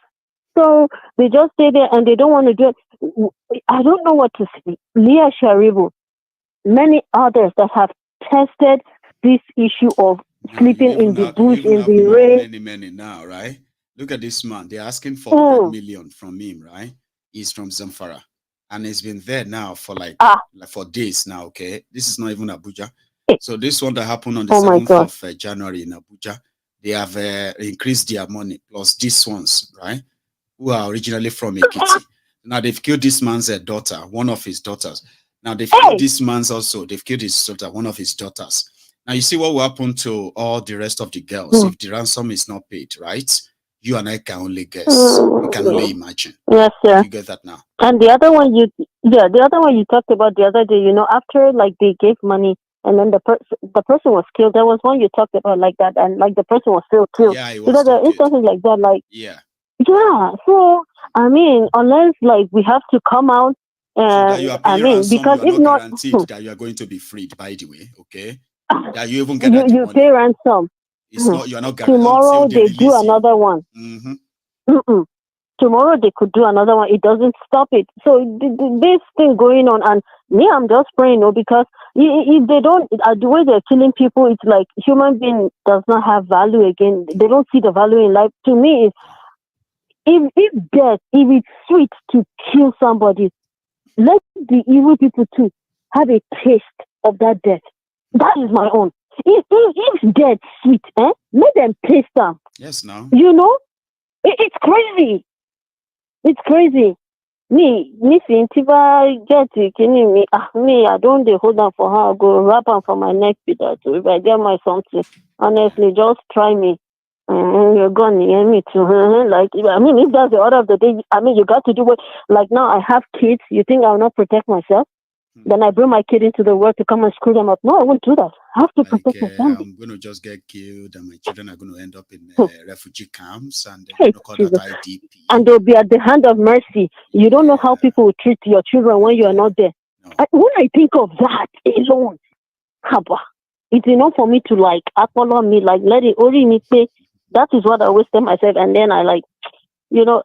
So they just stay there and they don't want to do it. I don't know what to say. Leah Sharibu, many others that have tested this issue of sleeping in the bush, in the rain. Many now, right? Look at this man. They're asking for 100 million from him, right? He's from Zamfara. And he's been there now for like for days now, okay? This is not even Abuja. So this one that happened on the 7th of January in Abuja, they have increased their money, plus these ones, right? Who are originally from Ekiti. Now they've killed this man's daughter, one of his daughters. Now they've killed this man's also, they've killed his daughter, one of his daughters. Now you see what will happen to all the rest of the girls if the ransom is not paid, right? You and I can only guess. We can only imagine. Yes, sir. You get that now. And the other one you talked about the other day, you know, after like they gave money and then the person was killed. There was one you talked about like that, and like the person was still killed. Yeah, it was because there are instances like that, like yeah. So I mean, unless like we have to come out and I mean, ransom, because you are if not not, guaranteed that you are going to be freed. By the way, okay, that you even get that you pay ransom. It's not, you are not guaranteed. Tomorrow they do another one. Tomorrow they could do another one. It doesn't stop it. So this thing going on, and me, I'm just praying, because if they don't, the way they're killing people, it's like human being does not have value again. They don't see the value in life. To me, if it's sweet to kill somebody, let the evil people too have a taste of that death. That is my own. If death sweet, let them taste them. Yes, now. You know, it's crazy. It's crazy. Me, if I get it, me, I don't hold on for her. I go wrap on for my neck with that. So if I get my something, honestly, just try me. You're gonna hear me too. Like, I mean, if that's the order of the day, I mean, you got to do it. Like now, I have kids. You think I will not protect myself? Then I bring my kid into the world to come and screw them up. No, I won't do that. I have to protect my family. I'm going to just get killed, and my children are going to end up in refugee camps, and they're going to call that IDP. And they'll be at the hand of mercy. You don't know how people will treat your children when you are not there. No. When I think of that alone, it's enough for me to like follow me, like let it only me say. That is what I always tell myself, and then I like. You know,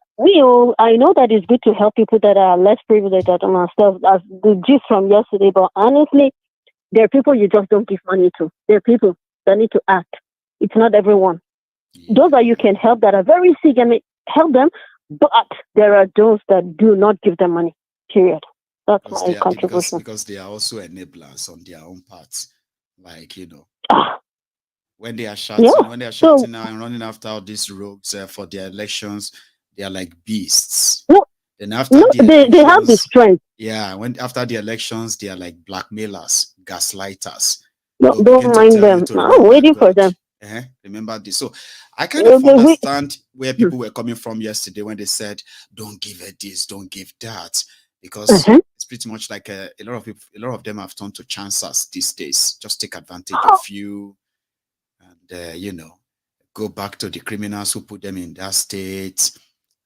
I know that it's good to help people that are less privileged than ourselves, as the gist from yesterday, but honestly, there are people you just don't give money to. There are people that need to act. It's not everyone. Those that you can help that are very sick and help them, but there are those that do not give them money, period. That's my contribution. Because they are also enablers on their own parts. Like, when they are shouting now and running after all these rogues for their elections, they are like beasts. Then after they have the strength. Yeah, when after the elections, they are like blackmailers, gaslighters. Don't mind them. I'm waiting for them. Remember this. So I kind of understand where people were coming from yesterday when they said, "Don't give her this, don't give that," because it's pretty much like a lot of people, a lot of them have turned to chancers these days. Just take advantage of you, and go back to the criminals who put them in that state,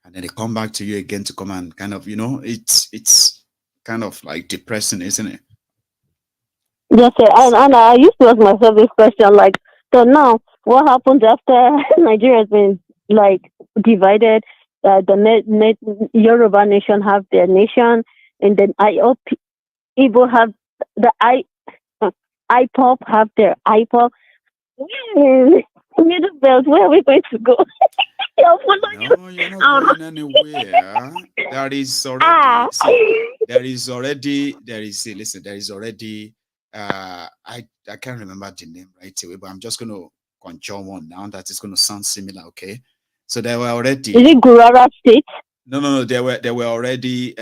and then they come back to you again to come and kind of, it's kind of like depressing, isn't it? Yes, sir. And I used to ask myself this question, like, so now what happens after Nigeria has been like divided? The Yoruba nation have their nation, and then Igbo have the IPOP have their IPOP. Middle belt, where are we going to go? No, you're not going anywhere. There is already, I can't remember the name right away, but I'm just going to conjure one now that is going to sound similar, okay? So there were already... Is it Gurara State? No, there were already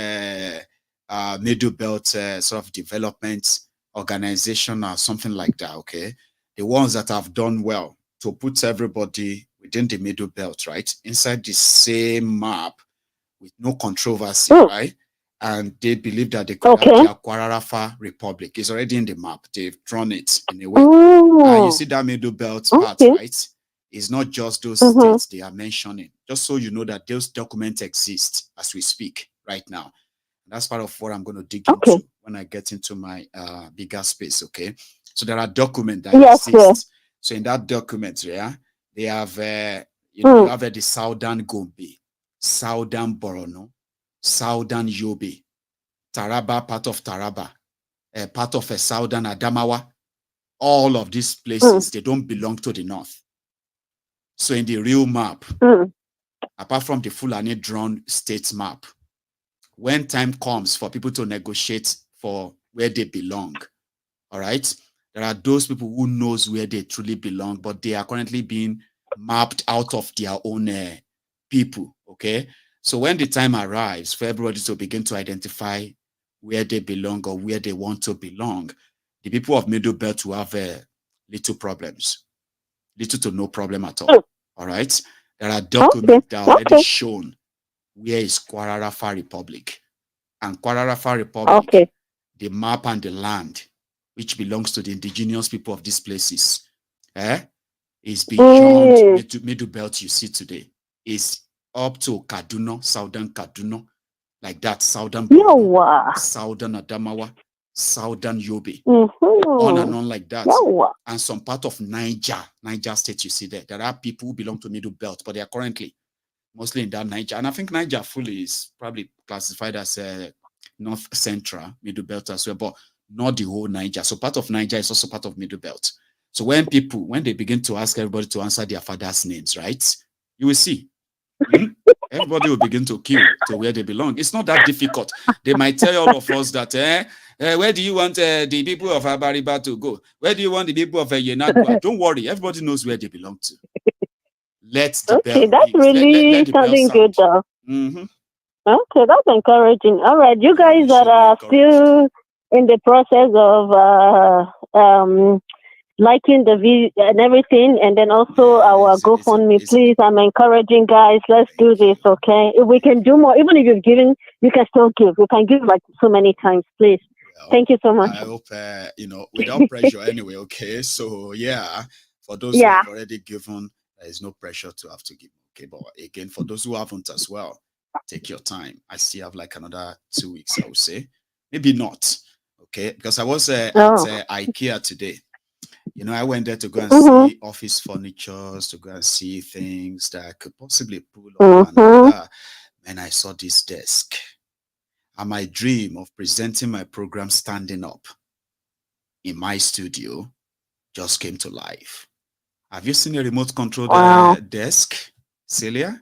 Middle Belt sort of development organization or something like that, okay? The ones that have done well to put everybody within the Middle Belt, right? Inside the same map with no controversy, right? And they believe that they could have their Kwararafa Republic. It's already in the map. They've drawn it in a way. And you see that Middle Belt part, right? It's not just those states they are mentioning. Just so you know that those documents exist as we speak right now. And that's part of what I'm going to dig into when I get into my bigger space, okay? So there are documents that exist. So in that document, they have, you have the Southern Gombe, Southern Borono, Southern Yobe, Taraba, part of Taraba, part of Southern Adamawa. All of these places, they don't belong to the north. So in the real map, apart from the Fulani drawn state map, when time comes for people to negotiate for where they belong, all right, there are those people who knows where they truly belong, but they are currently being mapped out of their own people, okay? So when the time arrives for everybody to begin to identify where they belong or where they want to belong, the people of Middle Belt will have little problems, little to no problem at all, all right? There are documents that are already shown where is Kwararafa Republic. And Kwararafa Republic, the map and the land, which belongs to the indigenous people of these places, is beyond Middle Belt you see today. Is up to Kaduna, Southern Kaduna, like that, Southern Borno, Southern Adamawa, Southern Yobe, on and on like that. And some part of Niger State you see there. There are people who belong to Middle Belt, but they are currently mostly in that Niger. And I think Niger fully is probably classified as North Central, Middle Belt as well, but not the whole Niger. So part of Niger is also part of Middle Belt. So when they begin to ask everybody to answer their father's names, right? You will see. Everybody will begin to queue to where they belong. It's not that difficult. They might tell all of us that, where do you want the people of Abariba to go? Where do you want the people of Yenagua? Don't worry. Everybody knows where they belong to. Let's the bell that's really let sounding good, though. Okay, that's encouraging. All right, you guys that are still in the process of liking the video and everything, and then also our GoFundMe, please. I'm encouraging guys. Let's do this, okay? If we can do more, even if you've given, you can still give. You can give like so many times, please. Well, thank you so much. I hope without pressure anyway. Okay, so for those who have already given, there is no pressure to have to give. Okay, but again, for those who haven't as well, take your time. I still have like another 2 weeks, I would say. Maybe not. Okay, because I was at IKEA today. I went there to go and see office furniture, to go and see things that I could possibly pull up. And I saw this desk. And my dream of presenting my program standing up in my studio just came to life. Have you seen a remote control desk, Celia?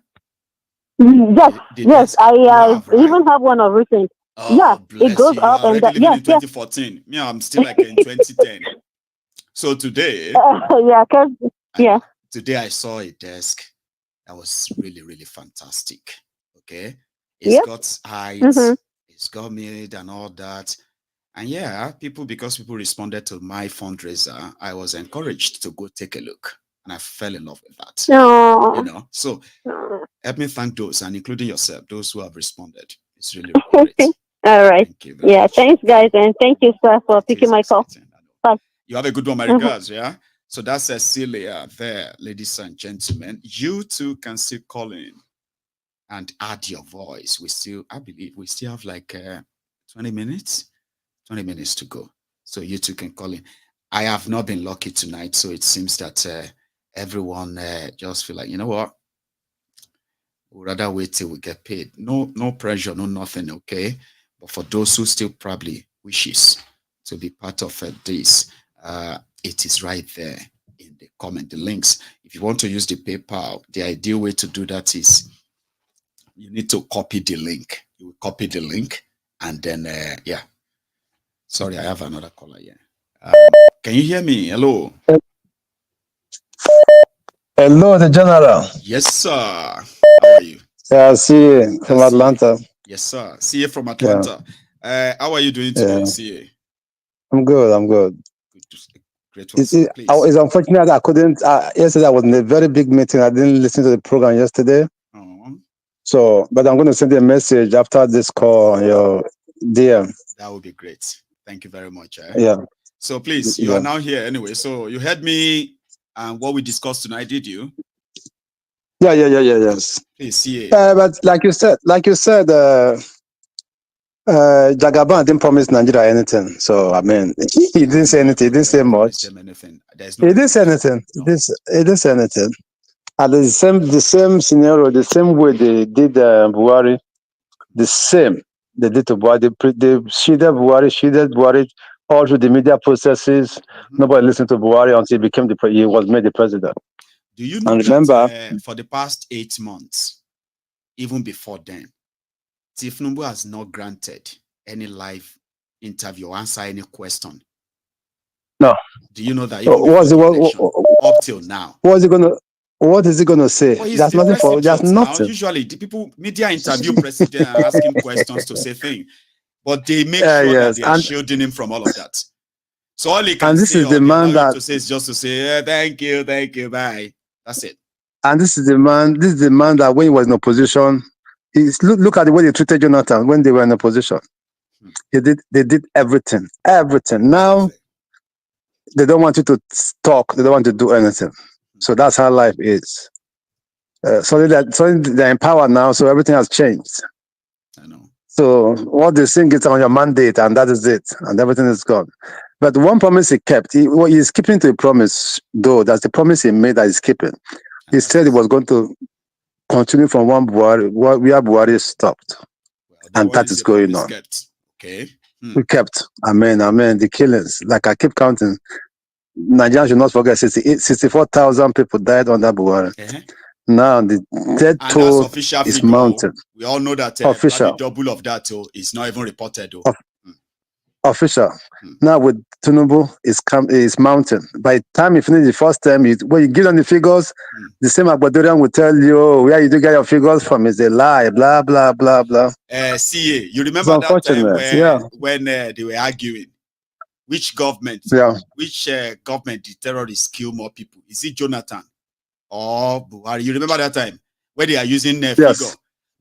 Yes, I even have one of recent. It goes up and down. In 2014. Me, I'm still like in 2010. So today, Today I saw a desk that was really, really fantastic. Okay. It's got heights, it's got mid and all that. And yeah, because people responded to my fundraiser, I was encouraged to go take a look. And I fell in love with that. You know, so help me thank those, and including yourself, those who have responded. It's really great. All right. Thank you very much. Thanks, guys, and thank you, sir, for picking my call. Bye. You have a good one, my regards, yeah? So that's Cecilia there, ladies and gentlemen. You too can still call in and add your voice. I believe we still have like 20 minutes to go. So you too can call in. I have not been lucky tonight, so it seems that everyone just feel like, you know what? We'd rather wait till we get paid. No pressure, no nothing, okay? But for those who still probably wishes to be part of this, it is right there in the comment, the links. If you want to use the PayPal, the ideal way to do that is you need to copy the link. You will copy the link and then, yeah. Sorry, I have another caller here. Can you hear me? Hello. Hello, the general. Yes, sir. How are you? Yeah, see you from Atlanta. Yes, sir. See you from Atlanta. Yeah. How are you doing today, CA? I'm good. Great one, sir, please. It's unfortunate I couldn't. Yesterday I was in a very big meeting. I didn't listen to the program yesterday. So, but I'm going to send you a message after this call on your DM. That would be great. Thank you very much. Yeah. So please, you are now here anyway. So you heard me and what we discussed tonight, did you? Yes. Please see it. But like you said, Jagaban didn't promise Nigeria anything. So I mean, he didn't say anything. He didn't say much. He didn't say anything. He didn't say anything. And the same scenario, the same way they did Buhari, the same they did to Buhari. They shielded Buhari all through the media processes. Nobody listened to Buhari until he was made the president. Do you know that for the past 8 months, even before then, Tifnumbu has not granted any live interview or answer any question? No. Do you know that even up till now? What is he gonna say? Well, there's nothing there's nothing. Now, usually the media interview president and ask him questions to say things, but they make sure that they are shielding him from all of that. So all he can say to say is just to say, thank you, bye. That's it. And this is the man that when he was in opposition, look at the way they treated Jonathan when they were in opposition. They did everything. Now they don't want you to talk, they don't want to do anything. So that's how life is. So they're in power now, so everything has changed. I know. So what they think is on your mandate, and that is it, and everything is gone. But one promise he kept, he's keeping to a promise, though. That's the promise he made that he's keeping. He said he was going to continue from where Buhari stopped. Well, and that is going on. Kept. Okay. We kept. Amen. The killings. Like I keep counting. Nigerians should not forget 64,000 people died under Buhari. Now the death toll is mounted. We all know that official double of that is not even reported. Official. Now with Tinubu is mounting. By the time you finish the first term, when you give them the figures, the same Agbadorian will tell you where you do get your figures from is a lie. Blah blah blah blah. CA, you remember that time when they were arguing? Which government? Which government did terrorists kill more people? Is it Jonathan or Buhari? You remember that time where they are using figure?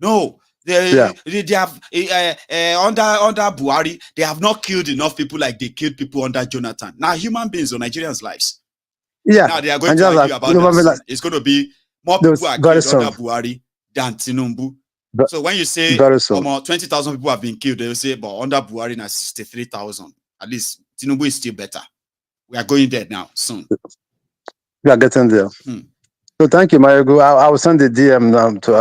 No, they have under Buhari. They have not killed enough people like they killed people under Jonathan. Now human beings or Nigerians' lives. Yeah. Now they are going to argue about this. It's going to be more people are killed under Buhari than Tinubu. So when you say 20,000 people have been killed, they will say, but under Buhari now 63,000. At least Tinubu is still better. We are going there now soon. We are getting there. So thank you, Maiyegun. I will send the DM now to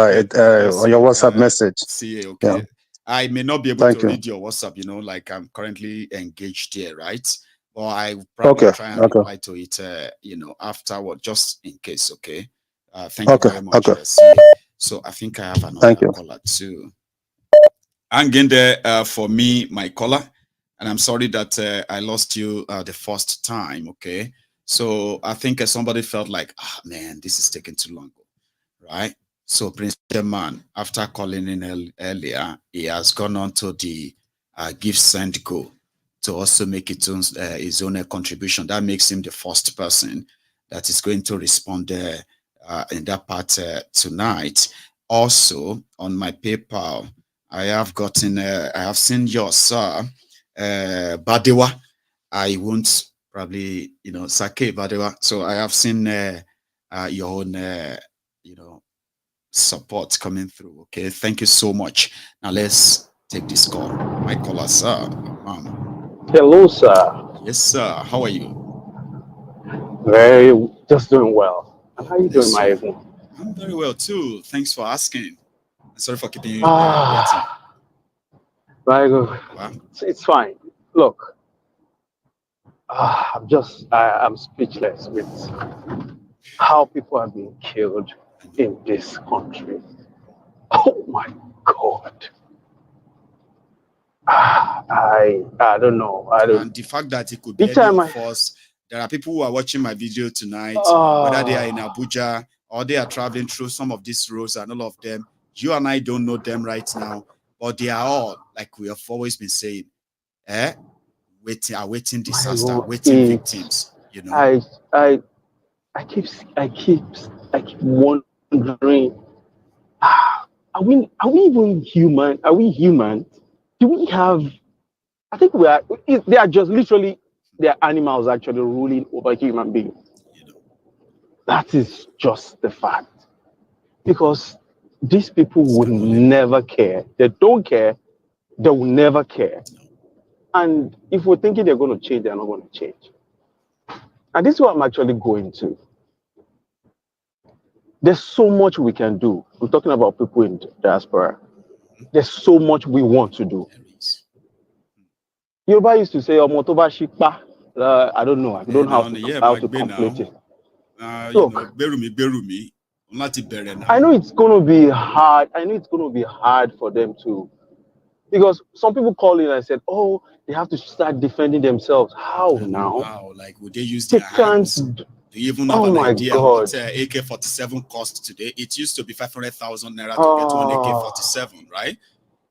on your WhatsApp message. See, okay. Yeah. I may not be able to read your WhatsApp, like I'm currently engaged here, right? But I will probably try and reply to it, afterward, just in case, okay? Thank you very much. So I think I have another caller too. Hang in there for me, my caller. And I'm sorry that I lost you the first time, okay? So I think somebody felt like, man, this is taking too long, right? So Prince Man, after calling in earlier, he has gone on to the Give Send Go to also make his own contribution. That makes him the first person that is going to respond in that part tonight. Also, on my PayPal, I have seen yours, sir, Badewa. I won't probably, Sake Badewa. So I have seen your own, support coming through. Okay, thank you so much. Now let's take this call. My caller, sir. Hello, sir. Yes, sir. How are you? Just doing well. And how are you doing, Maiyegun? I'm very well too. Thanks for asking. Sorry for keeping you waiting. Maiyegun, it's fine. Look, I'm speechless with how people are being killed in this country. Oh my God. I don't know. And the fact that it could be any of us, there are people who are watching my video tonight, whether they are in Abuja or they are traveling through some of these roads and all of them. You and I don't know them right now, but they are all, like we have always been saying, awaiting disaster, waiting victims. I keep wondering, are we even human? Are we human? Do we have? I think we are. They are just literally, they are animals actually ruling over human beings. That is just the fact. Because these people would never care. They don't care. They will never care. And if we're thinking they're going to change, they're not going to change. And this is what I'm actually going to. There's so much we can do. We're talking about people in diaspora. There's so much we want to do. Yoruba used to say, "Omotoba shikpa." I don't know. I don't know how to complete it. Look, I know it's going to be hard. I know it's going to be hard for them to, because some people call in and said, "Oh, they have to start defending themselves." How now? How? Like, would they use their hands? Do you even have an idea what AK-47 cost today? It used to be 500,000 naira to get one AK-47, right?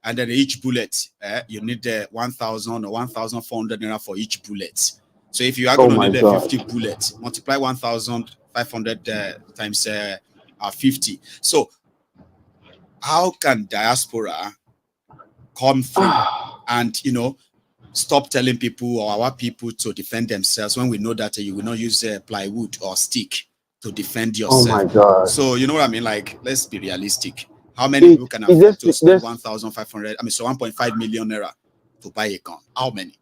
And then each bullet, you need 1,000 or 1,400 naira for each bullet. So if you are going to need 50 bullets, multiply 1,500 times 50. So how can diaspora come through and, stop telling people or our people to defend themselves when we know that you will not use plywood or stick to defend yourself? Oh my God. So you know what I mean? Like, let's be realistic. How many people can afford to spend 1,500, 1.5 million naira to buy a gun? How many?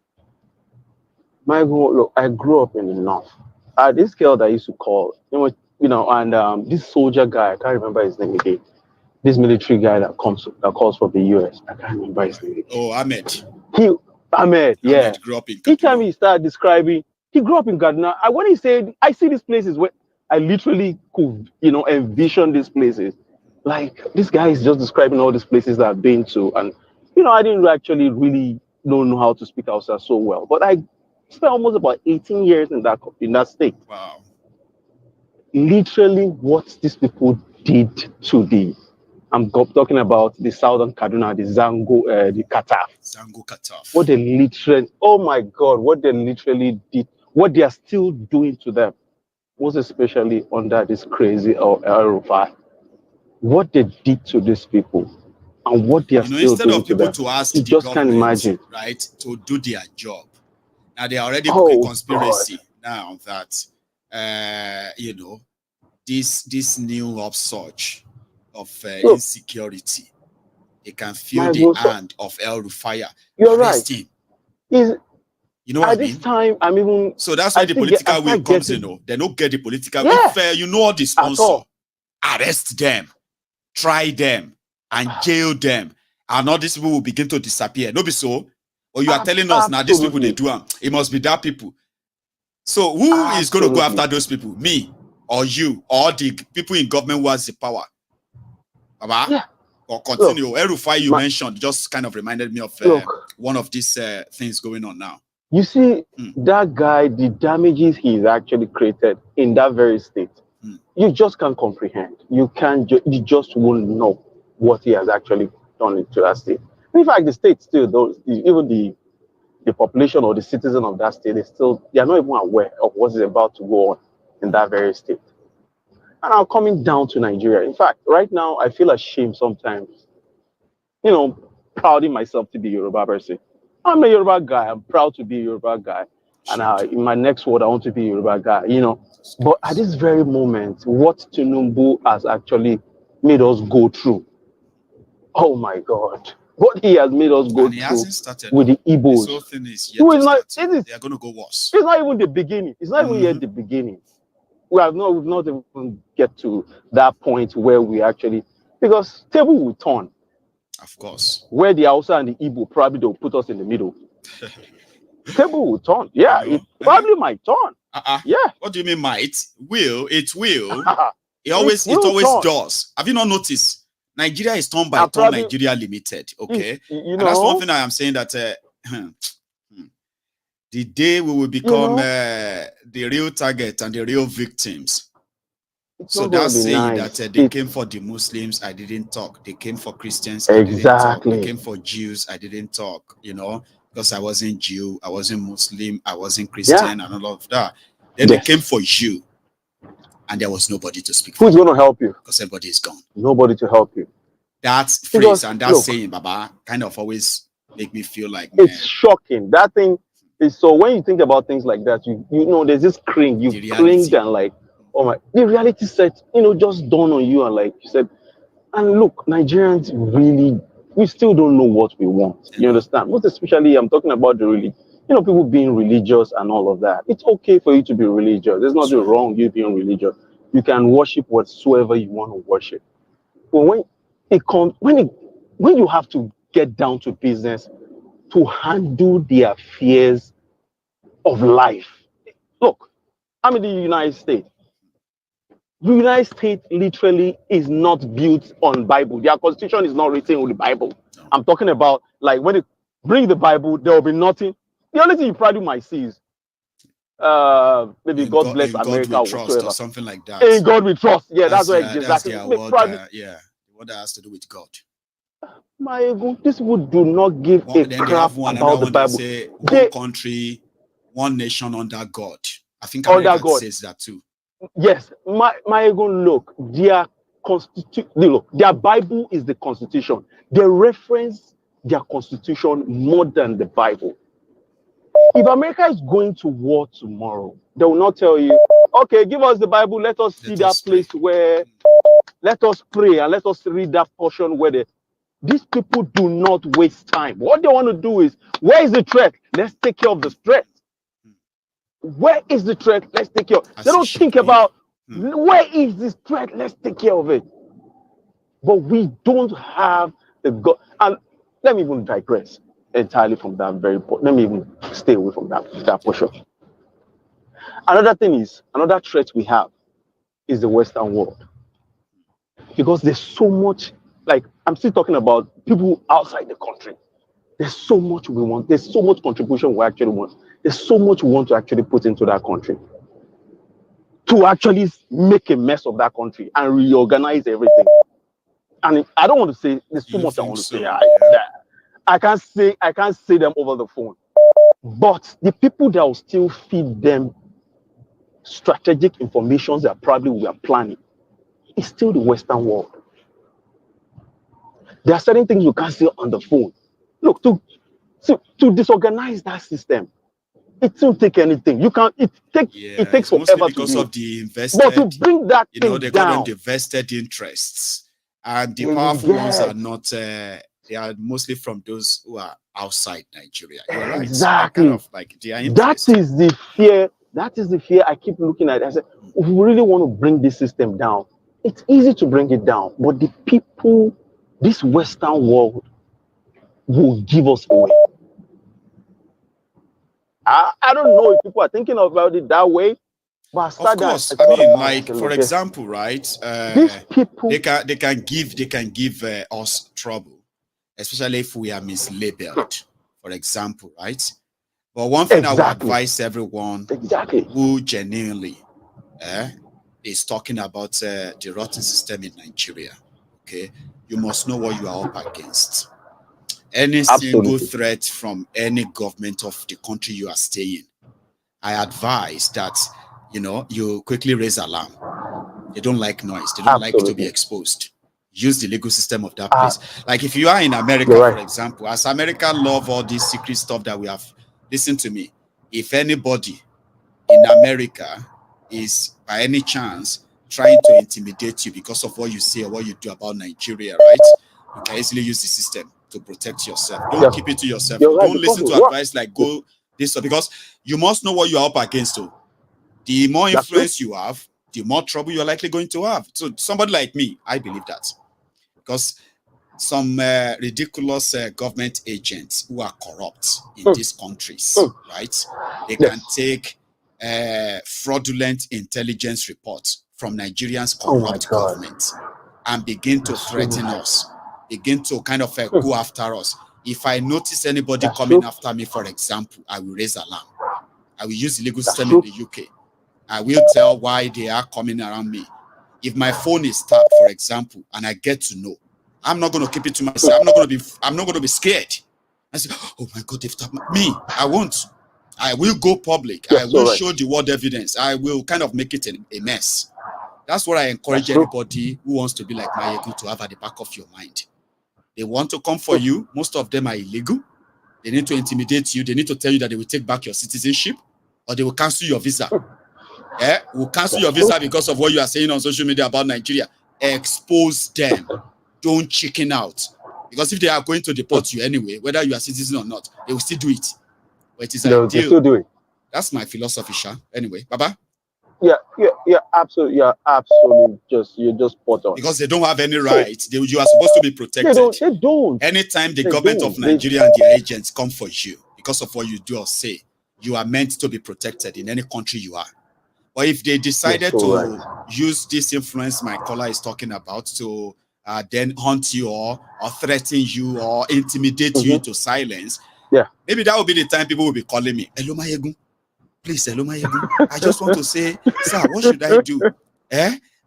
Look, I grew up in the north. This girl that I used to call, and this soldier guy, I can't remember his name again. This military guy that calls for the US, I can't remember his name again. Oh, Ahmed. Ahmed, yeah. Ahmed grew up in Each time he started describing, he grew up in Ghana. When he said, I see these places where I literally could, envision these places. Like, this guy is just describing all these places that I've been to. And, I didn't actually really know how to speak Hausa so well. But I spent almost about 18 years in that state. Wow. Literally what these people did to I'm talking about the southern Kaduna, the the Kataf. Zango Kataf. What they literally, oh my God, what they literally did, what they are still doing to them, most especially under this crazy El-Rufai. What they did to these people and what they are still doing to them. To ask you just can't imagine. Right, to do their job. Now they are already cooking conspiracy. God. Now that, this new upsurge of insecurity, they can feel the hand of El-Rufai. You're right. You know what I mean? At this time, I'm even. So that's why the political will comes in. They don't get the political will. If all the sponsor, arrest them, try them, and jail them, and all these people will begin to disappear. No be so. Or you are telling us now these people they do them. It must be that people. So who is going to go after those people? Me or you or the people in government who has the power? Baba? Yeah. Or continue. El-Rufai you mentioned just kind of reminded me of one of these things going on now. You see, that guy, the damages he's actually created in that very state, you just can't comprehend. You can't. You just won't know what he has actually done into that state. In fact, the state still, even the population or the citizen of that state, they are not even aware of what is about to go on in that very state. And I'm coming down to Nigeria. In fact, right now, I feel ashamed sometimes, prouding myself to be a Yoruba person. I'm a Yoruba guy. I'm proud to be a Yoruba guy. And in my next word, I want to be a Yoruba guy, But at this very moment, what Tinubu has actually made us go through, oh my God, what he has made us go through with the Igbos. This whole thing is yet to start. They are going to go worse. It's not even the beginning. It's not even yet the beginning. We've not even get to that point where we actually, because table will turn. Of course. Where the Hausa and the Igbo probably they'll put us in the middle. Table will turn. Yeah, it probably might turn. Yeah. What do you mean might? Will? It will. It always does. Have you not noticed? Nigeria is turned by Turn Nigeria Limited. Okay. And that's one thing I am saying that the day we will become the real target and the real victims. So that's saying that they came for the Muslims, I didn't talk. They came for Christians, I didn't talk. They came for Jews, I didn't talk, because I wasn't Jew, I wasn't Muslim, I wasn't Christian, and all of that. Then they came for you, and there was nobody to speak for. Who's going to help you? Because everybody is gone. Nobody to help you. That phrase and that saying, Baba, kind of always make me feel like, man, it's shocking. That thing is, so when you think about things like that, you know, there's this cringe, you cringe and like, oh my, the reality set, just dawned on you, and like you said, and look, Nigerians really, we still don't know what we want. You understand? Most especially, I'm talking about the religion. People being religious and all of that. It's okay for you to be religious. There's nothing wrong with you being religious. You can worship whatsoever you want to worship. But when you have to get down to business to handle the affairs of life. Look, I'm in the United States. The United States literally is not built on Bible. Their constitution is not written with the Bible. I'm talking about, like, when they bring the Bible, there will be nothing. The only thing you probably might see is maybe God bless America or whatsoever. Or something like that. In God we trust. Yeah, that's what exactly. What that has to do with God. Maiyegun, these people do not give a crap about the Bible. Say one country, one nation under God. I think America says that too. Yes, Maiyegun, look, their Bible is the Constitution. They reference their Constitution more than the Bible. If America is going to war tomorrow, they will not tell you, okay, give us the Bible, let us see that place where, let us pray and let us read that portion where these people do not waste time. What they want to do is, where is the threat? Let's take care of the threat. Where is the threat? Let's take care of it. They don't think about, where is this threat? Let's take care of it. But we don't have the God. And let me even digress entirely from that very point. Let me even stay away from that portion. Another thing is, another threat we have is the Western world. Because there's so much, like, I'm still talking about people outside the country. There's so much we want. There's so much contribution we actually want. There's so much we want to actually put into that country. To actually make a mess of that country and reorganize everything. And I don't want to say, there's too much I want to say. I can't say them over the phone. But the people that will still feed them strategic information that probably we are planning is still the Western world. There are certain things you can't say on the phone. Look, to disorganize that system, it won't take anything. You can't. It takes forever because to of the invested. But to bring that thing they down, call them the vested interests, and the powerful ones are not. They are mostly from those who are outside Nigeria. You're right. Exactly. Kind of like that is the fear. That is the fear I keep looking at. I said, if we really want to bring this system down, it's easy to bring it down. But the people, this Western world, will give us away. I don't know if people are thinking about it that way, but of course, I mean, like, for example, right? These people, they can give us trouble, especially if we are mislabeled, for example, right? But one thing I would advise everyone who genuinely is talking about the rotten system in Nigeria, okay, you must know what you are up against. Any single threat from any government of the country you are staying, I advise that, you know, you quickly raise alarm. They don't like noise. They don't like to be exposed. Use the legal system of that place. Like if you are in America, for example, as America love all this secret stuff that we have, listen to me. If anybody in America is by any chance trying to intimidate you because of what you say or what you do about Nigeria, right? You can easily use the system to protect yourself. Don't keep it to yourself. Don't listen to advice like go this way, because you must know what you are up against. So the more influence you have, the more trouble you're likely going to have. So somebody like me, I believe that. Because some ridiculous government agents who are corrupt in these countries, right? They can take fraudulent intelligence reports from Nigerians' corrupt government and begin to threaten us, begin to kind of go after us. If I notice anybody coming after me, for example, I will raise alarm. I will use the legal system in the UK. I will tell why they are coming around me. If my phone is tapped, for example, and I get to know, I'm not going to keep it to myself. I'm not going to be scared. I say, oh my God, they've tapped me. I won't. I will go public. I will show the world evidence. I will kind of make it a mess. That's what I encourage anybody who wants to be like Maiyegun to have at the back of your mind. They want to come for you. Most of them are illegal. They need to intimidate you. They need to tell you that they will take back your citizenship or they will cancel your visa. Will cancel your visa because of what you are saying on social media about Nigeria. Expose them. Don't chicken out. Because if they are going to deport you anyway, whether you are a citizen or not, they will still do it. But it is ideal. Still do it. That's my philosophy, Sha. Anyway, Baba? Yeah, absolutely. You're just spot on. Because they don't have any rights. You are supposed to be protected. They don't. Anytime the government of Nigeria and their agents come for you because of what you do or say, you are meant to be protected in any country you are. But if they decided to use this influence my caller is talking about to then hunt you or threaten you or intimidate you into silence, maybe that will be the time people will be calling me, hello, Maiyegun. Please, hello, Maiyegun. I just want to say, sir, what should I do?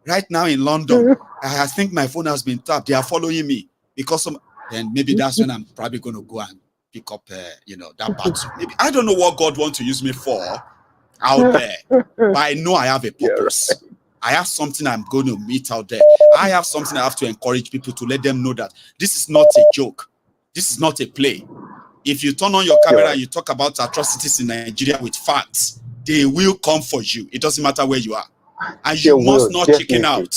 Right now in London, I think my phone has been tapped. They are following me because then maybe that's when I'm probably going to go and pick up, that battle. Maybe I don't know what God wants to use me for out there, but I know I have a purpose. I have something I'm going to meet out there. I have something I have to encourage people to let them know that this is not a joke. This is not a play. If you turn on your camera and you talk about atrocities in Nigeria with facts, they will come for you. It doesn't matter where you are. And you must not chicken out.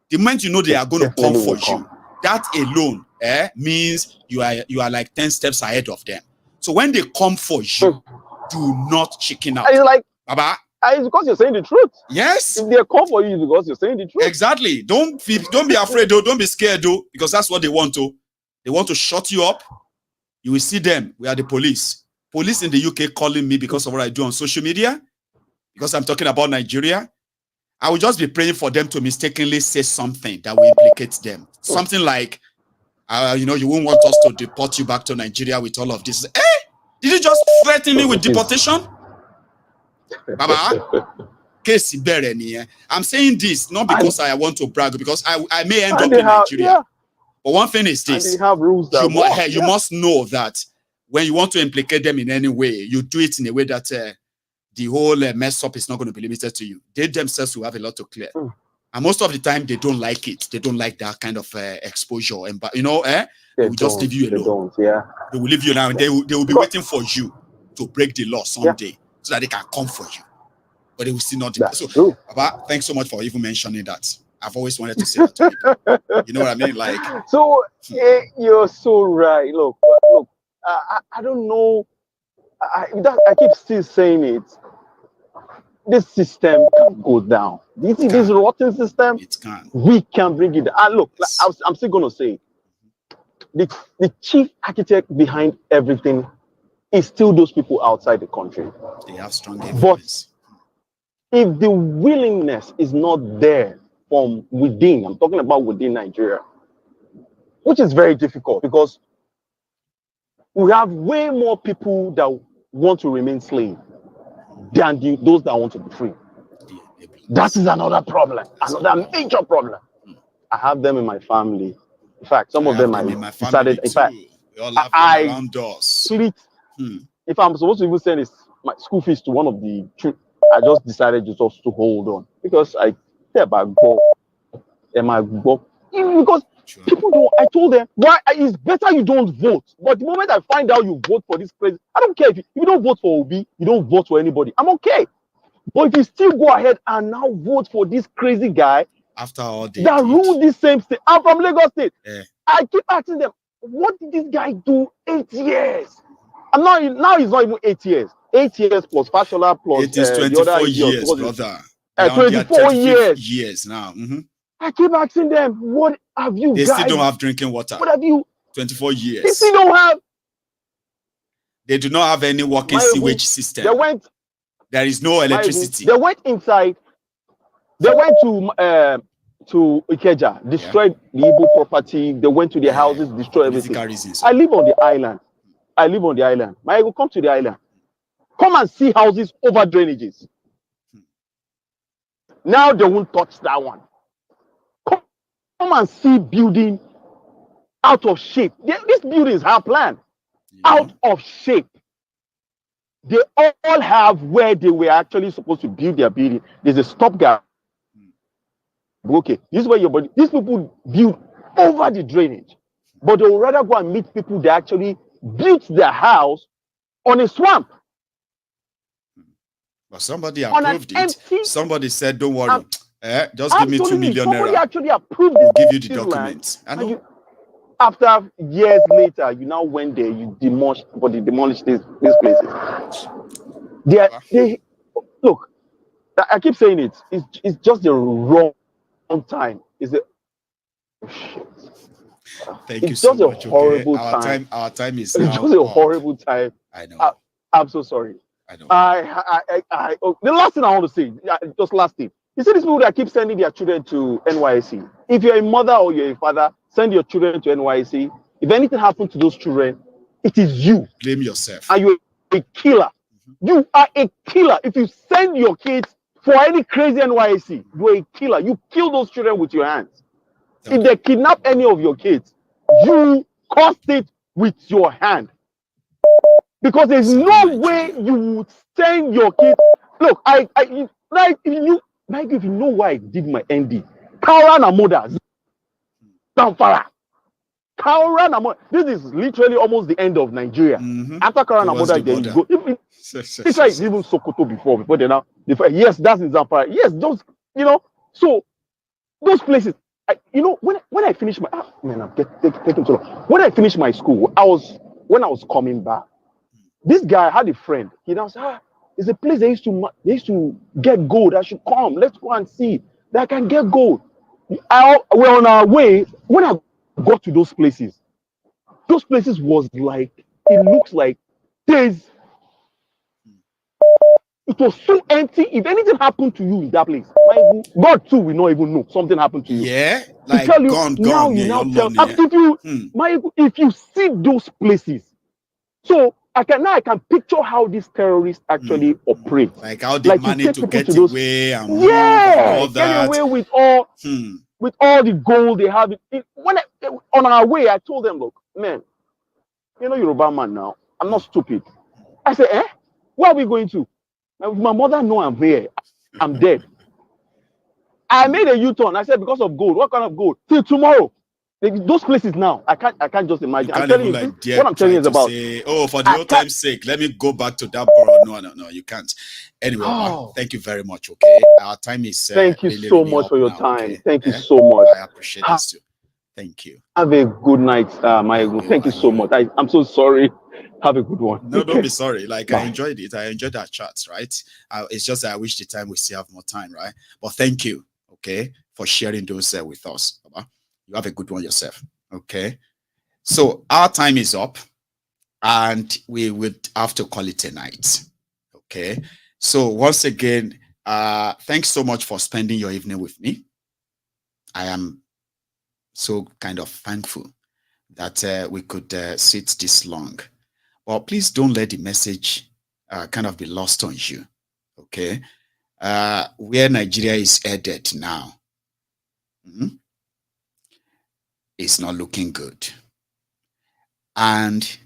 The moment you know they are going to come for you, that alone means you are like 10 steps ahead of them. So when they come for you, do not chicken out. It's like, Baba, it's because you're saying the truth. Yes. If they come for you, it's because you're saying the truth. Exactly. Don't be afraid though. Don't be scared though, because that's what they want to. They want to shut you up. You will see them. We are the police. Police in the UK calling me because of what I do on social media, because I'm talking about Nigeria. I will just be praying for them to mistakenly say something that will implicate them. Something like, you won't want us to deport you back to Nigeria with all of this. Did you just threaten me with deportation? Baba, I'm saying this not because I want to brag, because I may end up in Nigeria. But one thing is this: they have rules that you must know that when you want to implicate them in any way, you do it in a way that the whole mess up is not going to be limited to you. They themselves will have a lot to clear. And most of the time, they don't like it. They don't like that kind of exposure. And they will just leave you alone. They will leave you alone. They will be waiting for you to break the law someday so that they can come for you. But they will still not do that. So, Baba, thanks so much for even mentioning that. I've always wanted to say that to people. You know what I mean? Like, so you're so right. Look, I don't know. I keep still saying it. This system can go down. This rotten system, we can bring it down. And look, I'm still going to say, the chief architect behind everything is still those people outside the country. They have strong influence. But if the willingness is not there from within, I'm talking about within Nigeria, which is very difficult because we have way more people that want to remain slave than those that want to be free. That is another problem, another major problem. I have them in my family. In fact, some of them I decided. In fact, we all have them around us. Split. If I'm supposed to even send my school fees to one of the children, I just decided just to hold on because I go because people don't. I told them why it's better you don't vote. But the moment I find out you vote for this president, I don't care if you don't vote for Obi, you don't vote for anybody. I'm okay. But if you still go ahead and now vote for this crazy guy after all that ruled this same state, I'm from Lagos State. Yeah. I keep asking them, what did this guy do 8 years? I'm not now. It's not even 8 years. 8 years plus Fashola plus it is 24 years, brother. 24 years now. I keep asking them, what have you they guys? They still don't have drinking water. What have you? 24 years. They still don't have. They do not have any working sewage system. They went. There is no electricity. They went inside. They went to Ikeja, destroyed the Igbo property. They went to their houses, destroyed everything. I live on the island. Maiyegun, come to the island. Come and see houses over drainages. Now they won't touch that one. Come and see building out of shape. These buildings have planned. Out of shape. They all have where they were actually supposed to build their building. There's a stopgap. Okay, this is where your body. These people build over the drainage, but they would rather go and meet people that actually built their house on a swamp. But somebody approved it. Somebody said, "Don't worry, just give me 2 million somebody naira. Actually approved we'll give you the documents." After years later, you now went there, you demolished these places. They look. I keep saying it. It's just the wrong time. Thank you so much. It's just a horrible time. Our time is now. It's just a horrible time. I know. I'm so sorry. I know. The last thing I want to say, just last thing. You see these people that keep sending their children to NYC. If you're a mother or you're a father, send your children to NYC. If anything happens to those children, it is you. Blame yourself. And you're a killer. You are a killer. If you send your kids for any crazy NYC, you're a killer. You kill those children with your hands. If they kidnap any of your kids, you caused it with your hand. Because there's no way you would send your kids. Look, if you know why I did my ND, Kaura Namoda, Zamfara. Kaura Namoda. This is literally almost the end of Nigeria. After Kaura Namoda, then you go. It's like even Sokoto before they now. Yes, that's in Zamfara. Yes, those, so those places. When I finished my I'm taking so long. When I finished my school, when I was coming back, this guy had a friend. He now said, there's a place they used to get gold. I should come. Let's go and see that I can get gold. We're on our way. When I got to those places was like, it looks like it was so empty. If anything happened to you in that place, God too will not even know something happened to you. Yeah, like tell you, if you see those places, so I can picture how these terrorists actually operate. Like how they manage to get away and all that. Get away with all the gold they have. On our way, I told them, look, man, Yoruba man now. I'm not stupid. I said, where are we going to? My mother know I'm here. I'm dead. I made a U-turn. I said, because of gold. What kind of gold? Till tomorrow. Those places now, I can't just imagine. I'm telling you, what I'm telling you is about. For the old time's sake, let me go back to that borrow. No, you can't. Anyway, thank you very much. Okay, our time is. Thank you really, so really much for your now, time. Okay? Thank you so much. I appreciate this too. Thank you. Have a good night, Maiyegun. Thank you so much. I'm so sorry. Have a good one. No, don't be sorry. Like, I enjoyed it. I enjoyed our chats, right? It's just that I wish the time we still have more time, right? But thank you, okay, for sharing those with us. You have a good one yourself, okay? So our time is up, and we would have to call it a night, okay? So once again, thanks so much for spending your evening with me. I am so kind of thankful that we could sit this long. Well, please don't let the message kind of be lost on you. Okay, where Nigeria is headed now, it's not looking good. And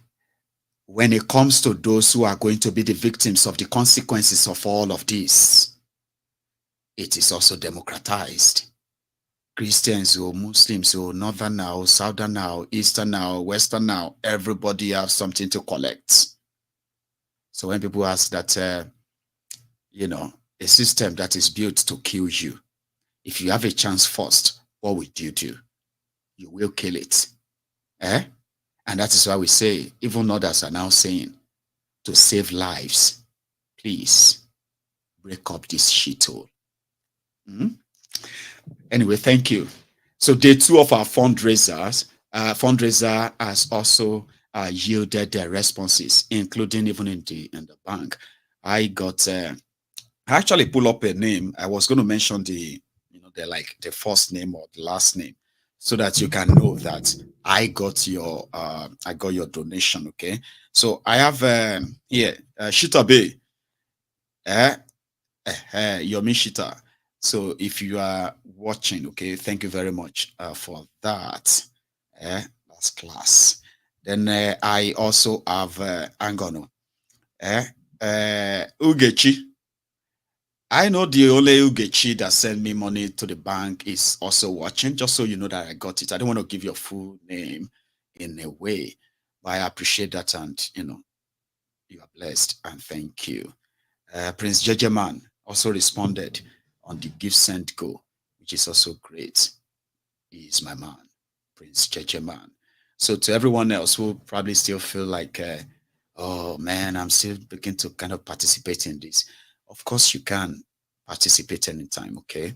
when it comes to those who are going to be the victims of the consequences of all of this, it is also democratized. Christians or Muslims or Northern now, Southern now, Eastern now, Western now, everybody has something to collect. So when people ask that, you know, a system that is built to kill you, if you have a chance first, what would you do? You will kill it. And that is why we say, even others are now saying, to save lives, please break up this shithole. Anyway, thank you. So day 2 of our fundraisers, fundraiser has also yielded their responses, including even in the bank. I got, I actually pull up a name. I was going to mention the, you know, the first name or the last name, so that you can know that I got your donation. Okay, so I have here Shitabe, Yomi Shita. So if you are watching, okay, thank you very much for that. That's class. Then I also have Angono, Ugechi. I know the only Ugechi that sent me money to the bank is also watching, just so you know that I got it. I don't want to give your full name in a way, but I appreciate that, and you know, you are blessed, and thank you. Prince Jejeman also responded on the give send go, which is also great. He is my man, Prince Jejeman. So to everyone else who probably still feel like, oh man, I'm still beginning to kind of participate in this. Of course you can participate anytime, okay?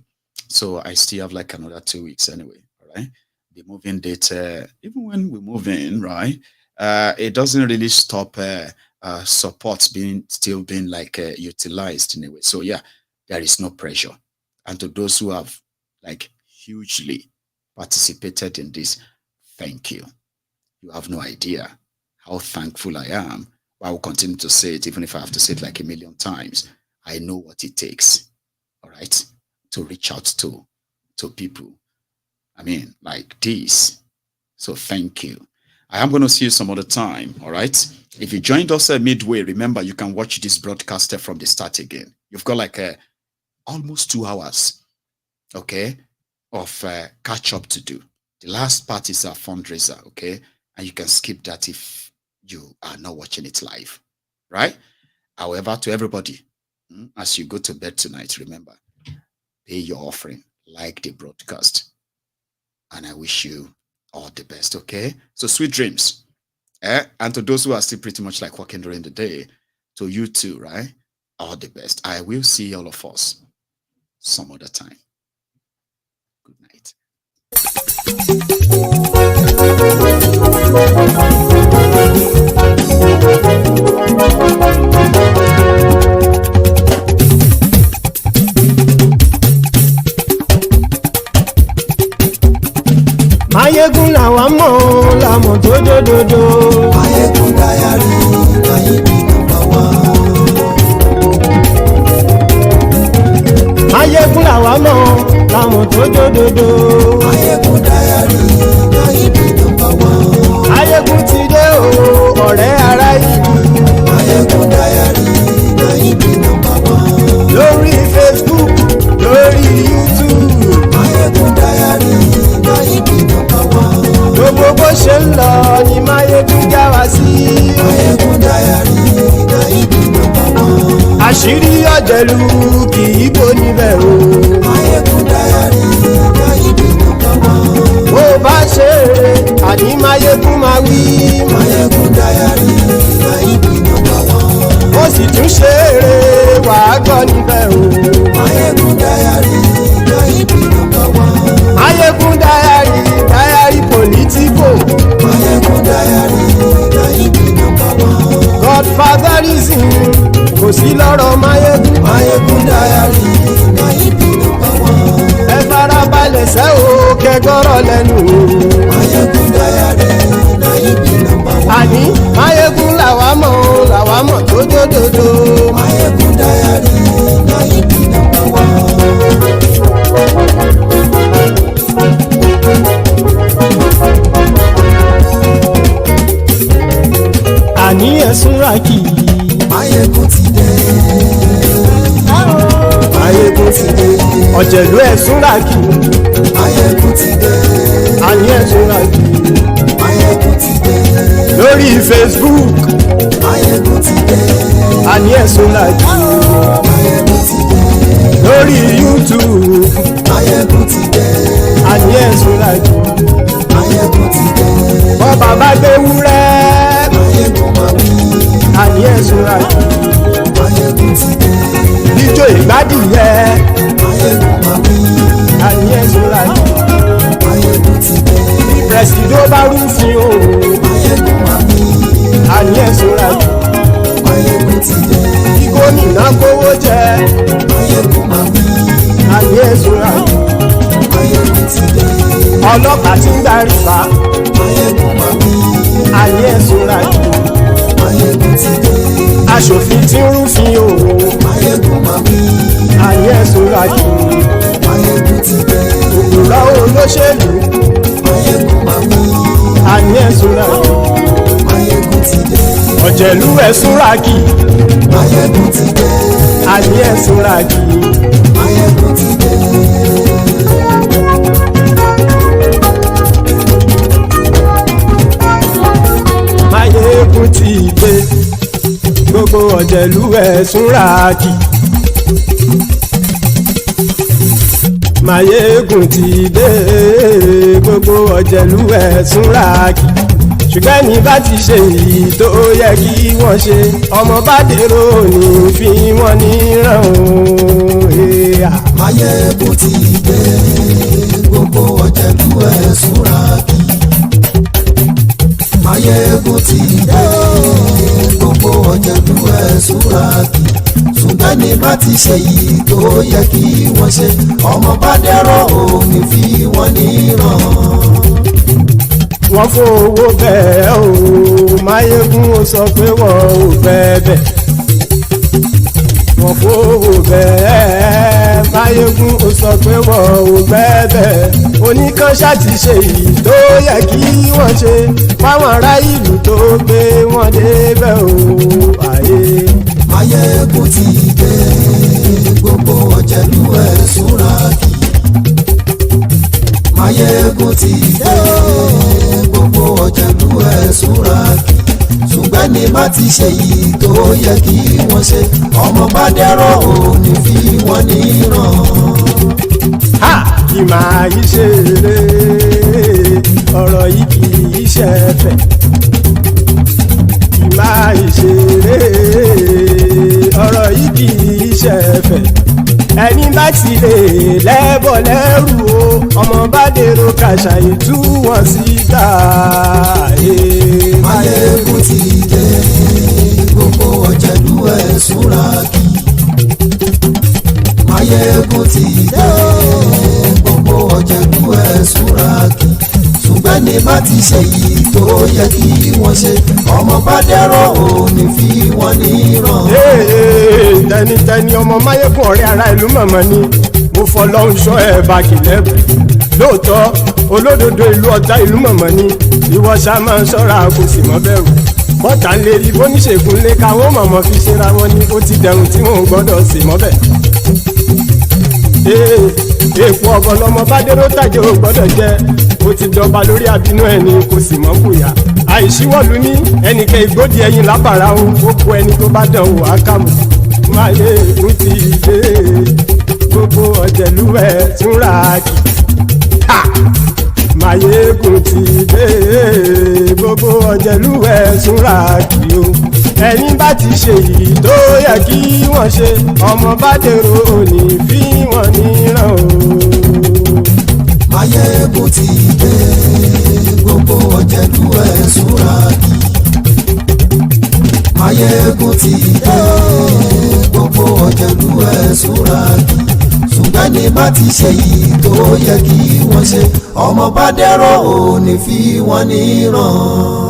So I still have like another 2 weeks anyway, all right? The moving date, even when we move in, right? It doesn't really stop support still being like utilized in a way. So yeah, there is no pressure. And to those who have like hugely participated in this, thank you. You have no idea how thankful I am. I will continue to say it, even if I have to say it like 1 million times. I know what it takes, all right, to reach out to people. I mean, like this. So thank you. I am going to see you some other time, all right? If you joined us midway, remember, you can watch this broadcast from the start again. You've got like almost 2 hours, okay, of catch up to do. The last part is our fundraiser, okay? And you can skip that if you are not watching it live, right? However, to everybody, as you go to bed tonight, remember, pay your offering, like the broadcast. And I wish you all the best, okay? So sweet dreams. And to those who are still pretty much like working during the day, to you too, right? All the best. I will see all of us some other time. Good night. Maiyegun làwa mọ̀ làmọ̀ tó dòdòdò. Maiyegun Diary, Maiyegun #1. Maiyegun làwa mọ̀ làmọ̀ tó dòdòdò. Maiyegun Diary, Maiyegun #1. Maiyegun ti dé o, ọ̀rẹ́ ará ìlú. Maiyegun Diary, Maiyegun #1. Lórí Facebook, lórí YouTube. Maiyegun Diary, Maiyegun #1. Gbogbo bó ṣe ń lọ ni Maiyegun já wa sí. Maiyegun Diary, Maiyegun #1. Àṣírí ọ̀jẹ̀lú kì í bò níbẹ̀ o. Maiyegun Diary, Maiyegun #1. Bó bá ṣe eré àní Maiyegun máa wí. Maiyegun Diary, Maiyegun #1. Ó sì tún ṣe eré wàá gbọ́ níbẹ̀ o. Maiyegun Diary, Maiyegun #1. Maiyegun Diary, Diary Politico. Maiyegun Diary, Maiyegun #1. Godfatherism kò sí lọ́rọ̀ Maiyegun. Maiyegun Diary, Maiyegun #1. Ẹ farabalẹ̀ sẹ́ o kẹgọ́rọ̀ lẹ́nu o. Maiyegun Diary, Maiyegun #1. Àní Maiyegun là làwa mọ̀ tó dódòdó. Maiyegun Diary, na it be number one. Àní ẹ̀sùn rákì. Maiyegun ti dé. Maiyegun ti dé. Ọ̀jẹ̀lú ẹ̀sùn rákì. Maiyegun ti dé. Àní ẹ̀sùn rákì. Maiyegun ti dé. Lórí Facebook. Maiyegun ti dé. Àní ẹ̀sùn rákì. Maiyegun ti dé. Lórí YouTube. Maiyegun ti dé. Àní ẹ̀sùn rákì. Maiyegun ti dé. Bọ́ba bá gbé wúrẹ́. Maiyegun máa wí. Àní ẹ̀sùn rákì. Maiyegun ti dé. Jíjó ìgbádìyẹ. Maiyegun máa wí. Àní ẹ̀sùn rákì. Maiyegun ti dé. Presido bá rúfin o. Maiyegun máa wí. Àní ẹ̀sùn rákì. Maiyegun ti dé. Kí gómìnà kówó jẹ. Maiyegun máa wí. Àní ẹ̀sùn rákì. Maiyegun ti dé. Ọlọ́pàá tí ń gba rìbá. Maiyegun máa wí. Àní ẹ̀sùn rákì. Maiyegun ti dé. Aṣòfin tí ń rúfin o. Maiyegun máa wí. Àní ẹ̀sùn rákì. Maiyegun ti dé. Òkúra olóṣèlú. Maiyegun máa wí. Àní ẹ̀sùn rákì. Maiyegun ti dé. Ọ̀jẹ̀lú ẹ̀sùn rákì. Maiyegun ti dé. Àní ẹ̀sùn rákì. Maiyegun ti dé. Maiyegun ti dé. Gbogbo ọ̀jẹ̀lú ẹ̀sùn rákì. Maiyegun ti dé. Gbogbo ọ̀jẹ̀lú ẹ̀sùn rákì. Ṣùgbọ́n ní bá ti ṣe èyí tó yẹ kí wọ́n ṣe, ọmọ bá dèrò ní fi wọ́n níran o. Maiyegun ti dé. Gbogbo ọ̀jẹ̀lú ẹ̀sùn rákì. Maiyegun ti dé. Gbogbo ọ̀jẹ̀lú ẹ̀sùn rákì. Ṣùgbọ́n ní bá ti ṣe èyí tó yẹ kí wọ́n ṣe, ọmọ bá dèrò ní fi wọ́n níran. Wọ́n fowó bẹ́ẹ̀ o. Maiyegun ó sọ pé wọ́n ò fẹ́ bẹ́ẹ̀. Wọ́n fowó bẹ́ẹ̀. Maiyegun ó sọ pé wọ́n ò fẹ́ bẹ́ẹ̀. Oníkanṣá ti ṣe èyí tó yẹ kí wọ́n ṣe fáwọn ará ìlú tó gbé wọn débẹ̀ o. Àyè. Maiyegun ti dé. Gbogbo ọ̀jẹ̀lú ẹ̀sùn rákì. Maiyegun ti dé. Gbogbo ọ̀jẹ̀lú ẹ̀sùn rákì. Ṣùgbọ́n ní bá ti ṣe yìí tó yẹ kí wọ́n ṣe, ọmọ bá dẹ́rọ̀ ò ní fi wọ́n níran. Ha! Kì máa yí ṣe eré, ọ̀rọ̀ yìí kì í ṣe ẹ̀fẹ̀. Kì máa yí ṣe eré, ọ̀rọ̀ yìí kì í ṣe ẹ̀fẹ̀. Ẹni bá ti lè lẹ́bọ̀ lẹ́rù o, ọmọ bá dèrò kàṣàyè tú wọn síta. Maiyegun ti dé. Gbogbo ọ̀jẹ̀lú ẹ̀sùn rákì. Maiyegun ti dé. Gbogbo ọ̀jẹ̀lú ẹ̀sùn rákì. Ṣùgbọ́n ní bá ti ṣe yìí tó yẹ kí wọ́n ṣe, ọmọ bá dẹ́rọ̀ ò ní fi wọ́n níran. Tẹnitẹni ọmọ Maiyegun ọ̀rẹ́ ara ìlú mọ̀mọ́ ni mo fọlọ́hún ṣọ́ ẹ̀ bá kìlẹ́bù. Lóòótọ́ olódodo ìlú ọ̀tá ìlú mọ̀mọ́ ni ìwọ ṣá máa ń ṣọ́ra kò sì mọ́ bẹ̀rù. Bọ́tà ń lè rí bóníṣègùn lé káwọn mọ̀mọ́ fi ṣera wọn ni ó ti dẹrùn tí wọn ò gbọ́dọ̀ sì mọ́ bẹ̀. Èèpo ọ̀bọ̀ lọmọ bá dérò tàjẹ́ ò gbọ́dọ̀ jẹ́, ó ti jọba lórí àbínú ẹni kò sì mọ́ bùyà. Àìsíwọ́lu ní ẹnìkẹ́ ìgbódì ẹyin lábàrá o, ó kó ẹni tó bá dán o àkàmù. Maiyegun ti dé. Gbogbo ọ̀jẹ̀lú ẹ̀sùn rákì. Maiyegun ti dé. Gbogbo ọ̀jẹ̀lú ẹ̀sùn rákì o. Ẹni bá ti ṣe yìí tó yẹ kí wọ́n ṣe, ọmọ bá dèrò òní fi wọ́n níran o. Maiyegun ti dé. Gbogbo ọ̀jẹ̀lú ẹ̀sùn rákì. Maiyegun ti dé. Gbogbo ọ̀jẹ̀lú ẹ̀sùn rákì. Ṣùgbọ́n ní bá ti ṣe yìí tó yẹ kí wọ́n ṣe, ọmọ bá dẹ́rọ̀ ò ní fi wọ́n níran.